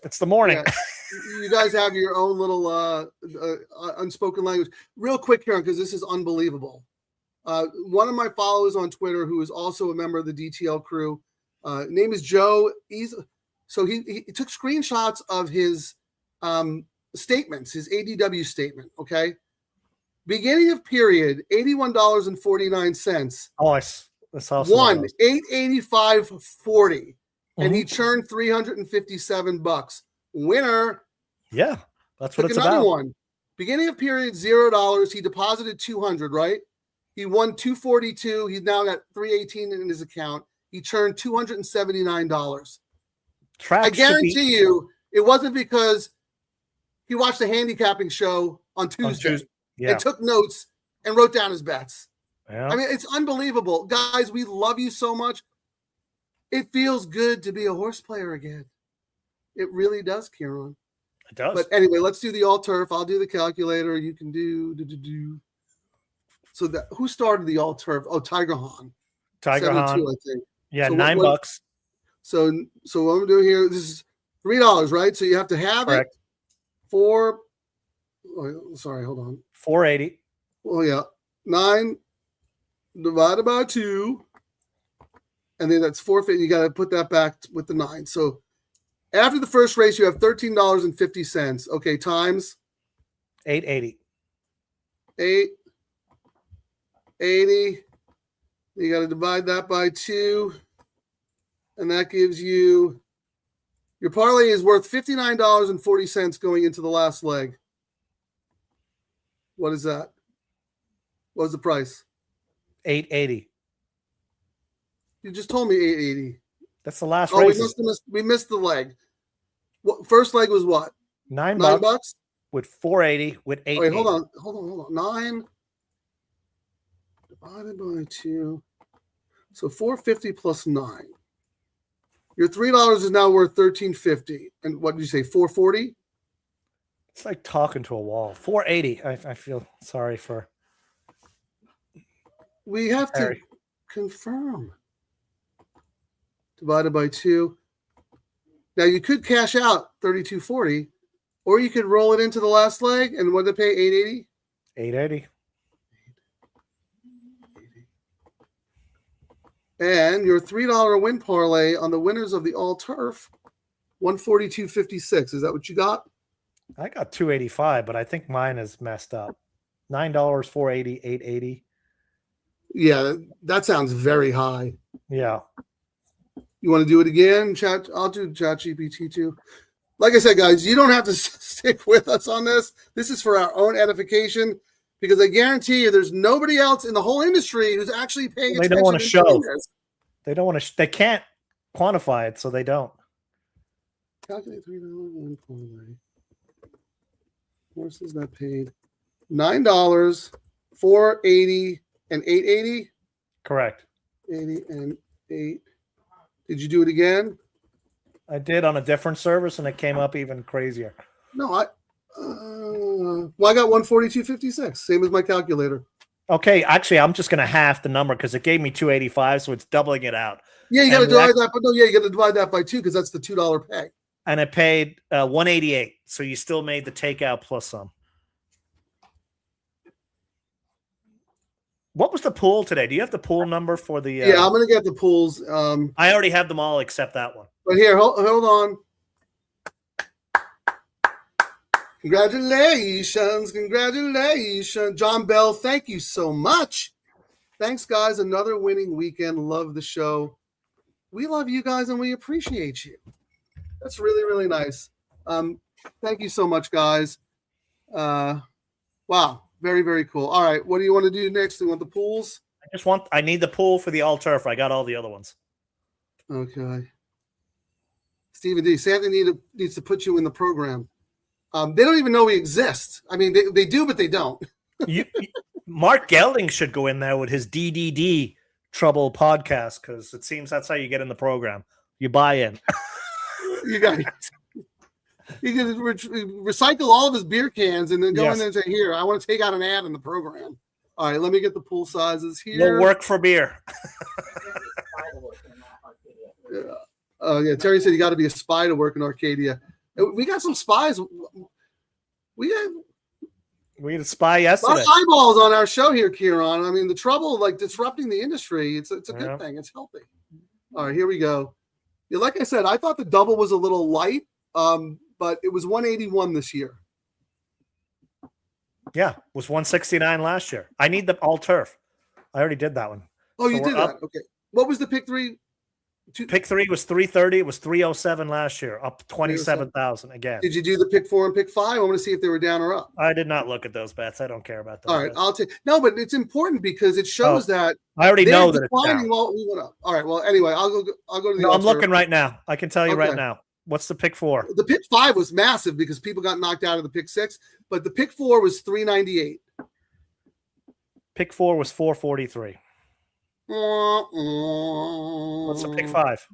[SPEAKER 5] it's the morning.
[SPEAKER 6] Yeah. You guys have your own little unspoken language. Real quick, Karen, because this is unbelievable. One of my followers on Twitter, who is also a member of the DTL crew, name is Joe. He took screenshots of his statements, his ADW statement. Okay, beginning of period, $81.49.
[SPEAKER 5] Oh, that's awesome.
[SPEAKER 6] Won $885.40, and he churned $357. Winner.
[SPEAKER 5] Yeah, that's what it's
[SPEAKER 6] another
[SPEAKER 5] about.
[SPEAKER 6] One. Beginning of period, $0. He deposited $200, right? He won $242. He's now got $318 in his account. He churned $279. I guarantee you, it wasn't because he watched the handicapping show on Tuesday and took notes and wrote down his bets.
[SPEAKER 5] Yeah.
[SPEAKER 6] I mean, it's unbelievable. Guys, we love you so much. It feels good to be a horse player again. It really does, Kieran.
[SPEAKER 5] It does.
[SPEAKER 6] But anyway, let's do the all turf. I'll do the calculator. You can do. So who started the all turf? Oh, Tiger Hahn.
[SPEAKER 5] Tiger Hahn.
[SPEAKER 6] I think.
[SPEAKER 5] Yeah, so $9.
[SPEAKER 6] So what I'm doing here, this is $3, right? So you have to have
[SPEAKER 5] Correct.
[SPEAKER 6] it for. Oh, sorry, hold on.
[SPEAKER 5] 480.
[SPEAKER 6] Oh yeah, 9 divided by 2, and then that's 450. You got to put that back with the 9. So after the first race, you have $13.50. Okay, times
[SPEAKER 5] 880.
[SPEAKER 6] 880. You got to divide that by 2, and that gives you your parlay is worth $59.40 going into the last leg. What is that? What was the price?
[SPEAKER 5] 880.
[SPEAKER 6] You just told me 880.
[SPEAKER 5] That's the last race.
[SPEAKER 6] We missed the leg. First leg was what?
[SPEAKER 5] $9 with 480 with 8.
[SPEAKER 6] Wait, hold on. 9 divided by 2. So 450 plus 9. Your $3 is now worth $13.50. And what did you say? 440?
[SPEAKER 5] It's like talking to a wall. 480. I feel sorry for.
[SPEAKER 6] We have to confirm. Divided by 2. Now you could cash out $32.40, or you could roll it into the last leg. And what did they pay? $880?
[SPEAKER 5] $880.
[SPEAKER 6] And your $3 win parlay on the winners of the all turf, $142.56. Is that what you got?
[SPEAKER 5] I got $285, but I think mine is messed up. $9, $480, $880.
[SPEAKER 6] Yeah, that sounds very high.
[SPEAKER 5] Yeah.
[SPEAKER 6] You want to do it again? Chat. I'll do Chat GPT too. Like I said, guys, you don't have to stick with us on this. This is for our own edification, because I guarantee you there's nobody else in the whole industry who's actually paying attention.
[SPEAKER 5] They don't want to show.
[SPEAKER 6] This.
[SPEAKER 5] They don't want to. They can't quantify it, so they don't.
[SPEAKER 6] Calculate $3 win parlay. Horses that paid $9, $480, and $880.
[SPEAKER 5] Correct.
[SPEAKER 6] 80 and 8. Did you do it again?
[SPEAKER 5] I did on a different service, and it came up even crazier.
[SPEAKER 6] No, I got 142.56, same as my calculator.
[SPEAKER 5] Okay, actually, I'm just going to half the number because it gave me 285, so it's doubling it out.
[SPEAKER 6] Yeah, you got to divide that, but no, yeah, you got to divide that by 2 because that's the $2 pay.
[SPEAKER 5] And I paid 188, so you still made the takeout plus some. What was the pool today? Do you have the pool number for the?
[SPEAKER 6] Yeah, I'm going to get the pools.
[SPEAKER 5] I already have them all except that one.
[SPEAKER 6] But here, hold on. Congratulations. John Bell, thank you so much. Thanks, guys. Another winning weekend. Love the show. We love you guys and we appreciate you. That's really, really nice. Thank you so much, guys. Wow. Very, very cool. All right. What do you want to do next? Do you want the pools?
[SPEAKER 5] I need the pool for the all turf. I got all the other ones.
[SPEAKER 6] Okay. Stephen D. Santa needs to put you in the program. They don't even know we exist. I mean, they do, but they don't.
[SPEAKER 5] Mark Gelding should go in there with his DDD Trouble podcast because it seems that's how you get in the program. You buy in.
[SPEAKER 6] You guys. He can recycle all of his beer cans and then go in there and say, here, I want to take out an ad in the program. All right, let me get the pool sizes here.
[SPEAKER 5] We'll work for beer.
[SPEAKER 6] Yeah, Terry said you got to be a spy to work in Arcadia. We got some spies. We
[SPEAKER 5] had a spy yesterday.
[SPEAKER 6] A lot of eyeballs on our show here, Kieran. I mean, the trouble, like disrupting the industry, it's a good thing. It's healthy. All right, here we go. Yeah, like I said, I thought the double was a little light, but it was 181 this year.
[SPEAKER 5] Yeah, it was 169 last year. I need the all turf. I already did that one.
[SPEAKER 6] Oh, so you did that? Okay. What was the pick 3?
[SPEAKER 5] Pick 3 was 330. It was 307 last year, up 27,000 again.
[SPEAKER 6] Did you do the pick 4 and pick 5? I want to see if they were down or up.
[SPEAKER 5] I did not look at those bets. I don't care about those.
[SPEAKER 6] All right,
[SPEAKER 5] bets.
[SPEAKER 6] I'll take. No, but it's important because it shows that
[SPEAKER 5] I already know that it's down.
[SPEAKER 6] While we went up. All right. Well, anyway, I'll go to the.
[SPEAKER 5] No, I'm looking right now. I can tell you right now. What's the pick 4?
[SPEAKER 6] The pick 5 was massive because people got knocked out of the pick 6, but the pick 4 was 398.
[SPEAKER 5] Pick 4 was 443. What's the pick 5?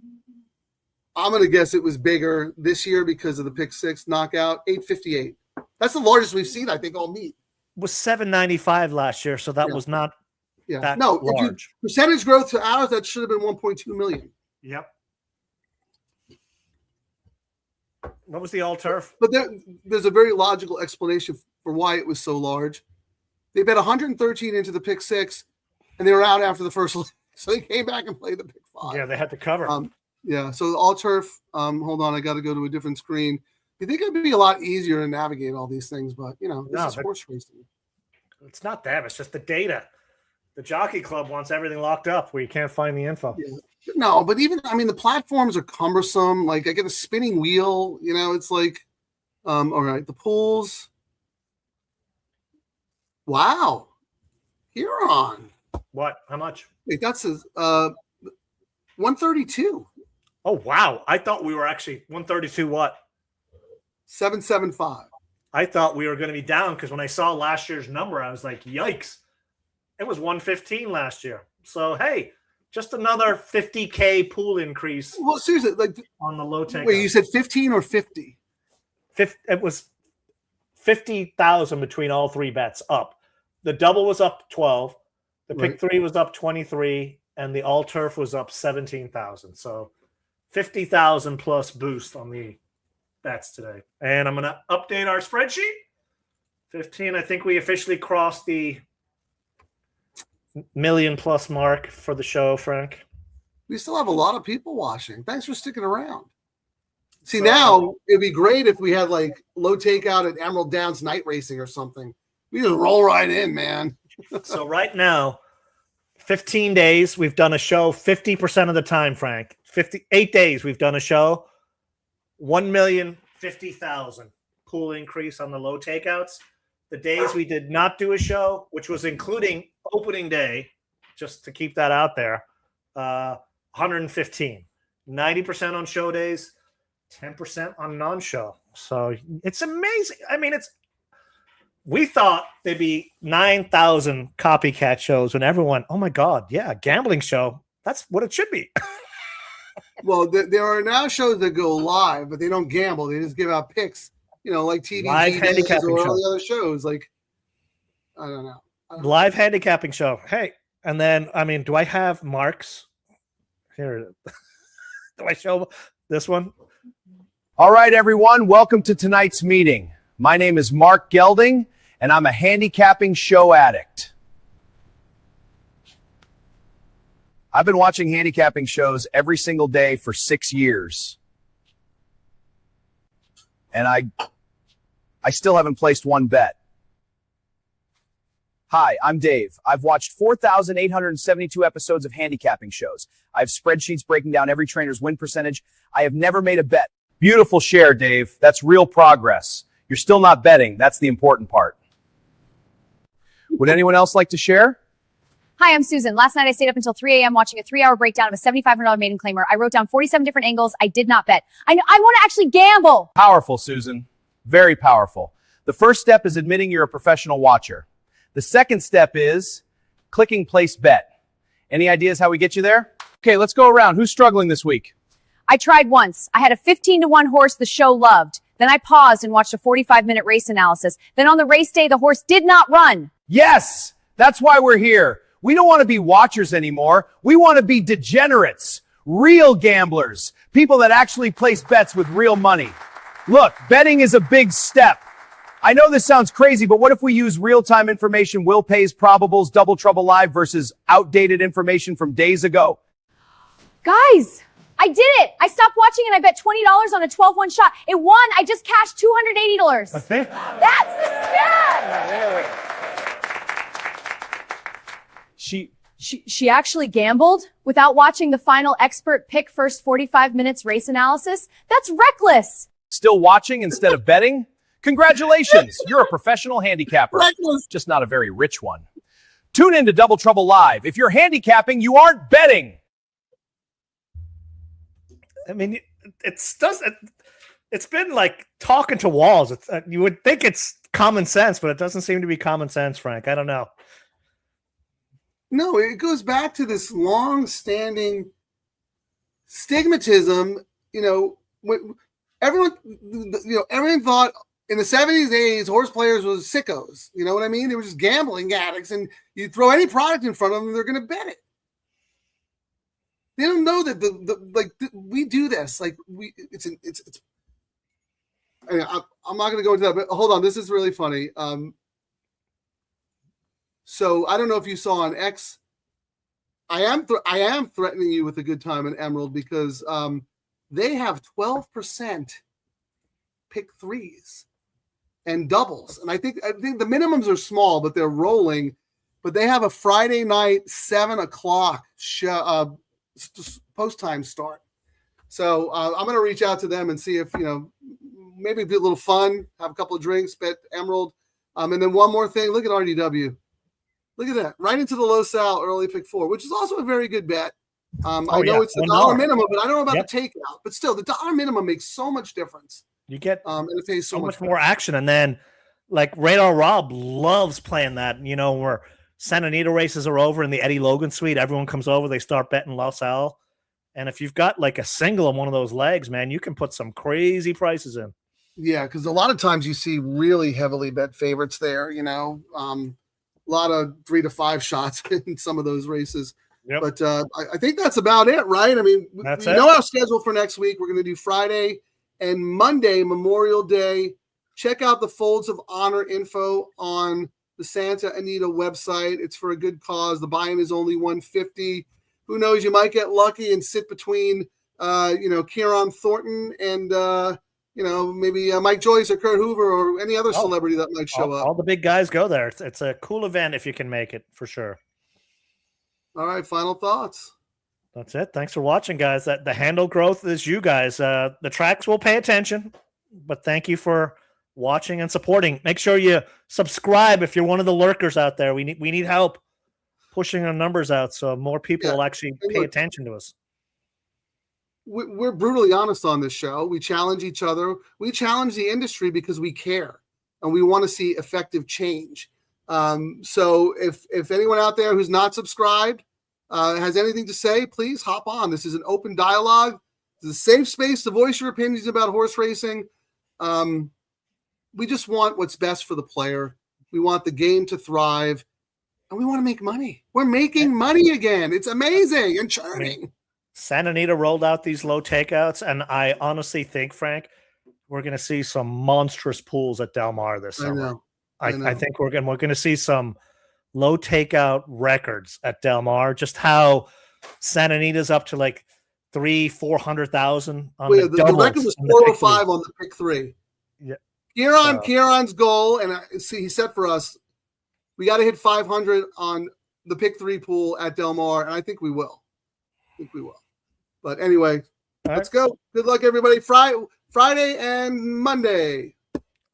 [SPEAKER 6] I'm going to guess it was bigger this year because of the pick 6 knockout, 858. That's the largest we've seen, I think, all meet.
[SPEAKER 5] It was 795 last year, so that was not that large.
[SPEAKER 6] Percentage growth to ours, that should have been 1.2 million.
[SPEAKER 5] Yep. What was the all turf?
[SPEAKER 6] But there's a very logical explanation for why it was so large. They bet 113 into the pick 6, and they were out after the first leg. So they came back and played the pick 5.
[SPEAKER 5] Yeah, they had to cover.
[SPEAKER 6] Yeah, so all turf. Hold on, I got to go to a different screen. You think it'd be a lot easier to navigate all these things, but this is horse racing.
[SPEAKER 5] It's not them. It's just the data. The Jockey Club wants everything locked up where you can't find the info.
[SPEAKER 6] Yeah. No, but even the platforms are cumbersome. Like I get a spinning wheel. It's like, all right, the pools. Wow, Huron.
[SPEAKER 5] What? How much?
[SPEAKER 6] Wait, that's 132.
[SPEAKER 5] Oh, wow. I thought we were actually 132 what?
[SPEAKER 6] 775.
[SPEAKER 5] I thought we were going to be down because when I saw last year's number, I was like, yikes. It was 115 last year. So, hey, just another 50K pool increase.
[SPEAKER 6] Well, seriously, like
[SPEAKER 5] on the low take.
[SPEAKER 6] Wait, you said 15 or 50?
[SPEAKER 5] It was 50,000 between all 3 bets up. The double was up 12. The pick 3 was up 23. And the all turf was up 17,000. So 50,000 plus boost on the bets today. And I'm going to update our spreadsheet. 15. I think we officially crossed the million plus mark for the show, Frank.
[SPEAKER 6] We still have a lot of people watching. Thanks for sticking around. See, now it'd be great if we had like low takeout at Emerald Downs night racing or something. We just roll right in, man.
[SPEAKER 5] So right now, 15 days, we've done a show 50% of the time, Frank. 58 days, we've done a show. 1,050,000 pool increase on the low takeouts. The days we did not do a show, which was including opening day, just to keep that out there, 115. 90% on show days, 10% on non-show. So it's amazing. I mean, we thought there'd be 9,000 copycat shows when everyone, oh my God, yeah, a gambling show. That's what it should be.
[SPEAKER 6] Well, there are now shows that go live, but they don't gamble. They just give out picks, like TV
[SPEAKER 5] live handicapping
[SPEAKER 6] or all
[SPEAKER 5] shows.
[SPEAKER 6] the other shows. Like, I don't know.
[SPEAKER 5] live handicapping show. Hey, and then I mean, do I have marks here? Do I show this one?
[SPEAKER 9] All right, everyone, welcome to tonight's meeting. My name is Mark Gelding, and I'm a handicapping show addict. I've been watching handicapping shows every single day for 6 years. And I still haven't placed one bet. Hi, I'm Dave. I've watched 4,872 episodes of handicapping shows. I have spreadsheets breaking down every trainer's win percentage. I have never made a bet. Beautiful share, Dave. That's real progress. You're still not betting. That's the important part. Would anyone else like to share?
[SPEAKER 10] Hi, I'm Susan. Last night I stayed up until 3 a.m. watching a 3-hour breakdown of a $7,500 maiden claimer. I wrote down 47 different angles. I did not bet. I want to actually gamble.
[SPEAKER 9] Powerful, Susan. Very powerful. The first step is admitting you're a professional watcher. The second step is clicking place bet. Any ideas how we get you there? Okay, let's go around. Who's struggling this week?
[SPEAKER 10] I tried once. I had a 15-to-1 horse the show loved. Then I paused and watched a 45-minute race analysis. Then on the race day, the horse did not run.
[SPEAKER 9] Yes, that's why we're here. We don't want to be watchers anymore. We want to be degenerates, real gamblers, people that actually place bets with real money. Look, betting is a big step. I know this sounds crazy, but what if we use real-time information, Will Pays, probables, Double Trouble Live versus outdated information from days ago?
[SPEAKER 10] Guys, I did it. I stopped watching and I bet $20 on a 12-1 shot. It won. I just cashed $280.
[SPEAKER 5] That's it.
[SPEAKER 10] That's the spin. She actually gambled without watching the final expert pick first 45 minutes race analysis? That's reckless.
[SPEAKER 9] Still watching instead of betting? Congratulations, you're a professional handicapper, just not a very rich one. Tune in to Double Trouble Live. If you're handicapping, you aren't betting.
[SPEAKER 5] I mean, it's been like talking to walls. It's, you would think it's common sense, but it doesn't seem to be common sense, Frank. I don't know.
[SPEAKER 6] No, it goes back to this long-standing stigmatism. Everyone thought in the 70s, 80s, horse players was sickos. You know what I mean? They were just gambling addicts, and you throw any product in front of them, they're going to bet it. They don't know that we do this. Like it's. I'm not going to go into that, but hold on. This is really funny. So I don't know if you saw on X. I am threatening you with a good time in Emerald because they have 12% pick threes and doubles, and I think the minimums are small, but they're rolling. But they have a Friday night 7:00 show, post time start. So I'm going to reach out to them and see if maybe be a little fun, have a couple of drinks, bet Emerald, and then one more thing. Look at RDW. Look at that. Right into the low sal early pick 4, which is also a very good bet. I know it's the dollar minimum, but I don't know about the takeout. But still, the dollar minimum makes so much difference.
[SPEAKER 5] You get
[SPEAKER 6] and it pays so
[SPEAKER 5] much more action. And then, like, Radar Rob loves playing that, where Santa Anita races are over in the Eddie Logan suite. Everyone comes over. They start betting Los Al. And if you've got, like, a single on one of those legs, man, you can put some crazy prices in.
[SPEAKER 6] Yeah, because a lot of times you see really heavily bet favorites there, a lot of 3 to 5 shots in some of those races.
[SPEAKER 5] Yep.
[SPEAKER 6] But I think that's about it, right? I mean, we know our schedule for next week. We're going to do Friday and Monday, Memorial Day. Check out the Folds of Honor info on the Santa Anita website. It's for a good cause. The buy-in is only $150. Who knows? You might get lucky and sit between, Kieran Thornton and, maybe Mike Joyce or Kurt Hoover or any other celebrity that might show up.
[SPEAKER 5] All the big guys go there. It's a cool event if you can make it, for sure.
[SPEAKER 6] All right, final thoughts.
[SPEAKER 5] That's it. Thanks for watching, guys. The handle growth is you guys. The tracks will pay attention, but thank you for watching and supporting. Make sure you subscribe if you're one of the lurkers out there. We need help pushing our numbers out so more people will actually pay attention to us.
[SPEAKER 6] We're brutally honest on this show. We challenge each other. We challenge the industry because we care and we want to see effective change. So if anyone out there who's not subscribed has anything to say, please hop on. This is an open dialogue. It's a safe space to voice your opinions about horse racing. We just want what's best for the player. We want the game to thrive. and we want to make money. We're making money again. It's amazing and charming.
[SPEAKER 5] Santa Anita rolled out these low takeouts, and I honestly think, Frank, we're going to see some monstrous pools at Del Mar this summer. I think we're going to see some low takeout records at Del Mar. Just how Santa Anita's up to like 300,000-400,000 on
[SPEAKER 6] the record was 405 on the pick 3.
[SPEAKER 5] Yeah,
[SPEAKER 6] Kieran's goal, and he set for us. We got to hit 500 on the pick 3 pool at Del Mar, and I think we will. But anyway, let's go. Good luck, everybody. Friday and Monday.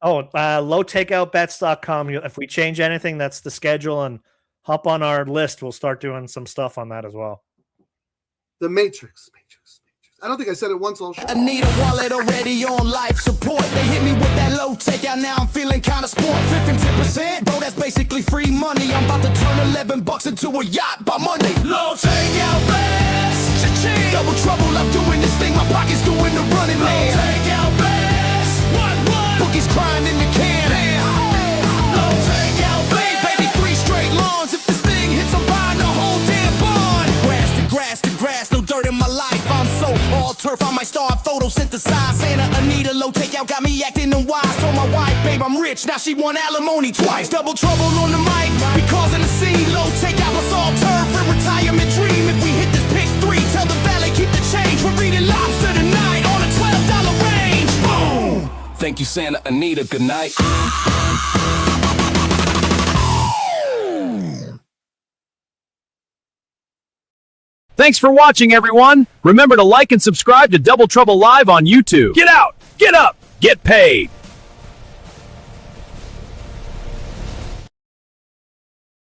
[SPEAKER 5] Lowtakeoutbets.com. If we change anything, that's the schedule, and hop on our list. We'll start doing some stuff on that as well.
[SPEAKER 6] The Matrix. I don't think I said it once all show.
[SPEAKER 8] I need a wallet already on life support. They hit me with that low takeout. Now I'm feeling kind of sport. 15%, bro, that's basically free money. I'm about to turn $11 into a yacht by Monday. Low takeout best. Cha-ching. Double trouble, I'm doing this thing. My pocket's doing the running, man. Low takeout best. What? Bookies crying in the can. Low takeout baby, 3 straight lawns. If this thing hits, I'm buying the whole damn barn. Grass to grass, no dirt in my life. I'm so all turf, I might start photosynthesize. Santa Anita, low takeout, got me acting unwise. Told my wife, babe, I'm rich, now she want alimony twice. Double trouble on the mic, we causing the scene. Low takeout, let's all turf and retirement dream. If we hit this pick 3, tell the valet, keep the change. We're reading lobster tonight on a $12 range. Boom! Thank you, Santa Anita, good night.
[SPEAKER 3] Thanks for watching, everyone. Remember to like and subscribe to Double Trouble Live on YouTube. Get out, get up, get paid.